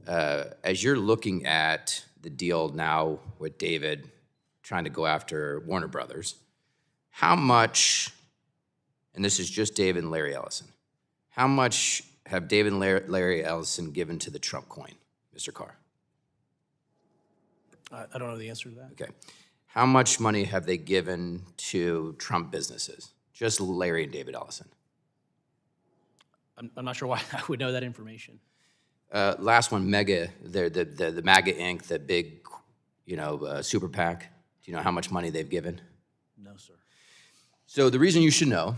as you're looking at the deal now with David trying to go after Warner Brothers, how much, and this is just David and Larry Ellison, how much have David and Larry Ellison given to the Trump coin, Mr. Carr? I don't know the answer to that. Okay. How much money have they given to Trump businesses? Just Larry and David Ellison. I'm not sure why I would know that information. Last one, Mega, the MAGA Inc., the big, super PAC. Do you know how much money they've given? No, sir. So the reason you should know,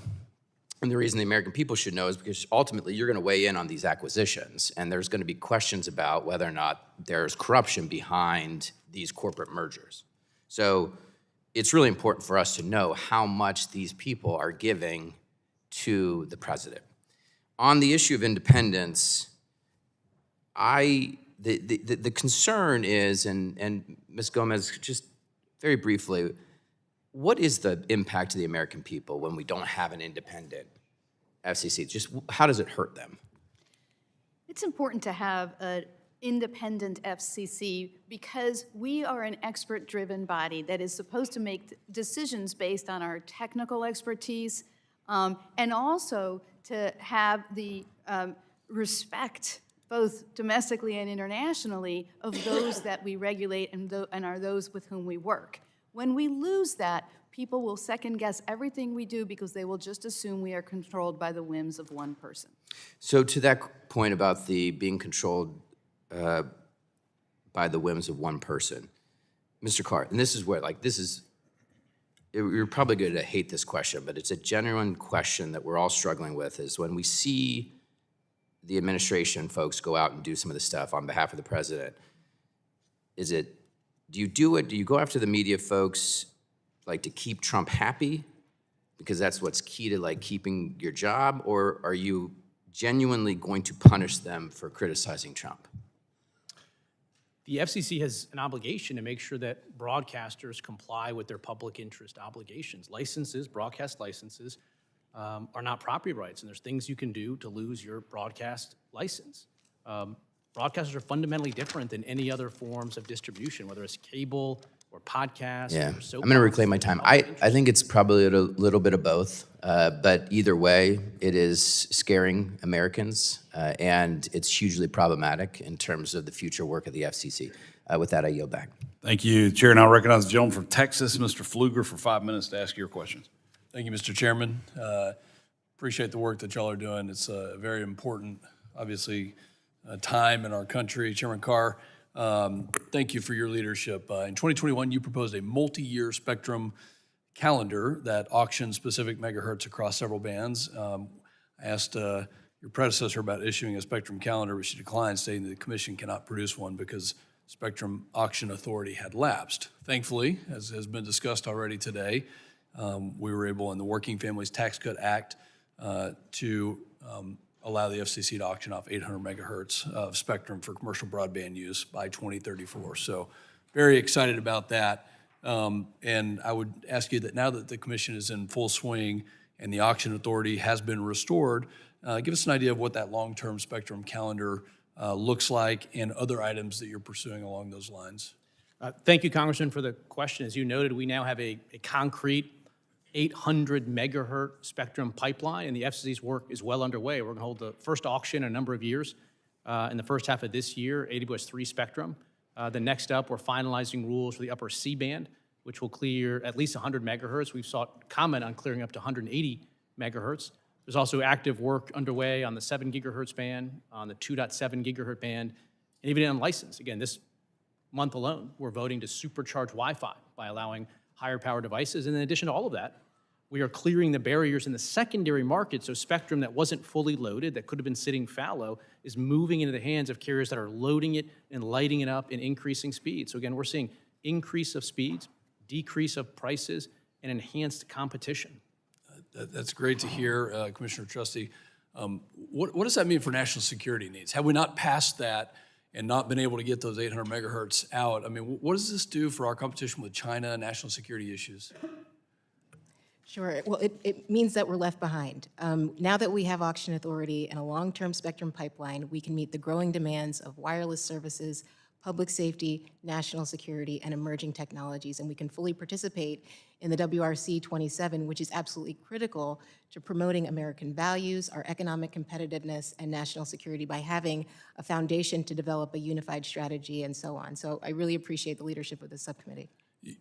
and the reason the American people should know, is because ultimately you're going to weigh in on these acquisitions, and there's going to be questions about whether or not there's corruption behind these corporate mergers. So it's really important for us to know how much these people are giving to the president. On the issue of independence, the concern is, and Ms. Gomez, just very briefly, what is the impact to the American people when we don't have an independent FCC? Just how does it hurt them? It's important to have an independent FCC because we are an expert-driven body that is supposed to make decisions based on our technical expertise, and also to have the respect, both domestically and internationally, of those that we regulate and are those with whom we work. When we lose that, people will second-guess everything we do because they will just assume we are controlled by the whims of one person. So to that point about the being controlled by the whims of one person, Mr. Carr, and this is where, you're probably going to hate this question, but it's a genuine question that we're all struggling with, is when we see the administration folks go out and do some of the stuff on behalf of the president, do you do it? Do you go after the media folks to keep Trump happy because that's what's key to keeping your job, or are you genuinely going to punish them for criticizing Trump? The FCC has an obligation to make sure that broadcasters comply with their public interest obligations. Licenses, broadcast licenses, are not property rights, and there's things you can do to lose your broadcast license. Broadcasters are fundamentally different than any other forms of distribution, whether it's cable or podcast. Yeah, or soap I'm going to operas. reclaim my time. I think it's probably a little bit of both, but either way, it is scaring Americans, and it's hugely problematic in terms of the future work of the FCC. With that, I yield back. Thank you. Chair now recognizes the gentleman from Texas, Mr. Pfluger, for 5 minutes to ask your questions. Thank you, Mr. Chairman. Appreciate the work that y'all are doing. It's very important, obviously, time in our country. Chairman Carr, thank you for your leadership. In 2021, you proposed a multi-year spectrum calendar that auctions specific megahertz across several bands. I asked your predecessor about issuing a spectrum calendar, but she declined, stating that the commission cannot produce one because Spectrum Auction Authority had lapsed. Thankfully, as has been discussed already today, we were able, in the Working Families Tax Cut Act, to allow the FCC to auction off 800 megahertz of spectrum for commercial broadband use by 2034. So very excited about that. And I would ask you that now that the commission is in full swing and the auction authority has been restored, give us an idea of what that long-term spectrum calendar looks like and other items that you're pursuing along those lines. Thank you, Congressman, for the question. As you noted, we now have a concrete 800 megahertz spectrum pipeline, and the FCC's work is well underway. We're going to hold the first auction in a number of years. In the first half of this year, AWS-3 spectrum. The next up, we're finalizing rules for the upper C-band, which will clear at least 100 megahertz. We've sought comment on clearing up to 180 megahertz. There's also active work underway on the 7 gigahertz band, on the 2.7 gigahertz band, and even on license. Again, this month alone, we're voting to supercharge Wi-Fi by allowing higher power devices. And in addition to all of that, we are clearing the barriers in the secondary market, so spectrum that wasn't fully loaded, that could have been sitting fallow, is moving into the hands of carriers that are loading it and lighting it up and increasing speed. So again, we're seeing increase of speeds, decrease of prices, and enhanced competition. That's great to hear, Commissioner Trusty. What does that mean for national security needs? Have we not passed that and not been able to get those 800 megahertz out? I mean, what does this do for our competition with China and national security issues? Sure. Well, it means that we're left behind. Now that we have auction authority and a long-term spectrum pipeline, we can meet the growing demands of wireless services, public safety, national security, and emerging technologies, and we can fully participate in the WRC 27, which is absolutely critical to promoting American values, our economic competitiveness, and national security by having a foundation to develop a unified strategy and so on. So I really appreciate the leadership of the subcommittee.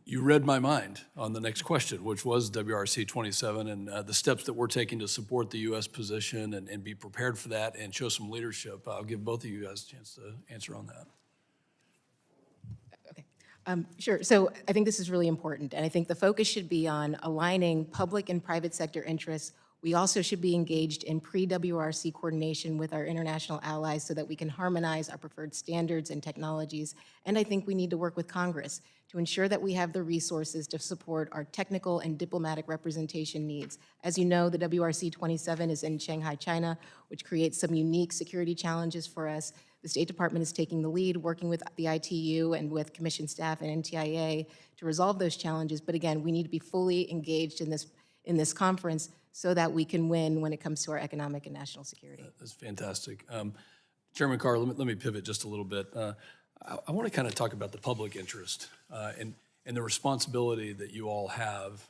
You read my mind on the next question, which was WRC 27 and the steps that we're taking to support the U.S. position and be prepared for that and show some leadership. I'll give both of you guys a chance to answer on that. Sure. So I think this is really important, and I think the focus should be on aligning public and private sector interests. We also should be engaged in pre-WRC coordination with our international allies so that we can harmonize our preferred standards and technologies. And I think we need to work with Congress to ensure that we have the resources to support our technical and diplomatic representation needs. As you know, the WRC 27 is in Shanghai, China, which creates some unique security challenges for us. The State Department is taking the lead, working with the ITU and with Commission staff and NTIA to resolve those challenges. But again, we need to be fully engaged in this conference so that we can win when it comes to our economic and national security. That's fantastic. Chairman Carr, let me pivot just a little bit. I want to kind of talk about the public interest and the responsibility that you all have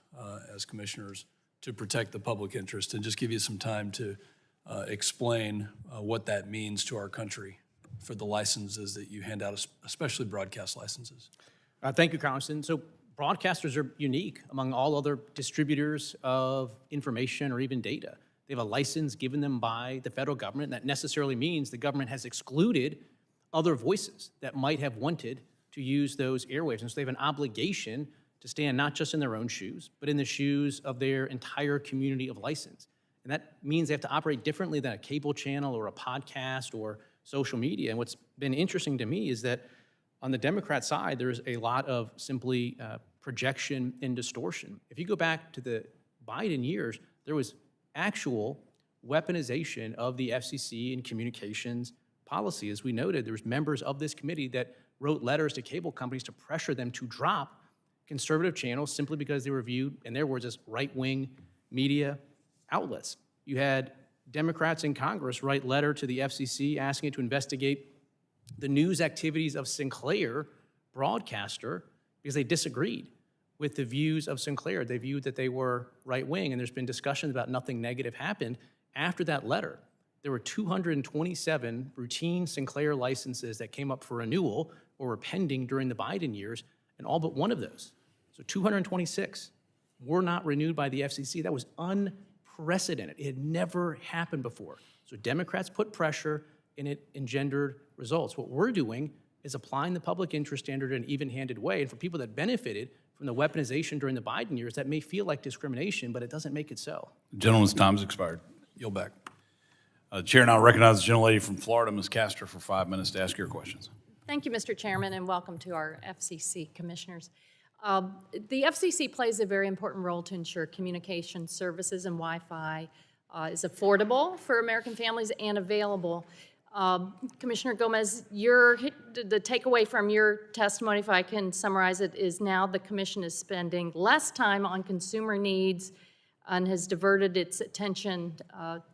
as commissioners to protect the public interest, and just give you some time to explain what that means to our country for the licenses that you hand out, especially broadcast licenses. Thank you, Congressman. So broadcasters are unique among all other distributors of information or even data. They have a license given them by the federal government. That necessarily means the government has excluded other voices that might have wanted to use those airwaves. And so they have an obligation to stand not just in their own shoes, but in the shoes of their entire community of license. And that means they have to operate differently than a cable channel or a podcast or social media. And what's been interesting to me is that on the Democrat side, there's a lot of simply projection and distortion. If you go back to the Biden years, there was actual weaponization of the FCC and communications policy. As we noted, there was members of this committee that wrote letters to cable companies to pressure them to drop conservative channels simply because they were viewed, in their words, as right-wing media outlets. You had Democrats in Congress write a letter to the FCC asking it to investigate the news activities of Sinclair broadcaster because they disagreed with the views of Sinclair. They viewed that they were right-wing, and there's been discussions about nothing negative happened. After that letter, there were 227 routine Sinclair licenses that came up for renewal or were pending during the Biden years, and all but one of those, so 226, were not renewed by the FCC. That was unprecedented. It had never happened before. So Democrats put pressure, and it engendered results. What we're doing is applying the public interest standard in an even-handed way, and for people that benefited from the weaponization during the Biden years, that may feel like discrimination, but it doesn't make it so. Gentleman's time's expired. Yield back. Chair now recognizes the gentlelady from Florida, Ms. Castor, for 5 minutes to ask your questions. Thank you, Mr. Chairman, and welcome to our FCC commissioners. The FCC plays a very important role to ensure communication services and Wi-Fi is affordable for American families and available. Commissioner Gomez, the takeaway from your testimony, if I can summarize it, is now the commission is spending less time on consumer needs and has diverted its attention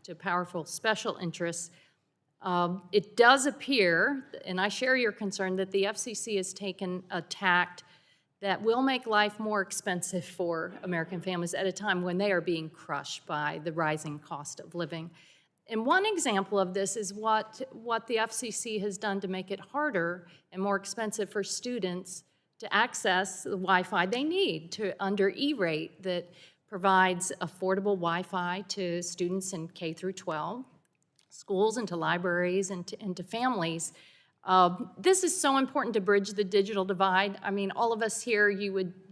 to powerful special interests. It does appear, and I share your concern, that the FCC has taken a tact that will make life more expensive for American families at a time when they are being crushed by the rising cost of living. And one example of this is what the FCC has done to make it harder and more expensive for students to access the Wi-Fi they need under E-rate that provides affordable Wi-Fi to students in K through 12, schools and to libraries and to families. This is so important to bridge the digital divide. I mean, all of us here,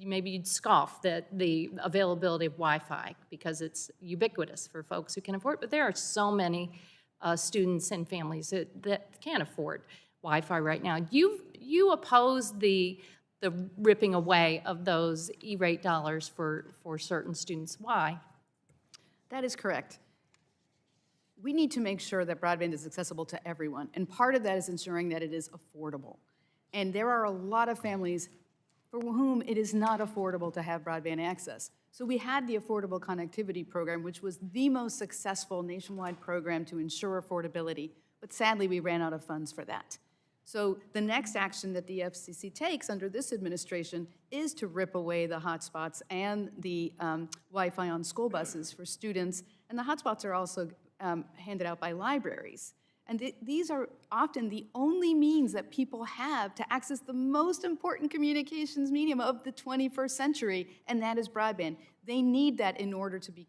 maybe you'd scoff at the availability of Wi-Fi because it's ubiquitous for folks who can afford it, but there are so many students and families that can't afford Wi-Fi right now. You oppose the ripping away of those E-rate dollars for certain students. Why? That is correct. We need to make sure that broadband is accessible to everyone, and part of that is ensuring that it is affordable. And there are a lot of families for whom it is not affordable to have broadband access. So we had the Affordable Connectivity Program, which was the most successful nationwide program to ensure affordability, but sadly we ran out of funds for that. So the next action that the FCC takes under this administration is to rip away the hotspots and the Wi-Fi on school buses for students, and the hotspots are also handed out by libraries And these are often the only means that people have to access the most important communications medium of the 21st century, and that is broadband. They need that in order to be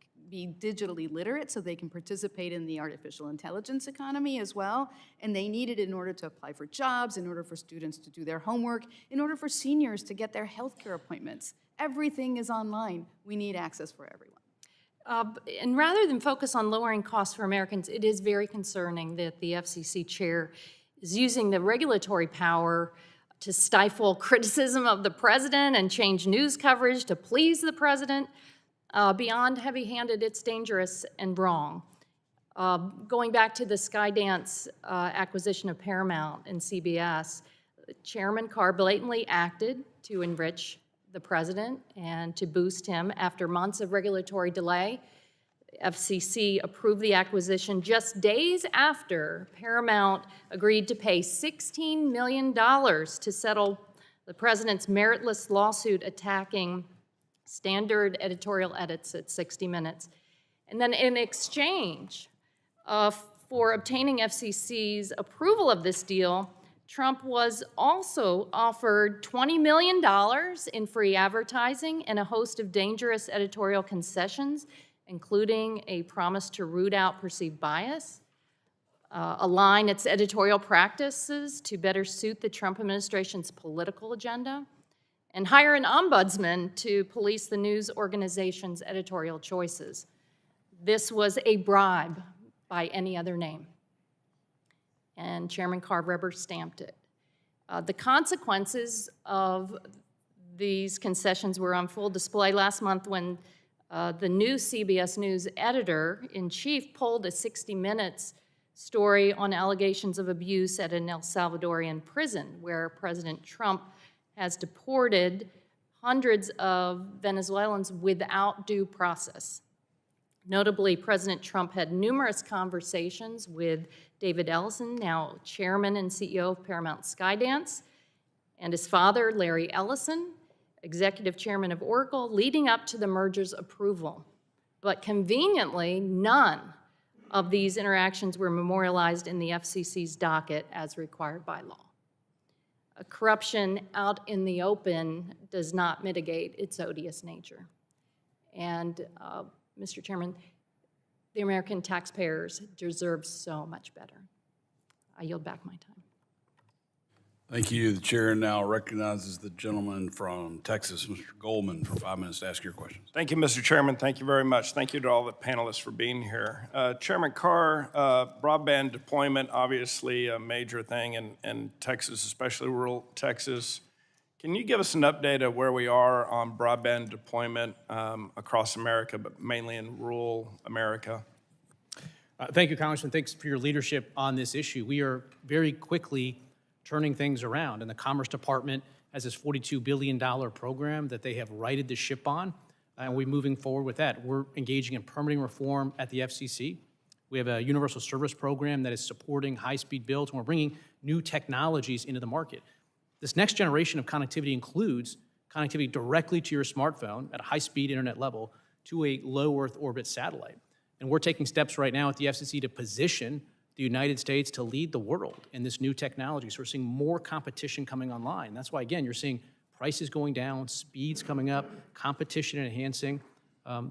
digitally literate so they can participate in the artificial intelligence economy as well, and they need it in order to apply for jobs, in order for students to do their homework, in order for seniors to get their healthcare appointments. Everything is online. We need access for everyone. And rather than focus on lowering costs for Americans, it is very concerning that the FCC chair is using the regulatory power to stifle criticism of the president and change news coverage to please the president. Beyond heavy-handed, it's dangerous and wrong. Going back to the Skydance acquisition of Paramount and CBS, Chairman Carr blatantly acted to enrich the president and to boost him. After months of regulatory delay, FCC approved the acquisition just days after Paramount agreed to pay $16 million to settle the president's meritless lawsuit attacking standard editorial edits at 60 Minutes. And then in exchange for obtaining FCC's approval of this deal, Trump was also offered $20 million in free advertising and a host of dangerous editorial concessions, including a promise to root out perceived bias, align its editorial practices to better suit the Trump administration's political agenda, and hire an ombudsman to police the news organization's editorial choices. This was a bribe by any other name. And Chairman Carr rubber stamped it. The consequences of these concessions were on full display last month when the new CBS News editor-in-chief pulled a 60 Minutes story on allegations of abuse at an El Salvadorian prison where President Trump has deported hundreds of Venezuelans without due process. Notably, President Trump had numerous conversations with David Ellison, now chairman and CEO of Paramount Skydance, and his father, Larry Ellison, executive chairman of Oracle, leading up to the merger's approval. But conveniently, none of these interactions were memorialized in the FCC's docket as required by law. Corruption out in the open does not mitigate its odious nature. And Mr. Chairman, the American taxpayers deserve so much better. I yield back my time. Thank you. The chair now recognizes the gentleman from Texas, Mr. Goldman, for 5 minutes to ask your questions. Thank you, Mr. Chairman. Thank you very much. Thank you to all the panelists for being here. Chairman Carr, broadband deployment, obviously a major thing in Texas, especially rural Texas. Can you give us an update of where we are on broadband deployment across America, but mainly in rural America? Thank you, Congressman. Thanks for your leadership on this issue. We are very quickly turning things around, and the Commerce Department has this $42 billion program that they have righted the ship on, and we're moving forward with that. We're engaging in permitting reform at the FCC. We have a universal service program that is supporting high-speed builds, and we're bringing new technologies into the market. This next generation of connectivity includes connectivity directly to your smartphone at a high-speed internet level to a low Earth orbit satellite. And we're taking steps right now at the FCC to position the United States to lead the world in this new technology. So we're seeing more competition coming online. That's why, again, you're seeing prices going down, speeds coming up, competition enhancing.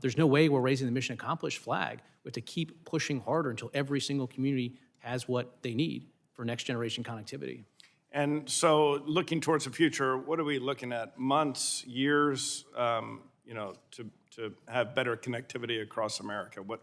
There's no way we're raising the mission accomplished flag. We have to keep pushing harder until every single community has what they need for next generation connectivity. And so looking towards the future, what are we looking at? Months, years, to have better connectivity across America? What,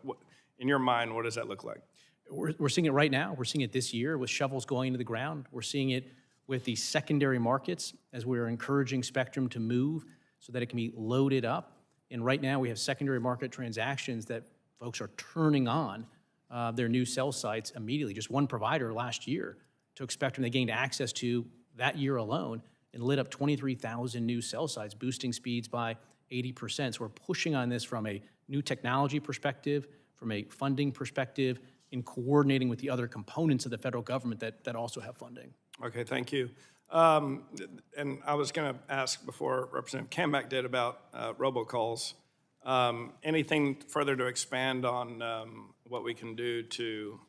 in your mind, what does that look like? We're seeing it right now. We're seeing it this year with shovels going into the ground. We're seeing it with the secondary markets as we're encouraging spectrum to move so that it can be loaded up. And right now we have secondary market transactions that folks are turning on their new cell sites immediately. Just one provider last year took spectrum they gained access to that year alone and lit up 23,000 new cell sites, boosting speeds by 80%. So we're pushing on this from a new technology perspective, from a funding perspective, in coordinating with the other components of the federal government that also have funding. Okay, thank you. And I was going to ask before Representative Kambeck did about robocalls. Anything further to expand on what we can do to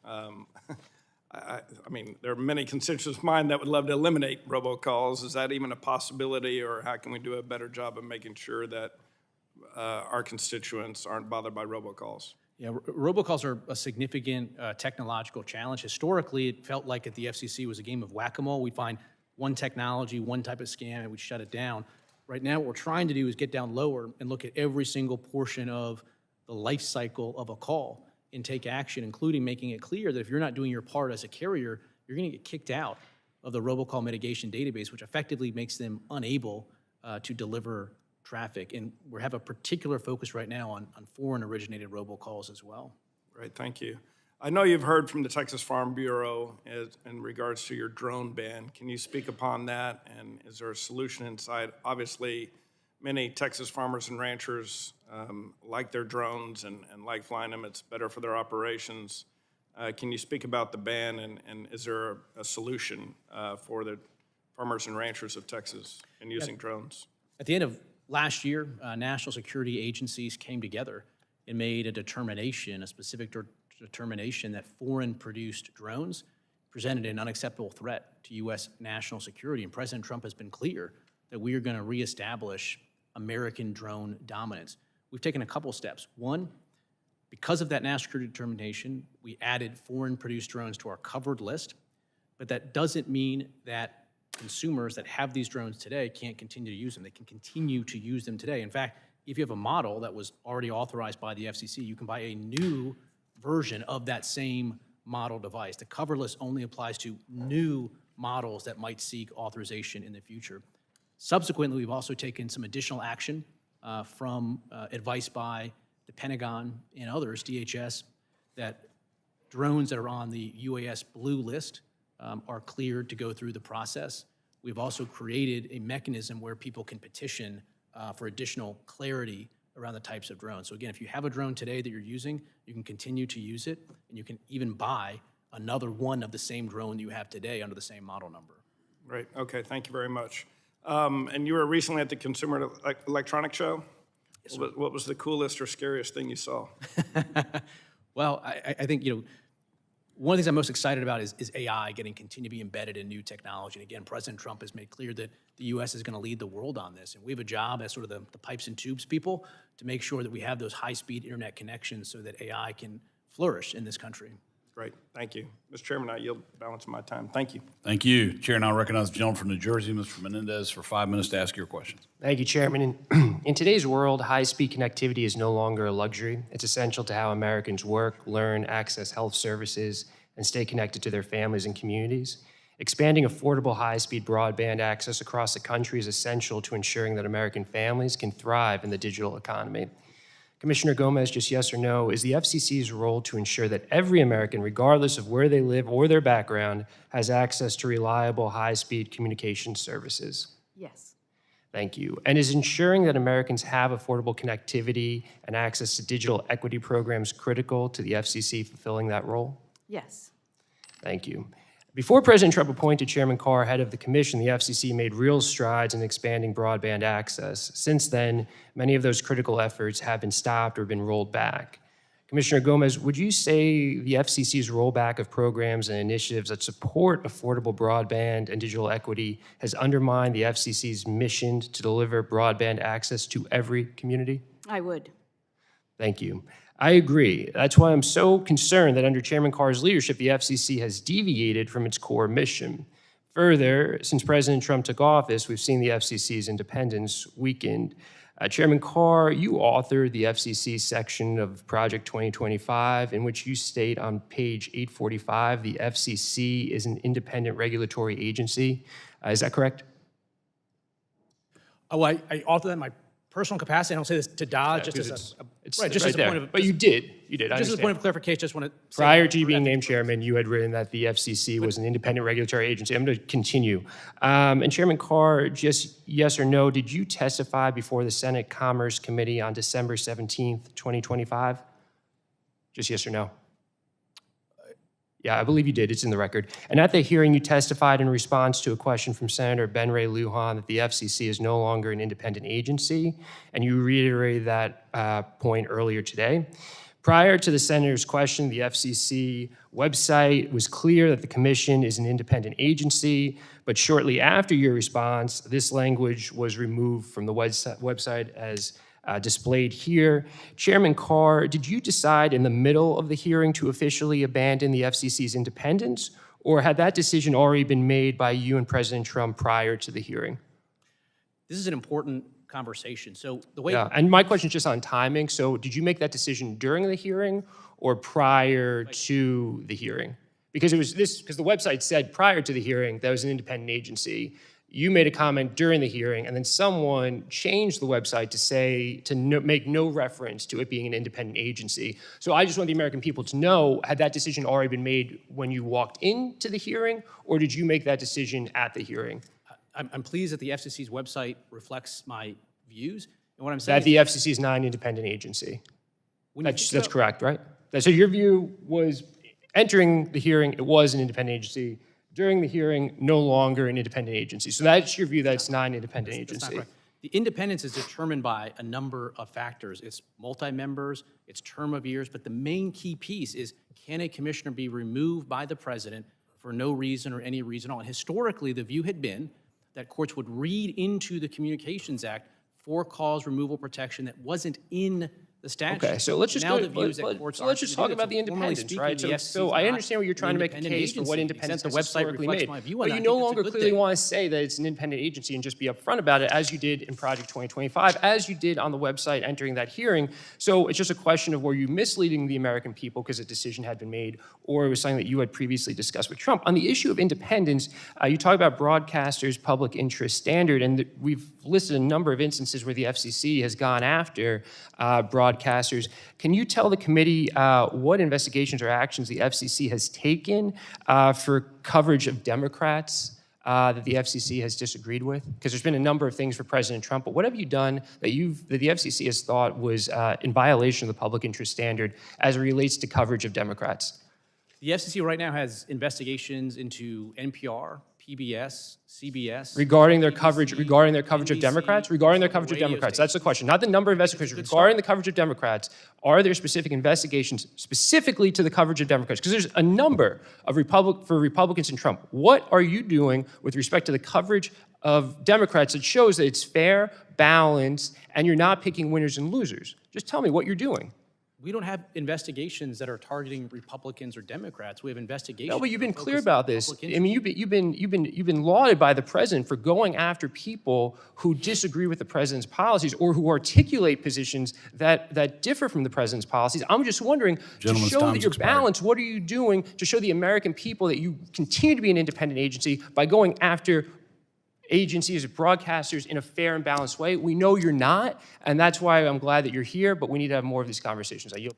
I mean, there are many constituents of mine that would love to eliminate robocalls. Is that even a possibility, or how can we do a better job of making sure that our constituents aren't bothered by robocalls? Yeah, robocalls are a significant technological challenge. Historically, it felt like at the FCC was a game of whack-a-mole. We'd find one technology, one type of scam, and we'd shut it down. Right now, what we're trying to do is get down lower and look at every single portion of the life cycle of a call and take action, including making it clear that if you're not doing your part as a carrier, you're going to get kicked out of the robocall mitigation database, which effectively makes them unable to deliver traffic. And we have a particular focus right now on foreign-originated robocalls as well. Great, thank you. I know you've heard from the Texas Farm Bureau in regards to your drone ban. Can you speak upon that, and is there a solution inside? Obviously, many Texas farmers and ranchers like their drones and like flying them. It's better for their operations. Can you speak about the ban, and is there a solution for the farmers and ranchers of Texas in using drones? At the end of last year, national security agencies came together and made a determination, a specific determination that foreign-produced drones presented an unacceptable threat to U.S. national security. And President Trump has been clear that we are going to reestablish American drone dominance. We've taken a couple steps. One, because of that national security determination, we added foreign-produced drones to our covered list, but that doesn't mean that consumers that have these drones today can't continue to use them. They can continue to use them today. In fact, if you have a model that was already authorized by the FCC, you can buy a new version of that same model device. The cover list only applies to new models that might seek authorization in the future. Subsequently, we've also taken some additional action from advice by the Pentagon and others, DHS, that drones that are on the UAS blue list are cleared to go through the process. We've also created a mechanism where people can petition for additional clarity around the types of drones. So again, if you have a drone today that you're using, you can continue to use it, and you can even buy another one of the same drone you have today under the same model number. Great, okay, thank you very much. And you were recently at the Consumer Electronics Show? Yes, what was the coolest or scariest thing you saw? Well, I think, one of the things I'm most excited about is AI continue to be embedded in new technology. And again, President Trump has made clear that the U.S. is going to lead the world on this. And we have a job as sort of the pipes and tubes people to make sure that we have those high-speed internet connections so that AI can flourish in this country. Great, thank you. Mr. Chairman, I yield the balance of my time. Thank you. Thank you. Chair now recognizes the gentleman from New Jersey, Mr. Menendez, for 5 minutes to ask your questions. Thank you, Chairman. In today's world, high-speed connectivity is no longer a luxury. It's essential to how Americans work, learn, access health services, and stay connected to their families and communities. Expanding affordable high-speed broadband access across the country is essential to ensuring that American families can thrive in the digital economy. Commissioner Gomez, just yes or no, is the FCC's role to ensure that every American, regardless of where they live or their background, has access to reliable high-speed communication services? Yes. Thank you. And is ensuring that Americans have affordable connectivity and access to digital equity programs critical to the FCC fulfilling that role? Yes. Thank you. Before President Trump appointed Chairman Carr head of the commission, the FCC made real strides in expanding broadband access. Since then, many of those critical efforts have been stopped or been rolled back. Commissioner Gomez, would you say the FCC's rollback of programs and initiatives that support affordable broadband and digital equity has undermined the FCC's mission to deliver broadband access to every community? I would. Thank you. I agree. That's why I'm so concerned that under Chairman Carr's leadership, the FCC has deviated from its core mission. Further, since President Trump took office, we've seen the FCC's independence weakened. Chairman Carr, you authored the FCC section of Project 2025, in which you state on page 845, the FCC is an independent regulatory agency. Is that correct? Oh, I authored that in my personal capacity. I don't say this to dodge, just as a point of. But you did. You did. Just as a point of clarification, just want to say. Prior to you being named chairman, you had written that the FCC was an independent regulatory agency. I'm going to continue. And Chairman Carr, just yes or no, did you testify before the Senate Commerce Committee on December 17th, 2025? Just yes or no? Yeah, I believe you did. It's in the record. And at the hearing, you testified in response to a question from Senator Ben Ray Lujan that the FCC is no longer an independent agency, and you reiterated that point earlier today. Prior to the senator's question, the FCC website was clear that the commission is an independent agency, but shortly after your response, this language was removed from the website as displayed here. Chairman Carr, did you decide in the middle of the hearing to officially abandon the FCC's independence, or had that decision already been made by you and President Trump prior to the hearing? This is an important conversation. So the way Yeah, and my question is just on timing. So did you make that decision during the hearing or prior to the hearing? Because because the website said prior to the hearing that it was an independent agency. You made a comment during the hearing, and then someone changed the website to say, make no reference to it being an independent agency. So I just want the American people to know, had that decision already been made when you walked into the hearing, or did you make that decision at the hearing? I'm pleased that the FCC's website reflects my views. And what I'm saying That the FCC is not an independent agency. when you That's think about- correct, right? So your view was, entering the hearing, it was an independent agency. During the hearing, no longer an independent agency. So that's your view that it's not an independent That's not agency. correct. The independence is determined by a number of factors. It's multi-members, it's term of years, but the main key piece is, can a commissioner be removed by the president for no reason or any reason at all? And historically, the view had been that courts would read into the Communications Act for-cause removal protection that wasn't in the statute. Okay, so let's just Now go, the view is that courts so aren't let's just gonna talk do that. about the So formally independence, speaking, right? the FCC So is I not understand what you're trying to make a independent case for what agency. independence The has website historically reflects made. my view on But that. you I no think that's a longer good clearly thing. want to say that it's an independent agency and just be upfront about it, as you did in Project 2025, as you did on the website entering that hearing. So it's just a question of, were you misleading the American people because a decision had been made, or it was something that you had previously discussed with Trump? On the issue of independence, you talk about broadcasters' public interest standard, and we've listed a number of instances where the FCC has gone after broadcasters. Can you tell the committee what investigations or actions the FCC has taken for coverage of Democrats that the FCC has disagreed with? Because there's been a number of things for President Trump, but what have you done that the FCC has thought was in violation of the public interest standard as it relates to coverage of Democrats? The FCC right now has investigations into NPR, PBS, CBS. Regarding their coverage of NBC, Democrats? Regarding their coverage of radio Democrats. That's the stations. question. Not the number of investigations. Regarding the coverage of Democrats, are there specific investigations specifically to the coverage of Democrats? Because there's a number of for Republicans and Trump. What are you doing with respect to the coverage of Democrats that shows that it's fair, balanced, and you're not picking winners and losers? Just tell me what you're doing. We don't have investigations that are targeting Republicans or Democrats. We have investigations. No, but you've been that clear focus about on this. public I mean, you've been lauded by the president for going after people who disagree with the president's policies or who articulate positions that differ from the president's policies. I'm just wondering, Gentleman's to show that time's you're expired. balanced, what are you doing to show the American people that you continue to be an independent agency by going after agencies, broadcasters in a fair and balanced way? We know you're not, and that's why I'm glad that you're here, but we need to have more of these conversations. I yield.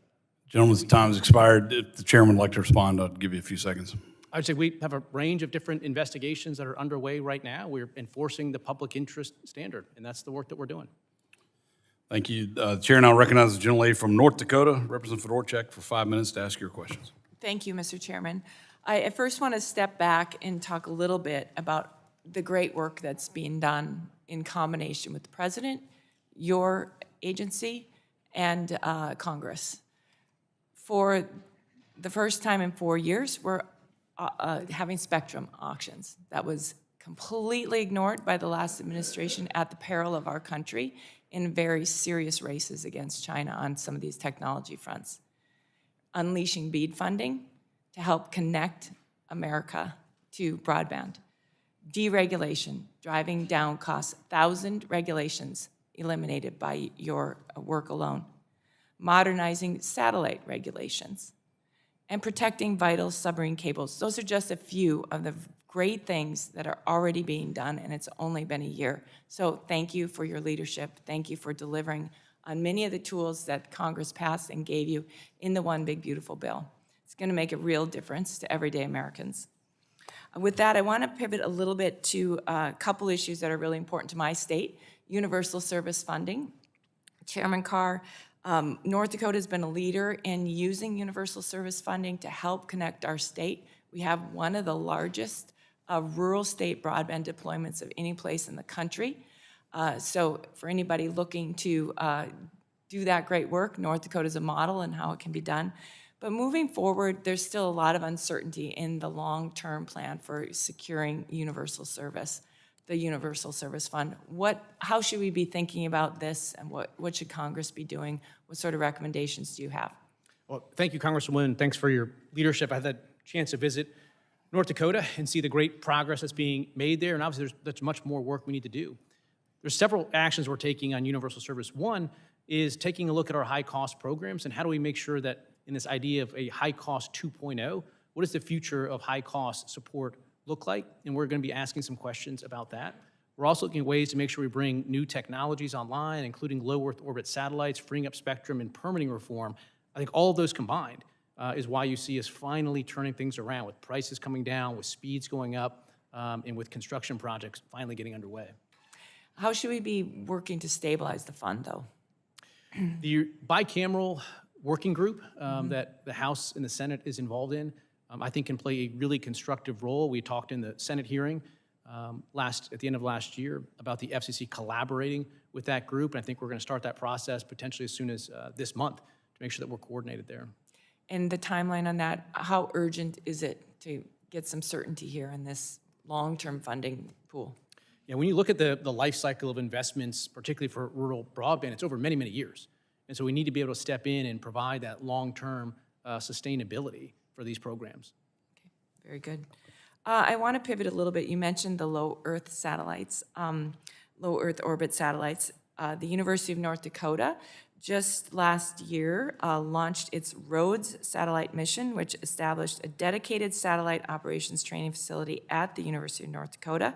Gentleman's time has expired. If the chairman would like to respond, I'll give you a few seconds. I would say we have a range of different investigations that are underway right now. We're enforcing the public interest standard, and that's the work that we're doing. Thank you. The chair now recognizes the gentlelady from North Dakota, Representative Fedorchak, for 5 minutes to ask your questions. Thank you, Mr. Chairman. I at first want to step back and talk a little bit about the great work that's being done in combination with the president, your agency, and Congress. For the first time in 4 years, we're having spectrum auctions. That was completely ignored by the last administration at the peril of our country in very serious races against China on some of these technology fronts. Unleashing BEAD funding to help connect America to broadband. Deregulation, driving down costs, 1,000 regulations eliminated by your work alone. Modernizing satellite regulations, and protecting vital submarine cables. Those are just a few of the great things that are already being done, and it's only been a year. So thank you for your leadership. Thank you for delivering on many of the tools that Congress passed and gave you in the One Big Beautiful Bill. It's going to make a real difference to everyday Americans. With that, I want to pivot a little bit to a couple issues that are really important to my state. Universal service funding. Chairman Carr, North Dakota has been a leader in using universal service funding to help connect our state. We have one of the largest rural state broadband deployments of any place in the country. So for anybody looking to do that great work. North Dakota is a model and how it can be done. But moving forward, there's still a lot of uncertainty in the long-term plan for securing universal service, the Universal Service Fund. How should we be thinking about this, and what should Congress be doing? What sort of recommendations do you have? Well, thank you, Congresswoman. Thanks for your leadership. I had the chance to visit North Dakota and see the great progress that's being made there, and obviously there's much more work we need to do. There's several actions we're taking on universal service. One is taking a look at our high-cost programs and how do we make sure that in this idea of a high-cost 2.0, what does the future of high-cost support look like? And we're going to be asking some questions about that. We're also looking at ways to make sure we bring new technologies online, including low Earth orbit satellites, freeing up spectrum, and permitting reform. I think all of those combined is why you see us finally turning things around, with prices coming down, with speeds going up, and with construction projects finally getting underway. How should we be working to stabilize the fund, though? The bicameral working group that the House and the Senate is involved in, I think can play a really constructive role. We talked in the Senate hearing at the end of last year about the FCC collaborating with that group, and I think we're going to start that process potentially as soon as this month to make sure that we're coordinated there. And the timeline on that, how urgent is it to get some certainty here in this long-term funding pool? Yeah, when you look at the life cycle of investments, particularly for rural broadband, it's over many, many years. And so we need to be able to step in and provide that long-term sustainability for these programs. Okay, very good. I want to pivot a little bit. You mentioned the low Earth satellites, low Earth orbit satellites. The University of North Dakota just last year launched its Rhodes satellite mission, which established a dedicated satellite operations training facility at the University of North Dakota.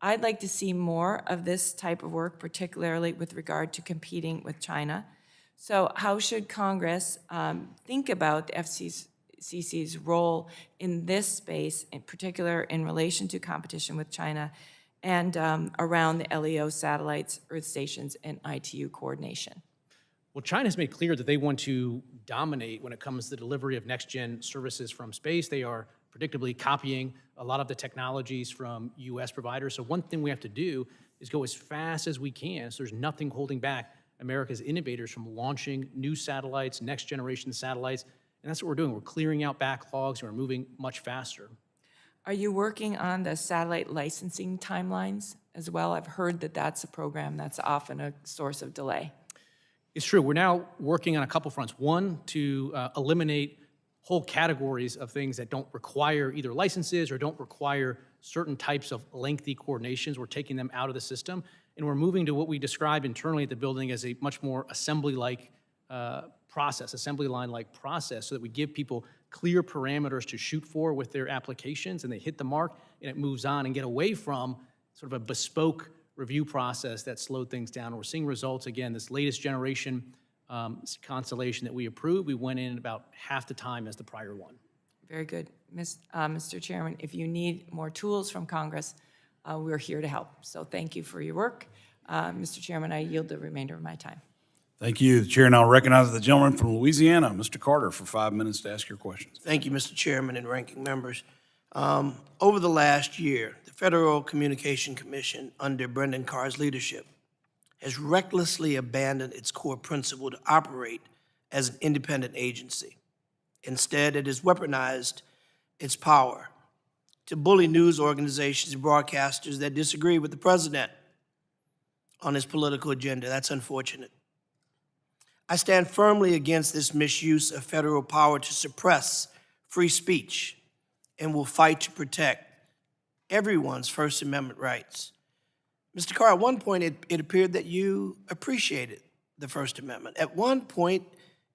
I'd like to see more of this type of work, particularly with regard to competing with China. So how should Congress think about the FCC's role in this space, in particular in relation to competition with China and around the LEO satellites, Earth stations, and ITU coordination? Well, China's made clear that they want to dominate when it comes to the delivery of next-gen services from space. They are predictably copying a lot of the technologies from U.S. providers. So one thing we have to do is go as fast as we can, so there's nothing holding back America's innovators from launching new satellites, next-generation satellites, and that's what we're doing. We're clearing out backlogs, and we're moving much faster. Are you working on the satellite licensing timelines as well? I've heard that that's a program that's often a source of delay. It's true. We're now working on a couple fronts. One, to eliminate whole categories of things that don't require either licenses or don't require certain types of lengthy coordinations. We're taking them out of the system, and we're moving to what we describe internally at the building as a much more assembly-like process, assembly line-like process, so that we give people clear parameters to shoot for with their applications, and they hit the mark, and it moves on, and get away from sort of a bespoke review process that slowed things down. We're seeing results. Again, this latest generation constellation that we approved, we went in about half the time as the prior one. Very good. Mr. Chairman, if you need more tools from Congress, we're here to help. So thank you for your work. Mr. Chairman, I yield the remainder of my time. Thank you. The chair now recognizes the gentleman from Louisiana, Mr. Carter, for 5 minutes to ask your questions. Thank you, Mr. Chairman and ranking members. Over the last year, the Federal Communication Commission, under Brendan Carr's leadership, has recklessly abandoned its core principle to operate as an independent agency. Instead, it has weaponized its power to bully news organizations and broadcasters that disagree with the president on his political agenda. That's unfortunate. I stand firmly against this misuse of federal power to suppress free speech and will fight to protect everyone's First Amendment rights. Mr. Carr, at one point it appeared that you appreciated the First Amendment. At one point,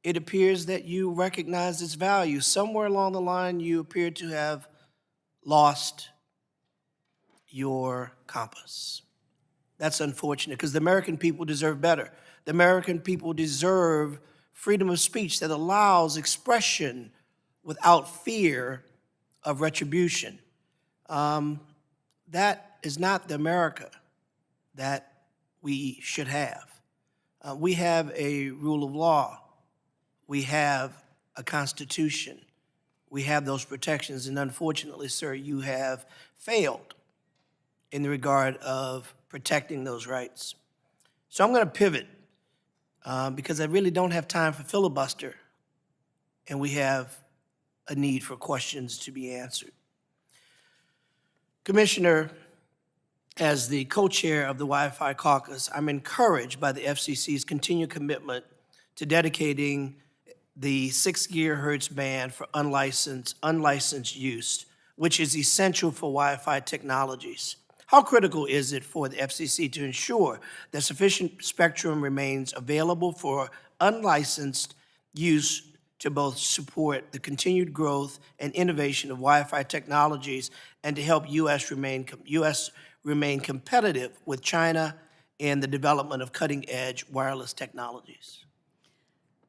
it appears that you recognized its value. Somewhere along the line, you appear to have lost your compass. That's unfortunate, because the American people deserve better. The American people deserve freedom of speech that allows expression without fear of retribution. That is not the America that we should have. We have a rule of law. We have a constitution. We have those protections, and unfortunately, sir, you have failed in the regard of protecting those rights. So I'm going to pivot because I really don't have time for filibuster, and we have a need for questions to be answered. Commissioner, as the co-chair of the Wi-Fi caucus, I'm encouraged by the FCC's continued commitment to dedicating the 6 gigahertz band for unlicensed use, which is essential for Wi-Fi technologies. How critical is it for the FCC to ensure that sufficient spectrum remains available for unlicensed use to both support the continued growth and innovation of Wi-Fi technologies and to help U.S. remain competitive with China in the development of cutting-edge wireless technologies?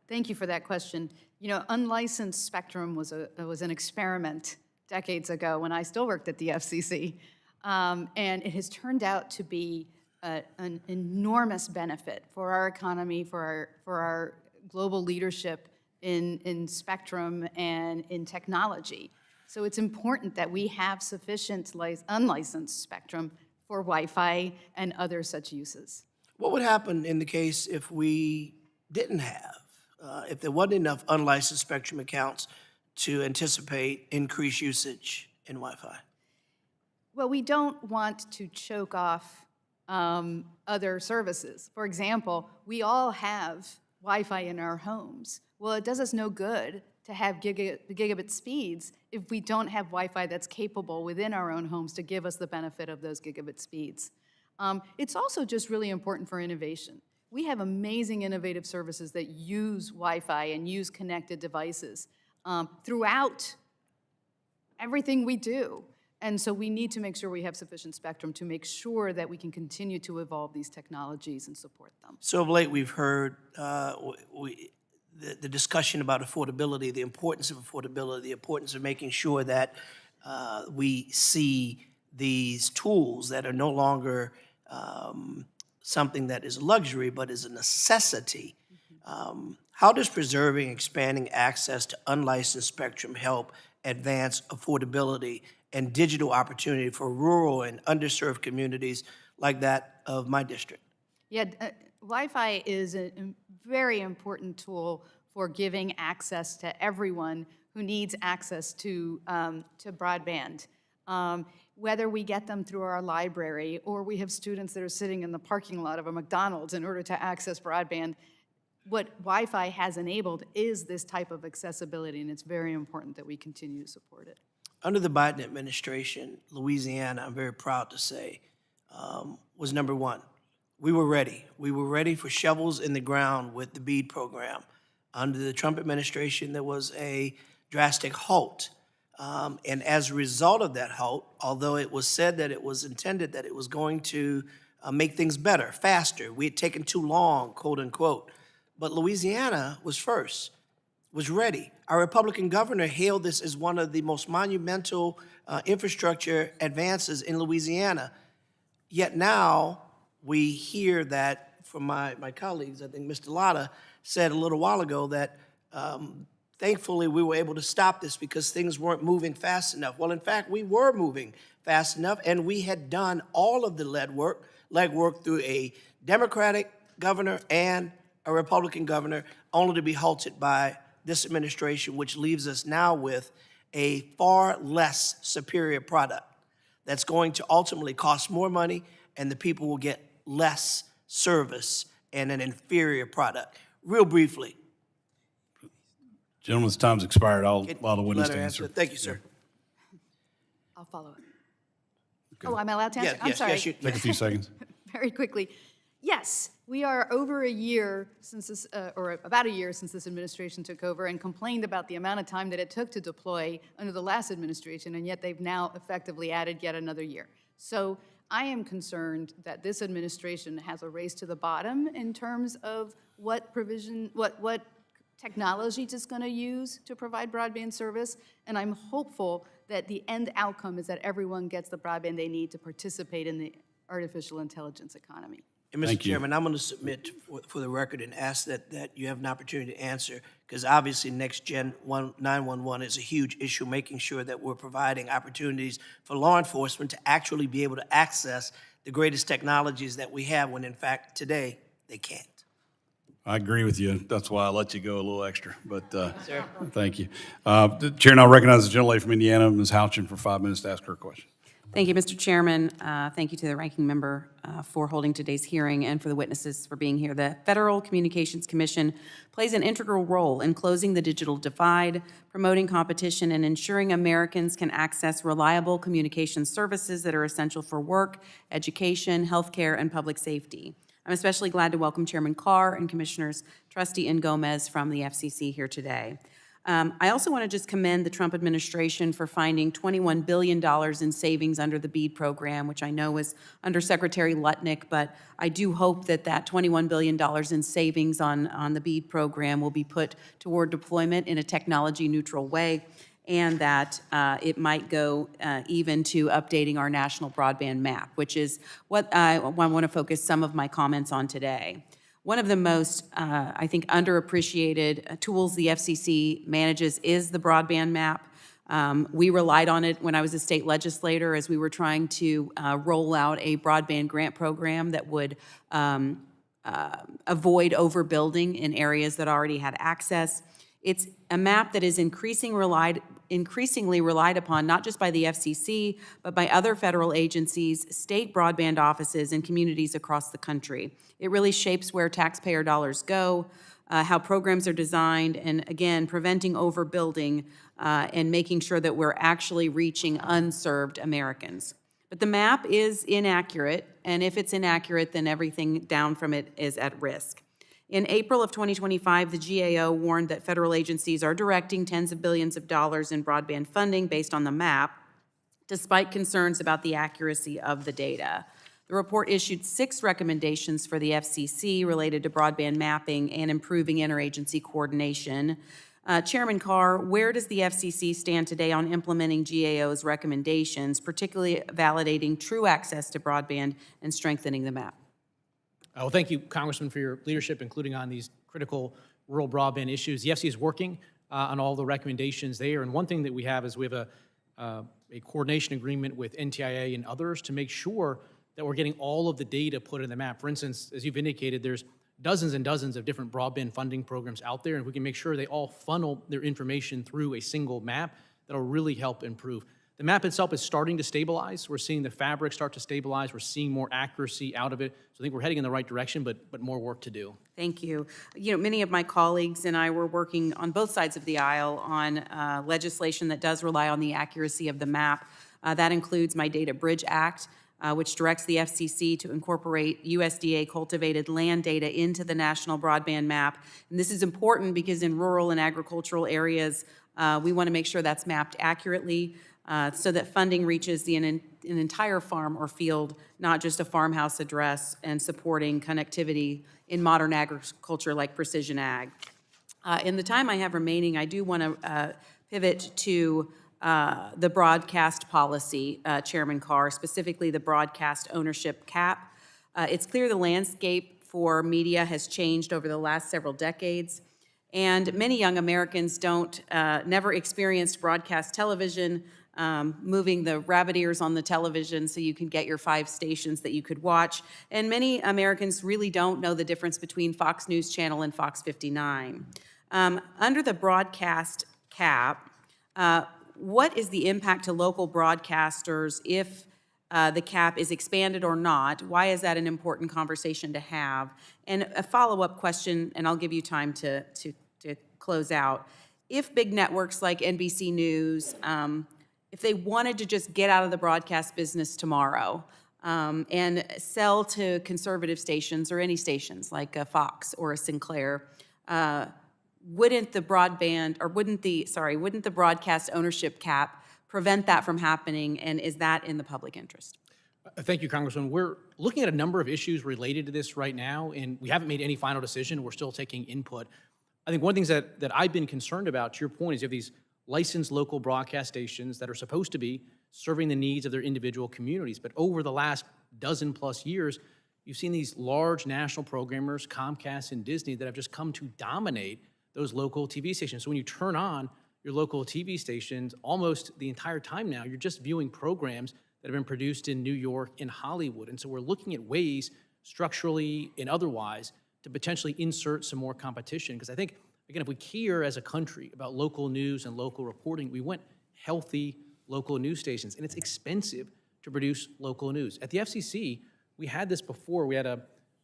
Thank you for that question. You know, unlicensed spectrum was an experiment decades ago when I still worked at the FCC. And it has turned out to be an enormous benefit for our economy, for our global leadership in spectrum and in technology. So it's important that we have sufficient unlicensed spectrum for Wi-Fi and other such uses. What would happen in the case if we didn't have, if there wasn't enough unlicensed spectrum accounts to anticipate increased usage in Wi-Fi? Well, we don't want to choke off other services. For example, we all have Wi-Fi in our homes. Well, it does us no good to have gigabit speeds if we don't have Wi-Fi that's capable within our own homes to give us the benefit of those gigabit speeds. It's also just really important for innovation. We have amazing innovative services that use Wi-Fi and use connected devices throughout everything we do. And so we need to make sure we have sufficient spectrum to make sure that we can continue to evolve these technologies and support them. So of late, we've heard the discussion about affordability, the importance of affordability, the importance of making sure that we see these tools that are no longer something that is a luxury, but is a necessity. How does preserving, expanding access to unlicensed spectrum help advance affordability and digital opportunity for rural and underserved communities like that of my district? Yeah, Wi-Fi is a very important tool for giving access to everyone who needs access to broadband. Whether we get them through our library or we have students that are sitting in the parking lot of a McDonald's in order to access broadband, what Wi-Fi has enabled is this type of accessibility, and it's very important that we continue to support it. Under the Biden administration, Louisiana, I'm very proud to say, was number one. We were ready. We were ready for shovels in the ground with the BEAD program. Under the Trump administration, there was a drastic halt. And as a result of that halt, although it was said that it was intended that it was going to make things better, faster, we had taken too long, quote unquote, but Louisiana was first, was ready. Our Republican governor hailed this as one of the most monumental infrastructure advances in Louisiana. Yet now we hear that from my colleagues, I think Mr. Latta said a little while ago that thankfully we were able to stop this because things weren't moving fast enough. Well, in fact, we were moving fast enough, and we had done all of the legwork through a Democratic governor and a Republican governor, only to be halted by this administration, which leaves us now with a far less superior product that's going to ultimately cost more money, and the people will get less service and an inferior product. Real briefly. Gentleman's time's expired. I'll allow the witness Let to her answer. Thank you, sir. I'll follow it. Oh, am I allowed to answer? Yes, I'm sorry. yes, Take a few seconds. Very quickly. Yes, we are over a year since this, or about a year since this administration took over and complained about the amount of time that it took to deploy under the last administration, and yet they've now effectively added yet another year. So I am concerned that this administration has a race to the bottom in terms of what technology it's going to use to provide broadband service, and I'm hopeful that the end outcome is that everyone gets the broadband they need to participate in the artificial intelligence economy. And Mr. Chairman, I'm going to submit for the record and ask that you have an opportunity to answer, because obviously Next Gen 911 is a huge issue, making sure that we're providing opportunities for law enforcement to actually be able to access the greatest technologies that we have when, in fact, today, they can't. I agree with you. That's why I let you go a little extra, but thank you. The Chair now recognizes the gentlelady from Indiana, Ms. Houchin, for 5 minutes to ask her question. Thank you, Mr. Chairman. Thank you to the ranking member for holding today's hearing and for the witnesses for being here. The Federal Communications Commission plays an integral role in closing the digital divide, promoting competition, and ensuring Americans can access reliable communication services that are essential for work, education, healthcare, and public safety. I'm especially glad to welcome Chairman Carr and Commissioners Trusty and Gomez from the FCC here today. I also want to just commend the Trump administration for finding $21 billion in savings under the BEAD program, which I know was under Secretary Lutnick, but I do hope that that $21 billion in savings on the BEAD program will be put toward deployment in a technology-neutral way, and that it might go even to updating our national broadband map, which is what I want to focus some of my comments on today. One of the most, I think, underappreciated tools the FCC manages is the broadband map. We relied on it when I was a state legislator as we were trying to roll out a broadband grant program that would avoid overbuilding in areas that already had access. It's a map that is increasingly relied upon, not just by the FCC, but by other federal agencies, state broadband offices, and communities across the country. It really shapes where taxpayer dollars go, how programs are designed, and again, preventing overbuilding and making sure that we're actually reaching unserved Americans. But the map is inaccurate, and if it's inaccurate, then everything down from it is at risk. In April of 2025, the GAO warned that federal agencies are directing tens of billions of dollars in broadband funding based on the map, despite concerns about the accuracy of the data. The report issued 6 recommendations for the FCC related to broadband mapping and improving interagency coordination. Chairman Carr, where does the FCC stand today on implementing GAO's recommendations, particularly validating true access to broadband and strengthening the map? Well, thank you, Congressman, for your leadership, including on these critical rural broadband issues. The FCC is working on all the recommendations there, and one thing that we have is we have a coordination agreement with NTIA and others to make sure that we're getting all of the data put in the map. For instance, as you've indicated, there's dozens and dozens of different broadband funding programs out there, and we can make sure they all funnel their information through a single map, that'll really help improve. The map itself is starting to stabilize. We're seeing the fabric start to stabilize. We're seeing more accuracy out of it. So I think we're heading in the right direction, but more work to do. Thank you. You know, many of my colleagues and I were working on both sides of the aisle on legislation that does rely on the accuracy of the map. That includes my Data Bridge Act, which directs the FCC to incorporate USDA cultivated land data into the national broadband map. And this is important because in rural and agricultural areas, we want to make sure that's mapped accurately so that funding reaches an entire farm or field, not just a farmhouse address, and supporting connectivity in modern agriculture like precision ag. In the time I have remaining, I do want to pivot to the broadcast policy, Chairman Carr, specifically the broadcast ownership cap. It's clear the landscape for media has changed over the last several decades, and many young Americans never experienced broadcast television, moving the rabbit ears on the television so you can get your 5 stations that you could watch. And many Americans really don't know the difference between Fox News Channel and Fox 59. Under the broadcast cap, what is the impact to local broadcasters if the cap is expanded or not? Why is that an important conversation to have? And a follow-up question, and I'll give you time to close out. If big networks like NBC News, if they wanted to just get out of the broadcast business tomorrow and sell to conservative stations or any stations like a Fox or a Sinclair, wouldn't the broadcast ownership cap prevent that from happening, and is that in the public interest? Thank you, Congressman. We're looking at a number of issues related to this right now, and we haven't made any final decision. We're still taking input. I think one of the things that I've been concerned about, to your point, is you have these licensed local broadcast stations that are supposed to be serving the needs of their individual communities. But over the last dozen-plus years, you've seen these large national programmers, Comcast and Disney, that have just come to dominate those local TV stations. So when you turn on your local TV stations, almost the entire time now, you're just viewing programs that have been produced in New York and Hollywood. And so we're looking at ways, structurally and otherwise, to potentially insert some more competition. Because I think, again, if we care as a country about local news and local reporting, we want healthy local news stations, and it's expensive to produce local news. At the FCC, we had this before. We had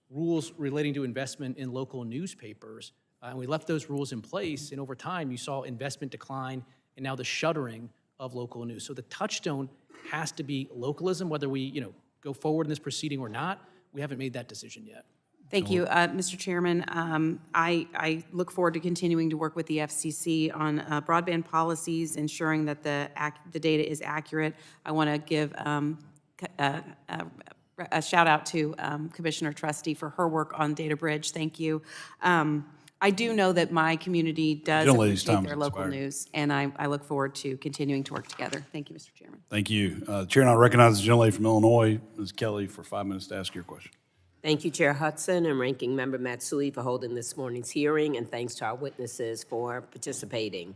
rules relating to investment in local newspapers, and we left those rules in place, and over time, you saw investment decline and now the shuttering of local news. So the touchstone has to be localism, whether we go forward in this proceeding or not. We haven't made that decision yet. Thank you, Mr. Chairman. I look forward to continuing to work with the FCC on broadband policies, ensuring that the data is accurate. I want to give a shout out to Commissioner Trusty for her work on Data Bridge. Thank you. I do know that my community does appreciate their local news, and I look forward to continuing to work together. Thank you, Mr. Chairman. Thank you. Chair now recognizes the gentlelady from Illinois, Ms. Kelly, for 5 minutes to ask your question. Thank you, Chair Hudson and Ranking Member Matsui for holding this morning's hearing, and thanks to our witnesses for participating.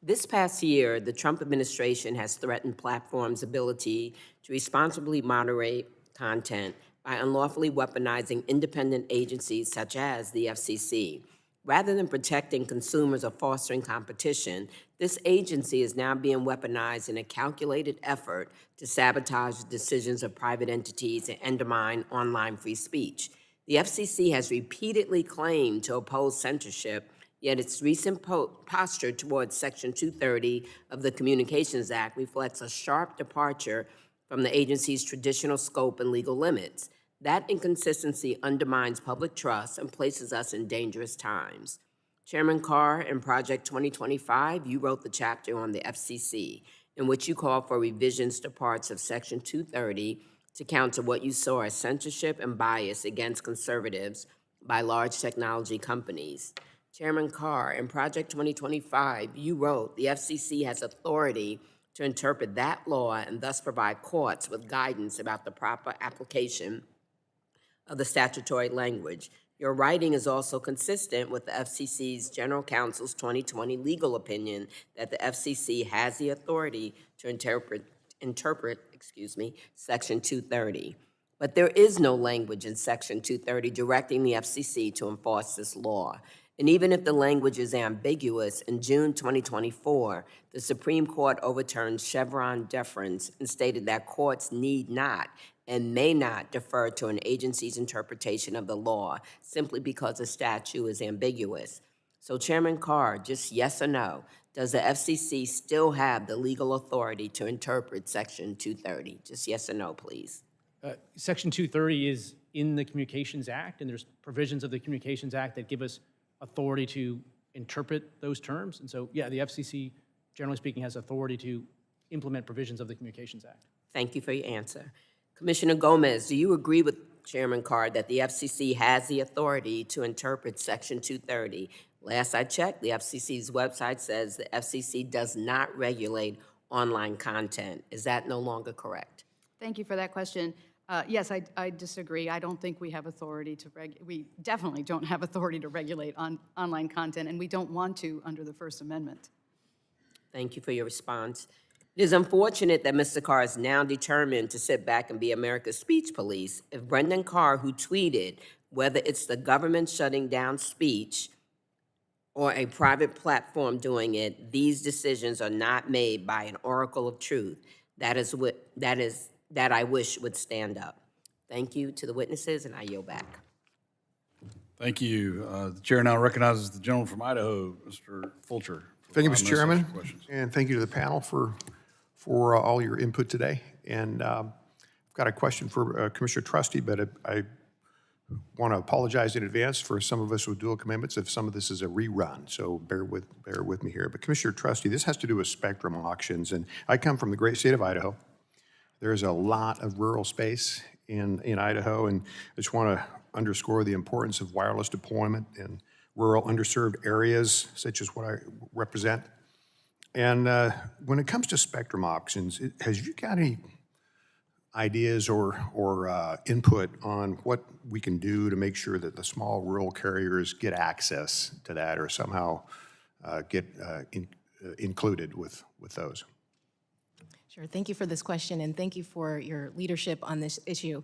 This past year, the Trump administration has threatened platforms' ability to responsibly moderate content by unlawfully weaponizing independent agencies such as the FCC. Rather than protecting consumers or fostering competition, this agency is now being weaponized in a calculated effort to sabotage the decisions of private entities and undermine online free speech. The FCC has repeatedly claimed to oppose censorship, yet its recent posture towards Section 230 of the Communications Act reflects a sharp departure from the agency's traditional scope and legal limits. That inconsistency undermines public trust and places us in dangerous times. Chairman Carr, in Project 2025, you wrote the chapter on the FCC, in which you called for revisions to parts of Section 230 to counter what you saw as censorship and bias against conservatives by large technology companies. Chairman Carr, in Project 2025, you wrote the FCC has authority to interpret that law and thus provide courts with guidance about the proper application of the statutory language. Your writing is also consistent with the FCC's General Counsel's 2020 legal opinion that the FCC has the authority to interpret Section 230. But there is no language in Section 230 directing the FCC to enforce this law. And even if the language is ambiguous, in June 2024, the Supreme Court overturned Chevron deference and stated that courts need not and may not defer to an agency's interpretation of the law simply because a statute is ambiguous. So, Chairman Carr, just yes or no, does the FCC still have the legal authority to interpret Section 230? Just yes or no, please. Section 230 is in the Communications Act, and there's provisions of the Communications Act that give us authority to interpret those terms. And so, yeah, the FCC, generally speaking, has authority to implement provisions of the Communications Act. Thank you for your answer. Commissioner Gomez, do you agree with Chairman Carr that the FCC has the authority to interpret Section 230? Last I checked, the FCC's website says the FCC does not regulate online content. Is that no longer correct? Thank you for that question. Yes, I disagree. I don't think we have authority to we definitely don't have authority to regulate online content, and we don't want to under the First Amendment. Thank you for your response. It is unfortunate that Mr. Carr is now determined to sit back and be America's speech police. If Brendan Carr, who tweeted, whether it's the government shutting down speech or a private platform doing it, these decisions are not made by an oracle of truth. That I wish would stand up. Thank you to the witnesses, and I yield back. Thank you. The chair now recognizes the gentleman from Idaho, Mr. Fulcher. Thank you, Mr. Chairman, and thank you to the panel for all your input today. And I've got a question for Commissioner Trusty, but I want to apologize in advance for some of us with dual commitments if some of this is a rerun, so bear with me here. But Commissioner Trusty, this has to do with spectrum auctions, and I come from the great state of Idaho. There's a lot of rural space in Idaho, and I just want to underscore the importance of wireless deployment in rural underserved areas, such as what I represent. And when it comes to spectrum auctions, has you got any ideas or input on what we can do to make sure that the small rural carriers get access to that or somehow get included with those? Sure. Thank you for this question, and thank you for your leadership on this issue.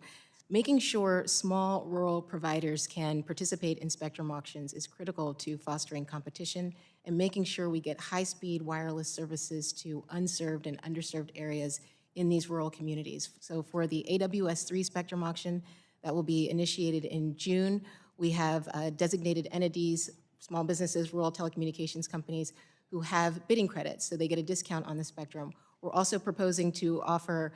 Making sure small rural providers can participate in spectrum auctions is critical to fostering competition and making sure we get high-speed wireless services to unserved and underserved areas in these rural communities. So for the AWS-3 spectrum auction that will be initiated in June, we have designated entities, small businesses, rural telecommunications companies who have bidding credits, so they get a discount on the spectrum. We're also proposing to offer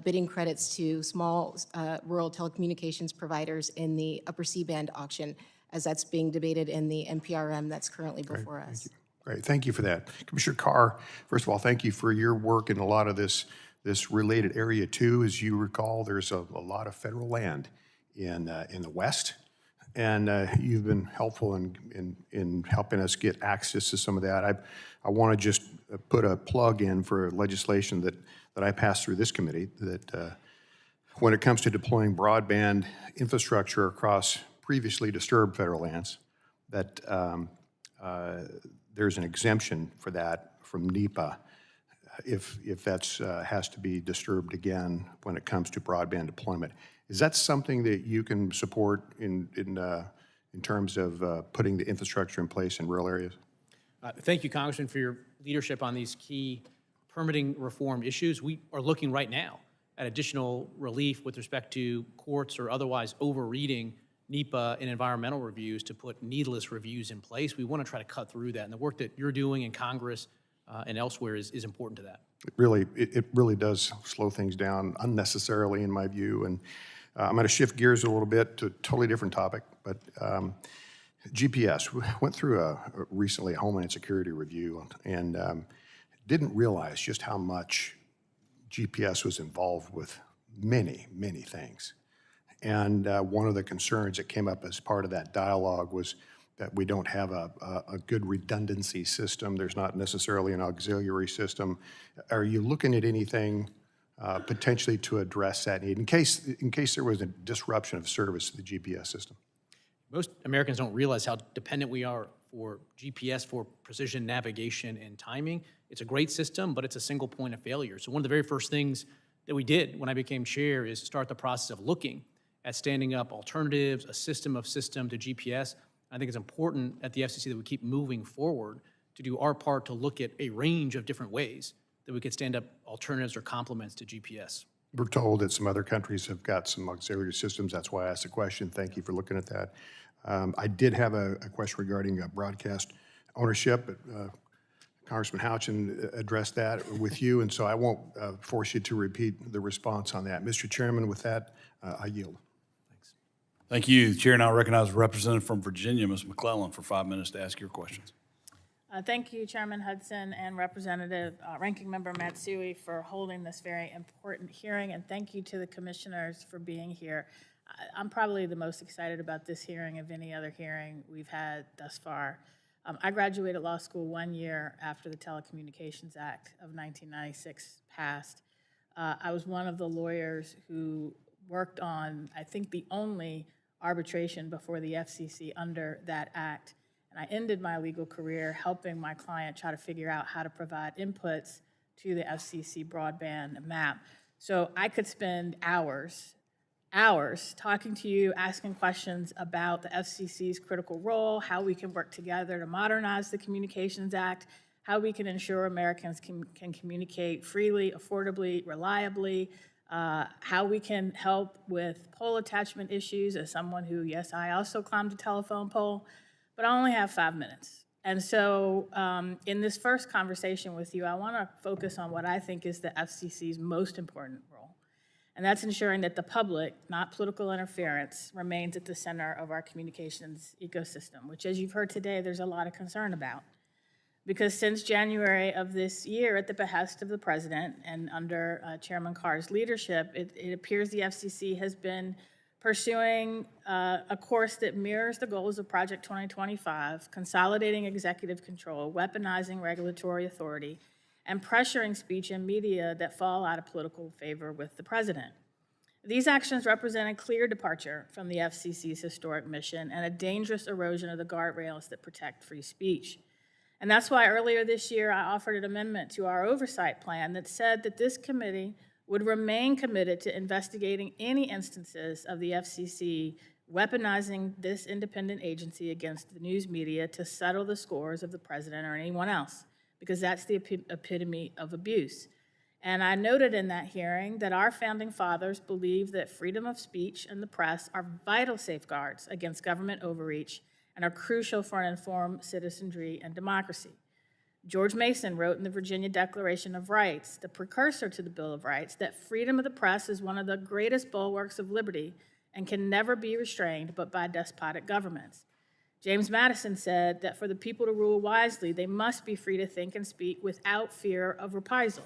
bidding credits to small rural telecommunications providers in the upper C-band auction, as that's being debated in the NPRM that's currently before us. Great, thank you for that. Commissioner Carr, first of all, thank you for your work in a lot of this related area too. As you recall, there's a lot of federal land in the West, and you've been helpful in helping us get access to some of that. I want to just put a plug in for legislation that I passed through this committee that when it comes to deploying broadband infrastructure across previously disturbed federal lands, that there's an exemption for that from NEPA if that's has to be disturbed again when it comes to broadband deployment. Is that something that you can support in terms of putting the infrastructure in place in rural areas? Thank you, Congressman, for your leadership on these key permitting reform issues. We are looking right now at additional relief with respect to courts or otherwise overreading NEPA and environmental reviews to put needless reviews in place. We want to try to cut through that, and the work that you're doing in Congress and elsewhere is important to that. It really does slow things down unnecessarily, in my view. And I'm going to shift gears a little bit to a totally different topic, but GPS. We went through recently a Homeland Security review and didn't realize just how much GPS was involved with many, many things. And one of the concerns that came up as part of that dialogue was that we don't have a good redundancy system. There's not necessarily an auxiliary system. Are you looking at anything potentially to address that need in case there was a disruption of service to the GPS system? Most Americans don't realize how dependent we are for GPS for precision navigation and timing. It's a great system, but it's a single point of failure. So one of the very first things that we did when I became chair is start the process of looking at standing up alternatives, a system of system to GPS. I think it's important at the FCC that we keep moving forward to do our part to look at a range of different ways that we could stand up alternatives or complements to GPS. We're told that some other countries have got some auxiliary systems. That's why I asked the question. Thank you for looking at that. I did have a question regarding broadcast ownership. Congressman Houchin addressed that with you, and so I won't force you to repeat the response on that. Mr. Chairman, with that, I yield. Thank you. The chair now recognizes Representative from Virginia, Ms. McClellan, for 5 minutes to ask your questions. Thank you, Chairman Hudson and Representative Ranking Member Matsui for holding this very important hearing, and thank you to the commissioners for being here. I'm probably the most excited about this hearing of any other hearing we've had thus far. I graduated law school 1 year after the Telecommunications Act of 1996 passed. I was one of the lawyers who worked on, I think, the only arbitration before the FCC under that act. And I ended my legal career helping my client try to figure out how to provide inputs to the FCC broadband map. So I could spend hours talking to you, asking questions about the FCC's critical role, how we can work together to modernize the Communications Act, how we can ensure Americans can communicate freely, affordably, reliably, how we can help with pole attachment issues as someone who, yes, I also climbed a telephone pole, but I only have 5 minutes. And so in this first conversation with you, I want to focus on what I think is the FCC's most important role. And that's ensuring that the public, not political interference, remains at the center of our communications ecosystem, which, as you've heard today, there's a lot of concern about. Because since January of this year, at the behest of the president and under Chairman Carr's leadership, it appears the FCC has been pursuing a course that mirrors the goals of Project 2025, consolidating executive control, weaponizing regulatory authority, and pressuring speech and media that fall out of political favor with the president. These actions represent a clear departure from the FCC's historic mission and a dangerous erosion of the guardrails that protect free speech. And that's why earlier this year I offered an amendment to our oversight plan that said that this committee would remain committed to investigating any instances of the FCC weaponizing this independent agency against the news media to settle the scores of the president or anyone else, because that's the epitome of abuse. And I noted in that hearing that our founding fathers believed that freedom of speech and the press are vital safeguards against government overreach and are crucial for an informed citizenry and democracy. George Mason wrote in the Virginia Declaration of Rights, the precursor to the Bill of Rights, that freedom of the press is one of the greatest bulwarks of liberty and can never be restrained but by despotic governments. James Madison said that for the people to rule wisely, they must be free to think and speak without fear of reprisal.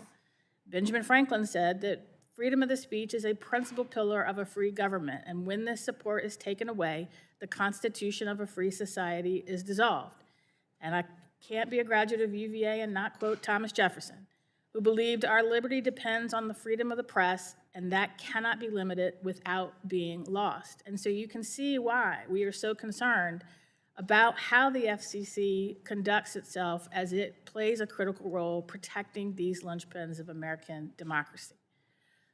Benjamin Franklin said that freedom of the speech is a principal pillar of a free government, and when this support is taken away, the constitution of a free society is dissolved. And I can't be a graduate of UVA and not quote Thomas Jefferson, who believed our liberty depends on the freedom of the press, and that cannot be limited without being lost. And so you can see why we are so concerned about how the FCC conducts itself as it plays a critical role protecting these linchpins of American democracy.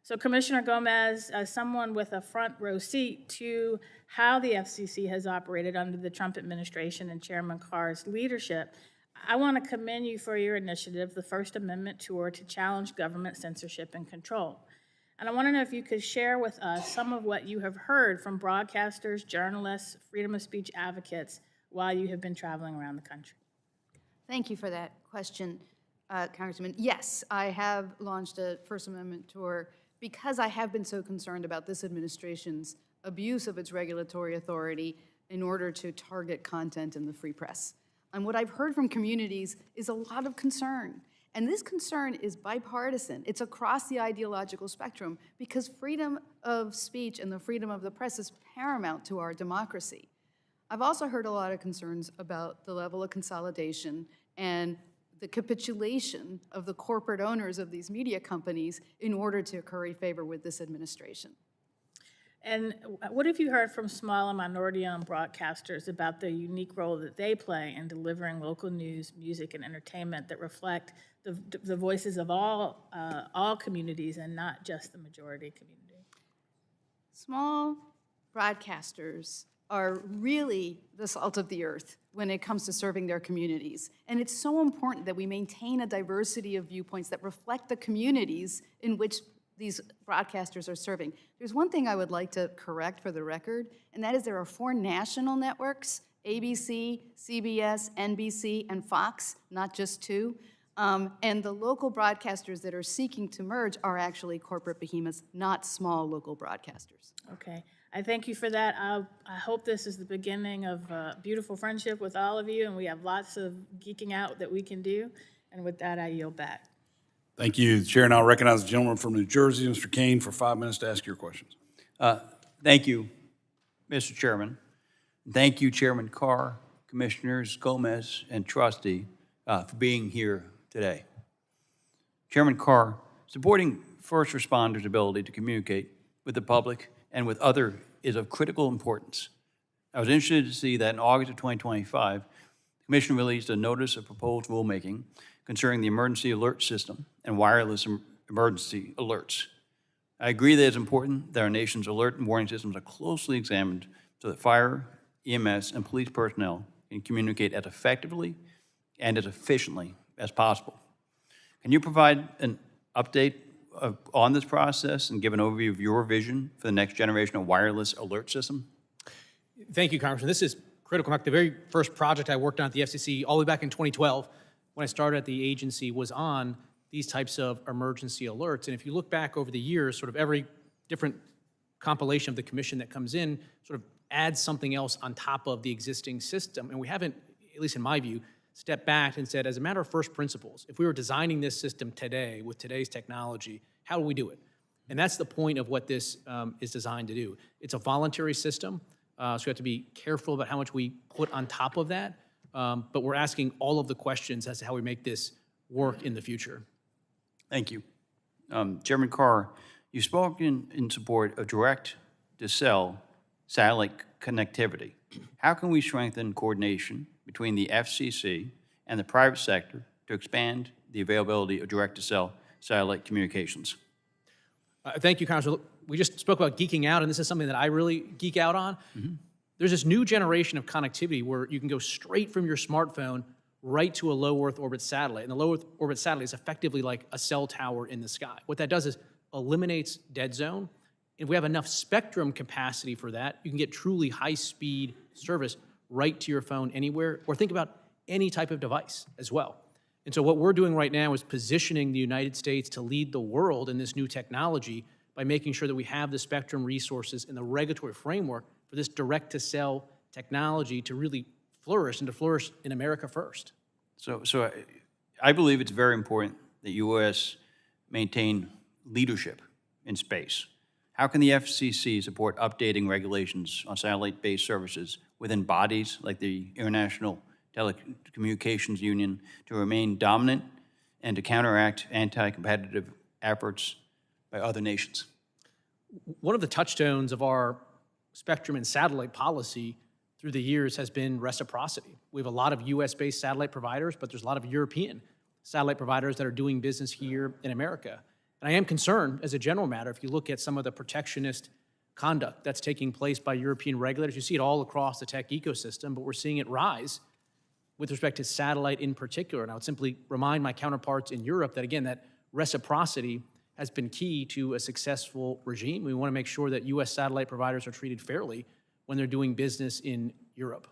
So Commissioner Gomez, as someone with a front row seat to how the FCC has operated under the Trump administration and Chairman Carr's leadership, I want to commend you for your initiative, the First Amendment Tour, to challenge government censorship and control. And I want to know if you could share with us some of what you have heard from broadcasters, journalists, freedom of speech advocates while you have been traveling around the country. Thank you for that question, Congressman. Yes, I have launched a First Amendment tour because I have been so concerned about this administration's abuse of its regulatory authority in order to target content in the free press. And what I've heard from communities is a lot of concern. And this concern is bipartisan. It's across the ideological spectrum because freedom of speech and the freedom of the press is paramount to our democracy. I've also heard a lot of concerns about the level of consolidation and the capitulation of the corporate owners of these media companies in order to curry favor with this administration. And what have you heard from small and minority-owned broadcasters about the unique role that they play in delivering local news, music, and entertainment that reflect the voices of all communities and not just the majority community? Small broadcasters are really the salt of the earth when it comes to serving their communities. And it's so important that we maintain a diversity of viewpoints that reflect the communities in which these broadcasters are serving. There's one thing I would like to correct for the record, and that is there are 4 national networks, ABC, CBS, NBC, and Fox, not just 2. And the local broadcasters that are seeking to merge are actually corporate behemoths, not small local broadcasters. Okay, I thank you for that. I hope this is the beginning of a beautiful friendship with all of you, and we have lots of geeking out that we can do. And with that, I yield back. Thank you. The chair now recognizes the gentleman from New Jersey, Mr. Kane, for 5 minutes to ask your questions. Thank you, Mr. Chairman. Thank you, Chairman Carr, Commissioners Gomez and Trustee, for being here today. Chairman Carr, supporting first responders' ability to communicate with the public and with others is of critical importance. I was interested to see that in August of 2025, the Commission released a notice of proposed rulemaking concerning the emergency alert system and wireless emergency alerts. I agree that it's important that our nation's alert and warning systems are closely examined so that fire, EMS, and police personnel can communicate as effectively and as efficiently as possible. Can you provide an update on this process and give an overview of your vision for the next generation of wireless alert system? Thank you, Congressman. This is critical. In fact, the very first project I worked on at the FCC all the way back in 2012, when I started at the agency, was on these types of emergency alerts. And if you look back over the years, sort of every different compilation of the commission that comes in sort of adds something else on top of the existing system. And we haven't, at least in my view, stepped back and said, as a matter of first principles, if we were designing this system today with today's technology, how do we do it? And that's the point of what this is designed to do. It's a voluntary system, so we have to be careful about how much we put on top of that. But we're asking all of the questions as to how we make this work in the future. Thank you. Chairman Carr, you spoke in support of direct-to-cell satellite connectivity. How can we strengthen coordination between the FCC and the private sector to expand the availability of direct-to-cell satellite communications? Thank you, Congressman. We just spoke about geeking out, and this is something that I really geek out on. There's this new generation of connectivity where you can go straight from your smartphone right to a low Earth orbit satellite. And the low Earth orbit satellite is effectively like a cell tower in the sky. What that does is eliminates dead zone. If we have enough spectrum capacity for that, you can get truly high-speed service right to your phone anywhere, or think about any type of device as well. And so what we're doing right now is positioning the United States to lead the world in this new technology by making sure that we have the spectrum resources and the regulatory framework for this direct-to-cell technology to really flourish and to flourish in America first. So I believe it's very important that U.S. maintain leadership in space. How can the FCC support updating regulations on satellite-based services within bodies like the International Telecommunications Union to remain dominant and to counteract anti-competitive efforts by other nations? One of the touchstones of our spectrum and satellite policy through the years has been reciprocity. We have a lot of US-based satellite providers, but there's a lot of European satellite providers that are doing business here in America. And I am concerned, as a general matter, if you look at some of the protectionist conduct that's taking place by European regulators, you see it all across the tech ecosystem, but we're seeing it rise with respect to satellite in particular. And I would simply remind my counterparts in Europe that, again, that reciprocity has been key to a successful regime. We want to make sure that US satellite providers are treated fairly when they're doing business in Europe.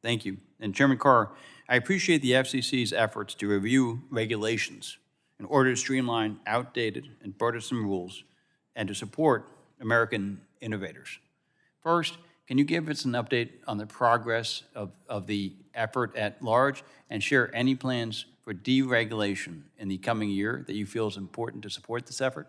Thank you. And Chairman Carr, I appreciate the FCC's efforts to review regulations in order to streamline outdated and burdensome rules and to support American innovators. First, can you give us an update on the progress of the effort at large and share any plans for deregulation in the coming year that you feel is important to support this effort?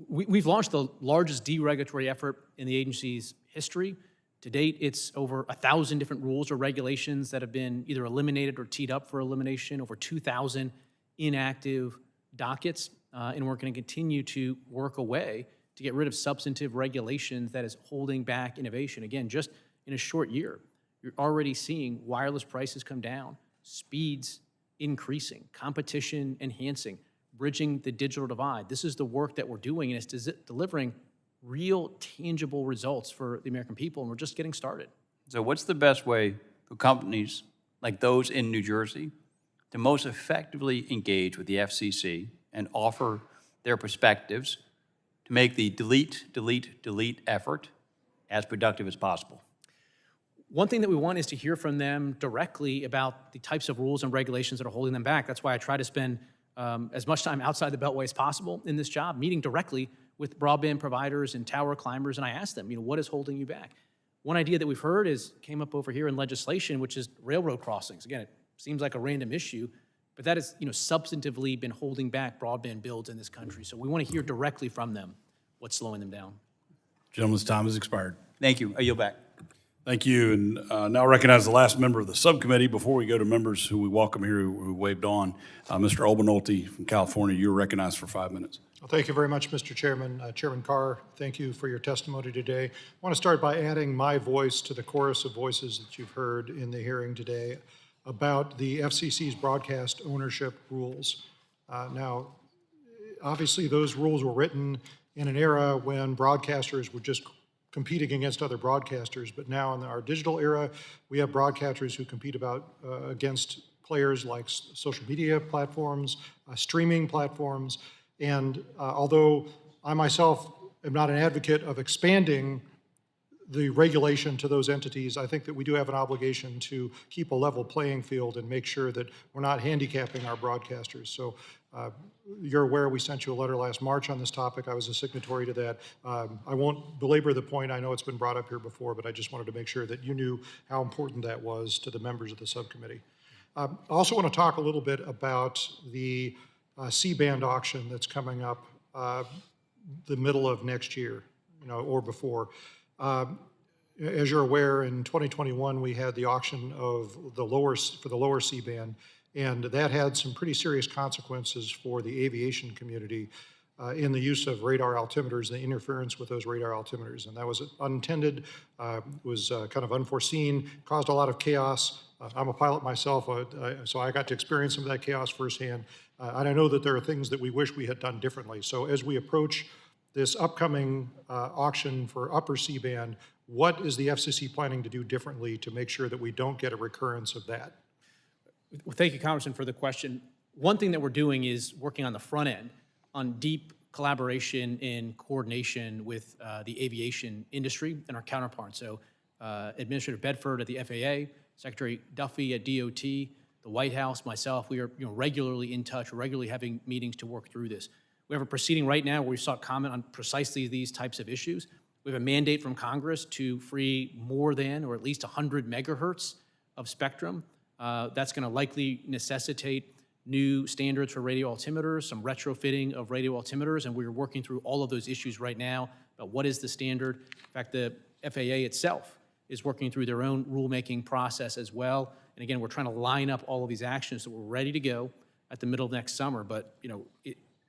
We've launched the largest deregulatory effort in the agency's history. To date, it's over 1,000 different rules or regulations that have been either eliminated or teed up for elimination, over 2,000 inactive dockets, and we're going to continue to work away to get rid of substantive regulations that is holding back innovation. Again, just in a short year, you're already seeing wireless prices come down, speeds increasing, competition enhancing, bridging the digital divide. This is the work that we're doing, and it's delivering real, tangible results for the American people, and we're just getting started. So what's the best way for companies like those in New Jersey to most effectively engage with the FCC and offer their perspectives to make the delete effort as productive as possible? One thing that we want is to hear from them directly about the types of rules and regulations that are holding them back. That's why I try to spend as much time outside the Beltway as possible in this job, meeting directly with broadband providers and tower climbers, and I ask them, what is holding you back? One idea that we've heard came up over here in legislation, which is railroad crossings. Again, it seems like a random issue, but that has substantively been holding back broadband builds in this country. So we want to hear directly from them what's slowing them down. Gentleman's time has expired. Thank you. I yield back. Thank you. And now recognize the last member of the subcommittee before we go to members who we welcome here who waved on. Mr. Obernolte from California, you're recognized for 5 minutes. Well, thank you very much, Mr. Chairman. Chairman Carr, thank you for your testimony today. I want to start by adding my voice to the chorus of voices that you've heard in the hearing today about the FCC's broadcast ownership rules. Now, obviously, those rules were written in an era when broadcasters were just competing against other broadcasters, but now in our digital era, we have broadcasters who compete against players like social media platforms, streaming platforms, and although I myself am not an advocate of expanding the regulation to those entities, I think that we do have an obligation to keep a level playing field and make sure that we're not handicapping our broadcasters. So you're aware we sent you a letter last March on this topic. I was a signatory to that. I won't belabor the point. I know it's been brought up here before, but I just wanted to make sure that you knew how important that was to the members of the subcommittee. I also want to talk a little bit about the C-band auction that's coming up the middle of next year, or before. As you're aware, in 2021, we had the auction of for the lower C-band, and that had some pretty serious consequences for the aviation community in the use of radar altimeters and the interference with those radar altimeters. And that was unintended, was kind of unforeseen, caused a lot of chaos. I'm a pilot myself, so I got to experience some of that chaos firsthand. And I know that there are things that we wish we had done differently. So as we approach this upcoming auction for upper C-band, what is the FCC planning to do differently to make sure that we don't get a recurrence of that? Well, thank you, Congressman, for the question. One thing that we're doing is working on the front end on deep collaboration and coordination with the aviation industry and our counterparts. So Administrator Bedford at the FAA, Secretary Duffy at DOT, the White House, myself, we are regularly in touch, regularly having meetings to work through this. We have a proceeding right now where we sought comment on precisely these types of issues. We have a mandate from Congress to free more than, or at least 100 megahertz of spectrum. That's going to likely necessitate new standards for radio altimeters, some retrofitting of radio altimeters, and we're working through all of those issues right now about what is the standard. In fact, the FAA itself is working through their own rulemaking process as well. And again, we're trying to line up all of these actions so we're ready to go at the middle of next summer. But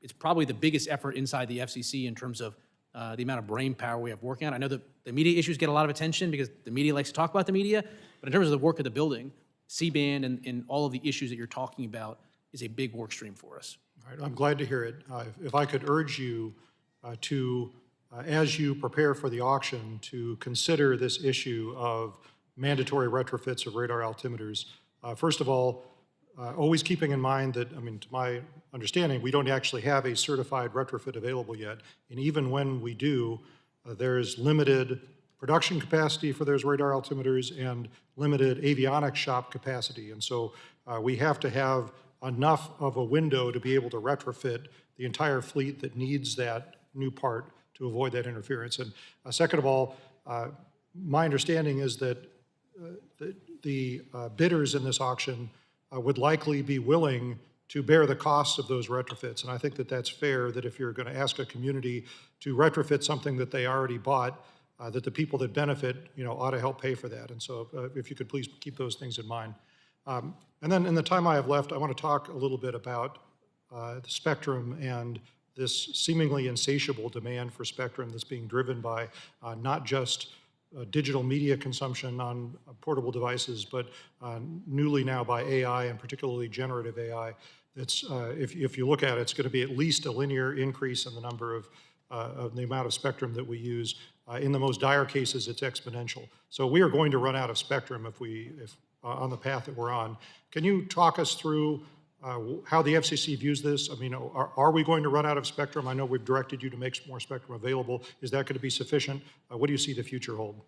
it's probably the biggest effort inside the FCC in terms of the amount of brain power we have working on. I know that the media issues get a lot of attention because the media likes to talk about the media, but in terms of the work of the building, C-band and all of the issues that you're talking about is a big work stream for us. All right, I'm glad to hear it. If I could urge you to, as you prepare for the auction, to consider this issue of mandatory retrofits of radar altimeters. First of all, always keeping in mind that, to my understanding, we don't actually have a certified retrofit available yet. And even when we do, there's limited production capacity for those radar altimeters and limited avionics shop capacity. And so we have to have enough of a window to be able to retrofit the entire fleet that needs that new part to avoid that interference. And second of all, my understanding is that the bidders in this auction would likely be willing to bear the costs of those retrofits. And I think that that's fair, that if you're going to ask a community to retrofit something that they already bought, that the people that benefit, ought to help pay for that. And so if you could please keep those things in mind. And then in the time I have left, I want to talk a little bit about the spectrum and this seemingly insatiable demand for spectrum that's being driven by not just digital media consumption on portable devices, but newly now by AI, and particularly generative AI. That's, if you look at it, it's going to be at least a linear increase in the number of the amount of spectrum that we use. In the most dire cases, it's exponential. So we are going to run out of spectrum if on the path that we're on. Can you talk us through how the FCC views this? Are we going to run out of spectrum? I know we've directed you to make more spectrum available. Is that going to be sufficient? What do you see the future hold?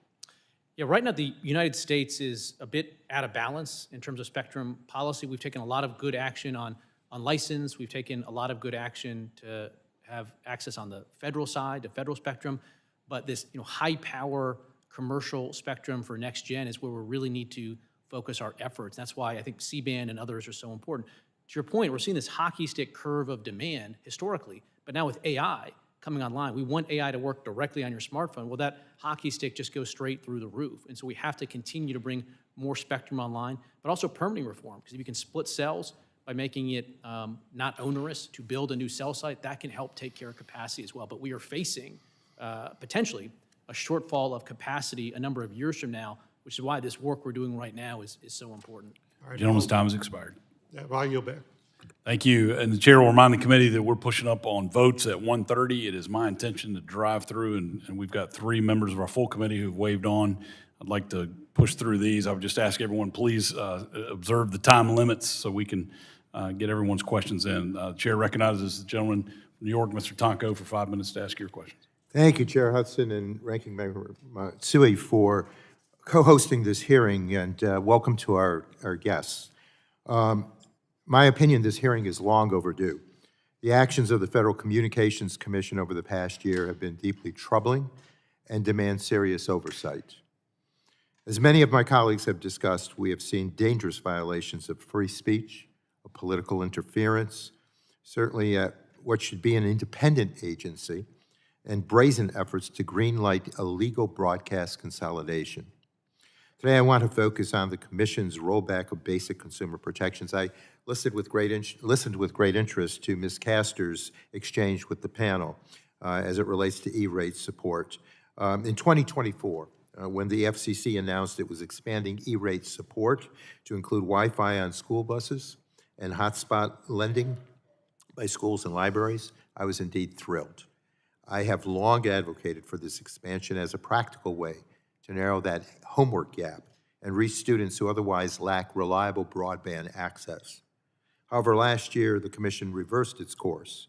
Yeah, right now the United States is a bit out of balance in terms of spectrum policy. We've taken a lot of good action on license. We've taken a lot of good action to have access on the federal side, to federal spectrum. But this high power commercial spectrum for next gen is where we really need to focus our efforts. That's why I think C-band and others are so important. To your point, we're seeing this hockey stick curve of demand historically, but now with AI coming online, we want AI to work directly on your smartphone. Well, that hockey stick just goes straight through the roof. And so we have to continue to bring more spectrum online, but also permitting reform, because if you can split cells by making it not onerous to build a new cell site, that can help take care of capacity as well. But we are facing potentially a shortfall of capacity a number of years from now, which is why this work we're doing right now is so important. All right, Gentleman's time has expired. Yeah, well, I yield back. Thank you. And the chair will remind the committee that we're pushing up on votes at 1:30. It is my intention to drive through, and we've got 3 members of our full committee who've waved on. I'd like to push through these. I would just ask everyone, please observe the time limits so we can get everyone's questions in. The chair recognizes the gentleman from New York, Mr. Tonko, for 5 minutes to ask your questions. Thank you, Chair Hudson and Ranking Member Matsui, for co-hosting this hearing, and welcome to our guests. My opinion, this hearing is long overdue. The actions of the Federal Communications Commission over the past year have been deeply troubling and demand serious oversight. As many of my colleagues have discussed, we have seen dangerous violations of free speech, of political interference, certainly at what should be an independent agency, and brazen efforts to greenlight illegal broadcast consolidation. Today, I want to focus on the Commission's rollback of basic consumer protections. I listened with great interest to Ms. Castor's exchange with the panel as it relates to E-rate support. In 2024, when the FCC announced it was expanding E-rate support to include Wi-Fi on school buses and hotspot lending by schools and libraries, I was indeed thrilled. I have long advocated for this expansion as a practical way to narrow that homework gap and reach students who otherwise lack reliable broadband access. However, last year, the Commission reversed its course.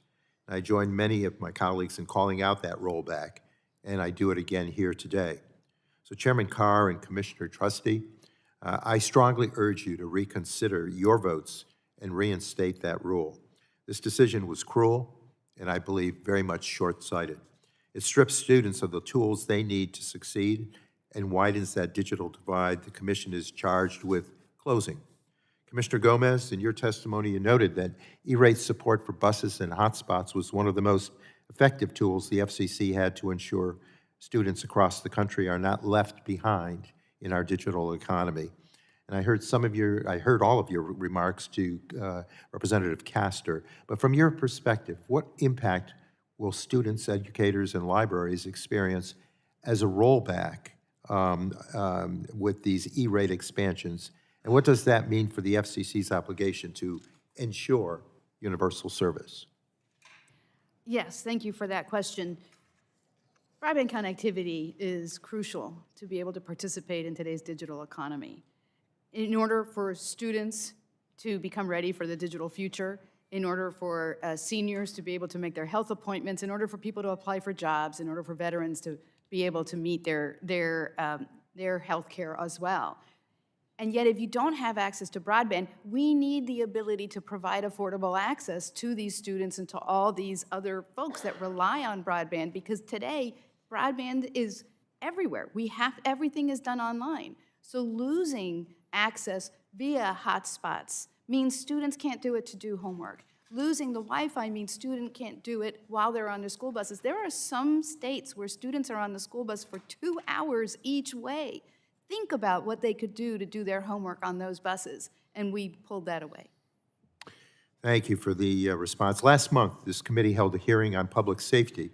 I joined many of my colleagues in calling out that rollback, and I do it again here today. So Chairman Carr and Commissioner Trusty, I strongly urge you to reconsider your votes and reinstate that rule. This decision was cruel and I believe very much short-sighted. It strips students of the tools they need to succeed and widens that digital divide the Commission is charged with closing. Commissioner Gomez, in your testimony, you noted that E-rate support for buses and hotspots was one of the most effective tools the FCC had to ensure students across the country are not left behind in our digital economy. And I heard all of your remarks to Representative Castor, but from your perspective, what impact will students, educators, and libraries experience as a rollback with these E-rate expansions? And what does that mean for the FCC's obligation to ensure universal service? Yes, thank you for that question. Broadband connectivity is crucial to be able to participate in today's digital economy. In order for students to become ready for the digital future, in order for seniors to be able to make their health appointments, in order for people to apply for jobs, in order for veterans to be able to meet their health care as well. And yet, if you don't have access to broadband, we need the ability to provide affordable access to these students and to all these other folks that rely on broadband, because today, broadband is everywhere. Everything is done online. So losing access via hotspots means students can't do it to do homework. Losing the Wi-Fi means students can't do it while they're on their school buses. There are some states where students are on the school bus for 2 hours each way. Think about what they could do to do their homework on those buses, and we pulled that away. Thank you for the response. Last month, this committee held a hearing on public safety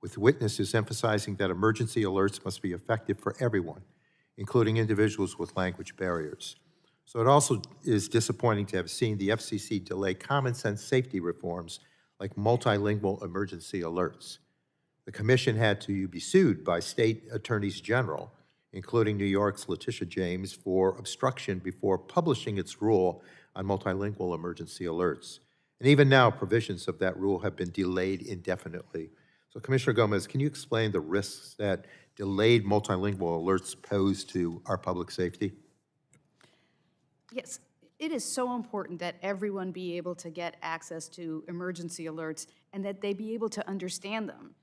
with witnesses emphasizing that emergency alerts must be effective for everyone, including individuals with language barriers. So it also is disappointing to have seen the FCC delay common sense safety reforms like multilingual emergency alerts. The Commission had to be sued by state attorneys general, including New York's Letitia James, for obstruction before publishing its rule on multilingual emergency alerts. And even now, provisions of that rule have been delayed indefinitely. So Commissioner Gomez, can you explain the risks that delayed multilingual alerts pose to our public safety? Yes, it is so important that everyone be able to get access to emergency alerts and that they be able to understand them.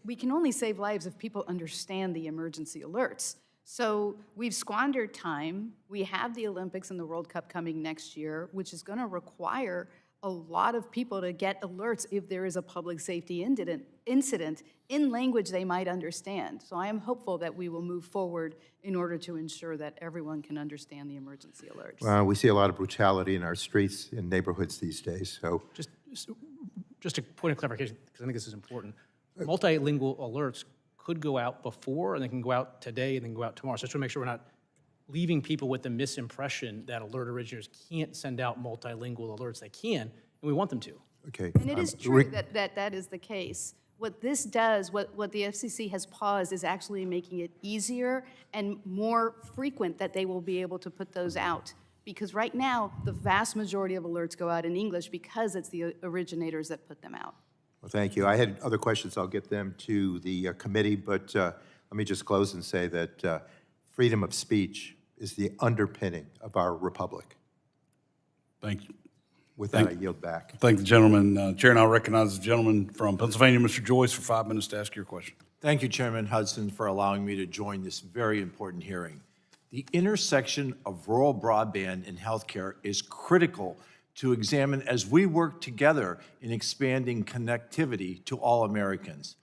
We can only save lives if people understand the emergency alerts. So we've squandered time. We have the Olympics and the World Cup coming next year, which is going to require a lot of people to get alerts if there is a public safety incident in language they might understand. So I am hopeful that we will move forward in order to ensure that everyone can understand the emergency alerts. We see a lot of brutality in our streets and neighborhoods these days. So Just a point of clarification, because I think this is important. Multilingual alerts could go out before, and they can go out today, and then go out tomorrow. So I just want to make sure we're not leaving people with the misimpression that alert originators can't send out multilingual alerts. They can, and we want them to. okay. And it is true that is the case. What this does, what the FCC has paused, is actually making it easier and more frequent that they will be able to put those out. Because right now, the vast majority of alerts go out in English because it's the originators that put them out. Well, thank you. I had other questions. I'll get them to the committee, but let me just close and say that freedom of speech is the underpinning of our republic. Thank you. With that, I yield back. Thank the gentleman. Chair now recognizes the gentleman from Pennsylvania, Mr. Joyce, for 5 minutes to ask your question. Thank you, Chairman Hudson, for allowing me to join this very important hearing. The intersection of rural broadband and healthcare is critical to examine as we work together in expanding connectivity to all Americans.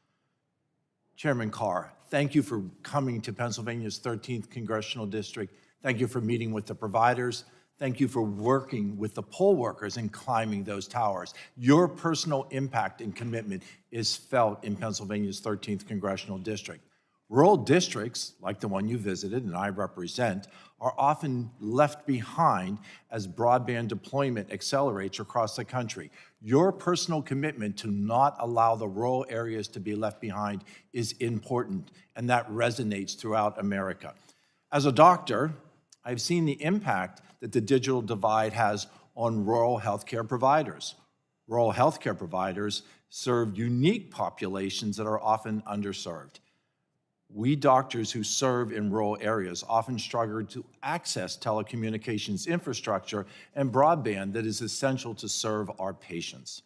Chairman Carr, thank you for coming to Pennsylvania's 13th Congressional District. Thank you for meeting with the providers. Thank you for working with the poll workers and climbing those towers. Your personal impact and commitment is felt in Pennsylvania's 13th Congressional District. Rural districts, like the one you visited and I represent, are often left behind as broadband deployment accelerates across the country. Your personal commitment to not allow the rural areas to be left behind is important, and that resonates throughout America. As a doctor, I've seen the impact that the digital divide has on rural healthcare providers. Rural healthcare providers serve unique populations that are often underserved. We doctors who serve in rural areas often struggle to access telecommunications infrastructure and broadband that is essential to serve our patients.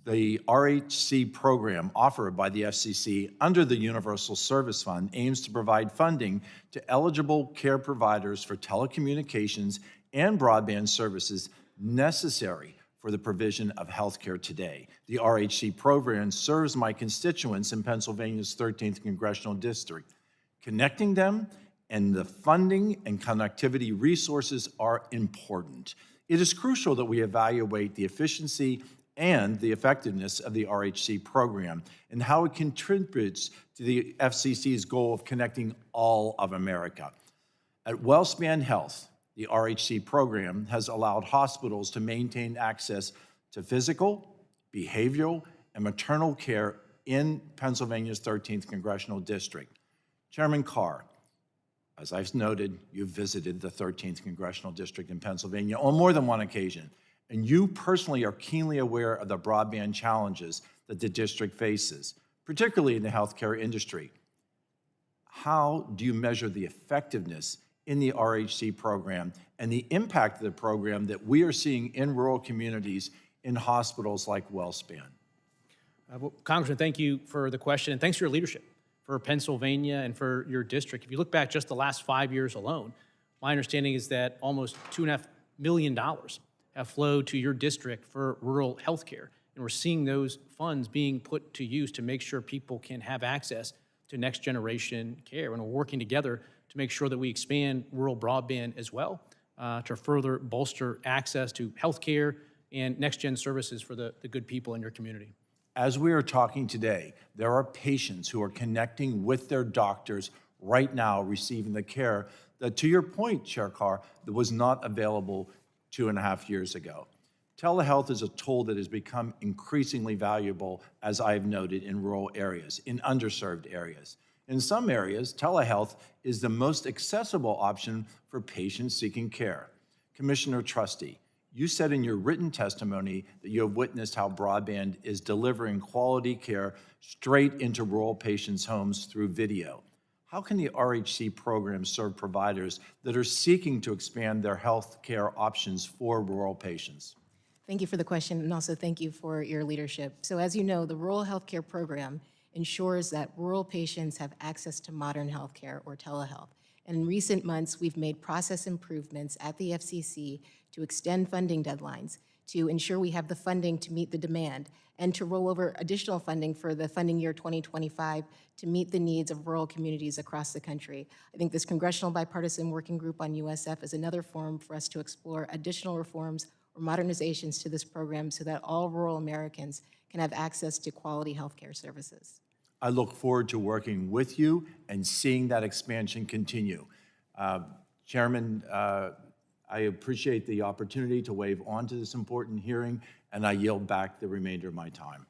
The RHC program offered by the FCC under the Universal Service Fund aims to provide funding to eligible care providers for telecommunications and broadband services necessary for the provision of health care today. The RHC program serves my constituents in Pennsylvania's 13th Congressional District. Connecting them and the funding and connectivity resources are important. It is crucial that we evaluate the efficiency and the effectiveness of the RHC program and how it contributes to the FCC's goal of connecting all of America. At WellSpan Health, the RHC program has allowed hospitals to maintain access to physical, behavioral, and maternal care in Pennsylvania's 13th Congressional District. Chairman Carr, as I've noted, you've visited the 13th Congressional District in Pennsylvania on more than one occasion, and you personally are keenly aware of the broadband challenges that the district faces, particularly in the healthcare industry. How do you measure the effectiveness in the RHC program and the impact of the program that we are seeing in rural communities in hospitals like WellSpan? Well, Congressman, thank you for the question, and thanks for your leadership for Pennsylvania and for your district. If you look back just the last 5 years alone, my understanding is that almost $2.5 million have flowed to your district for rural health care, and we're seeing those funds being put to use to make sure people can have access to next generation care, and we're working together to make sure that we expand rural broadband as well to further bolster access to health care and next-gen services for the good people in your community. As we are talking today, there are patients who are connecting with their doctors right now receiving the care that, to your point, Chair Carr, that was not available 2.5 years ago. Telehealth is a tool that has become increasingly valuable, as I've noted, in rural areas, in underserved areas. In some areas, telehealth is the most accessible option for patients seeking care. Commissioner Trusty, you said in your written testimony that you have witnessed how broadband is delivering quality care straight into rural patients' homes through video. How can the RHC program serve providers that are seeking to expand their health care options for rural patients? Thank you for the question, and also thank you for your leadership. So as you know, the Rural Healthcare Program ensures that rural patients have access to modern healthcare or telehealth. And in recent months, we've made process improvements at the FCC to extend funding deadlines, to ensure we have the funding to meet the demand, and to roll over additional funding for the funding year 2025 to meet the needs of rural communities across the country. I think this Congressional Bipartisan Working Group on USF is another forum for us to explore additional reforms or modernizations to this program so that all rural Americans can have access to quality healthcare services. I look forward to working with you and seeing that expansion continue. Chairman, I appreciate the opportunity to wave on to this important hearing, and I yield back the remainder of my time.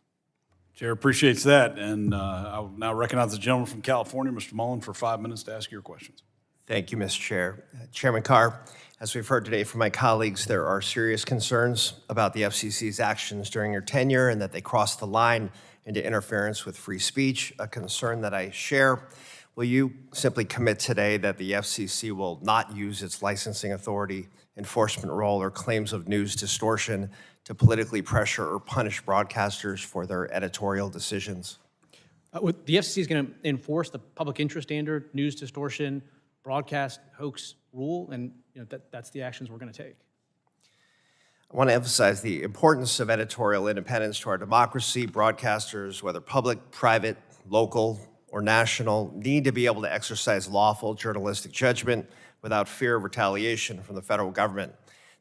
Chair appreciates that, and I will now recognize the gentleman from California, Mr. Pallone, for 5 minutes to ask your questions. Thank you, Mr. Chair. Chairman Carr, as we've heard today from my colleagues, there are serious concerns about the FCC's actions during your tenure and that they crossed the line into interference with free speech, a concern that I share. Will you simply commit today that the FCC will not use its licensing authority, enforcement role, or claims of news distortion to politically pressure or punish broadcasters for their editorial decisions? The FCC is going to enforce the public interest standard, news distortion, broadcast hoax rule, and that's the actions we're going to take. I want to emphasize the importance of editorial independence to our democracy. Broadcasters, whether public, private, local, or national, need to be able to exercise lawful journalistic judgment without fear of retaliation from the federal government.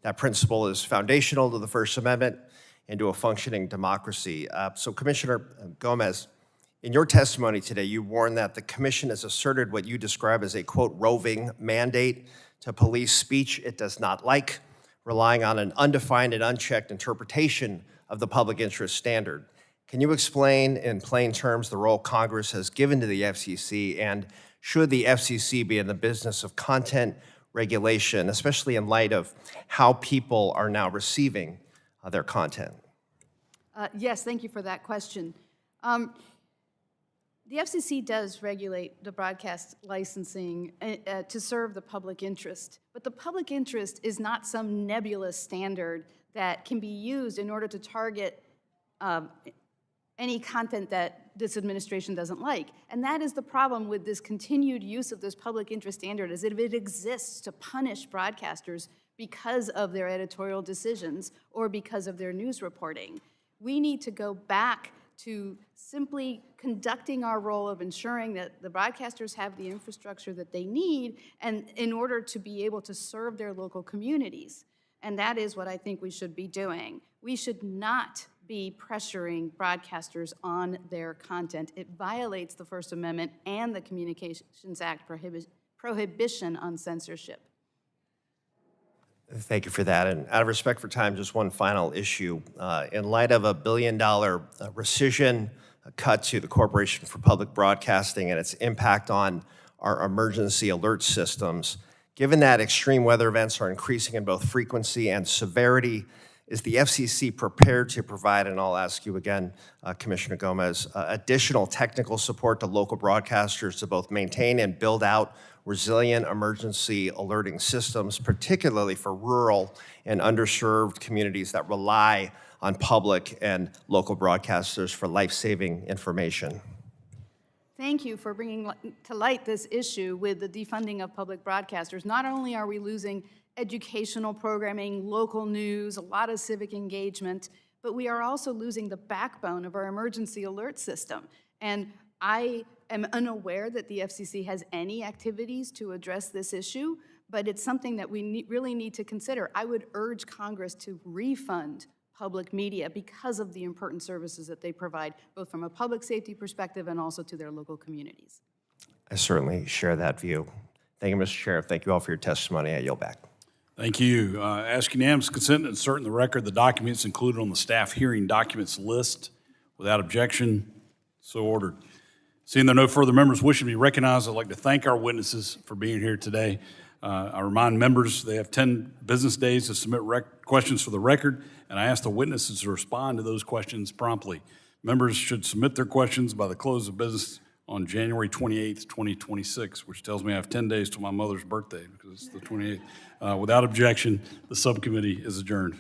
That principle is foundational to the First Amendment and to a functioning democracy. So Commissioner Gomez, In your testimony today, you warned that the commission has asserted what you describe as a, quote, roving mandate to police speech it does not like, relying on an undefined and unchecked interpretation of the public interest standard. Can you explain in plain terms the role Congress has given to the FCC, and should the FCC be in the business of content regulation, especially in light of how people are now receiving their content? Yes, thank you for that question. The FCC does regulate the broadcast licensing to serve the public interest, but the public interest is not some nebulous standard that can be used in order to target any content that this administration doesn't like. And that is the problem with this continued use of this public interest standard, is that if it exists to punish broadcasters because of their editorial decisions or because of their news reporting. We need to go back to simply conducting our role of ensuring that the broadcasters have the infrastructure that they need and in order to be able to serve their local communities. And that is what I think we should be doing. We should not be pressuring broadcasters on their content. It violates the First Amendment and the Communications Act prohibition on censorship. Thank you for that. And out of respect for time, just one final issue. In light of a $1 billion rescission cut to the Corporation for Public Broadcasting and its impact on our emergency alert systems, given that extreme weather events are increasing in both frequency and severity, is the FCC prepared to provide, and I'll ask you again, Commissioner Gomez, additional technical support to local broadcasters to both maintain and build out resilient emergency alerting systems, particularly for rural and underserved communities that rely on public and local broadcasters for life-saving information? Thank you for bringing to light this issue with the defunding of public broadcasters. Not only are we losing educational programming, local news, a lot of civic engagement, but we are also losing the backbone of our emergency alert system. And I am unaware that the FCC has any activities to address this issue, but it's something that we really need to consider. I would urge Congress to refund public media because of the important services that they provide, both from a public safety perspective and also to their local communities. I certainly share that view. Thank you, Mr. Chair. Thank you all for your testimony. I yield back. Thank you. Ask unanimous consent to insert in the record the documents included on the staff hearing documents list. Without objection, so ordered. Seeing there are no further members wishing to be recognized, I'd like to thank our witnesses for being here today. I remind members they have 10 business days to submit questions for the record, and I ask the witnesses to respond to those questions promptly. Members should submit their questions by the close of business on January 28th, 2026, which tells me I have 10 days till my mother's birthday because it's the 28th. Without objection, the subcommittee is adjourned.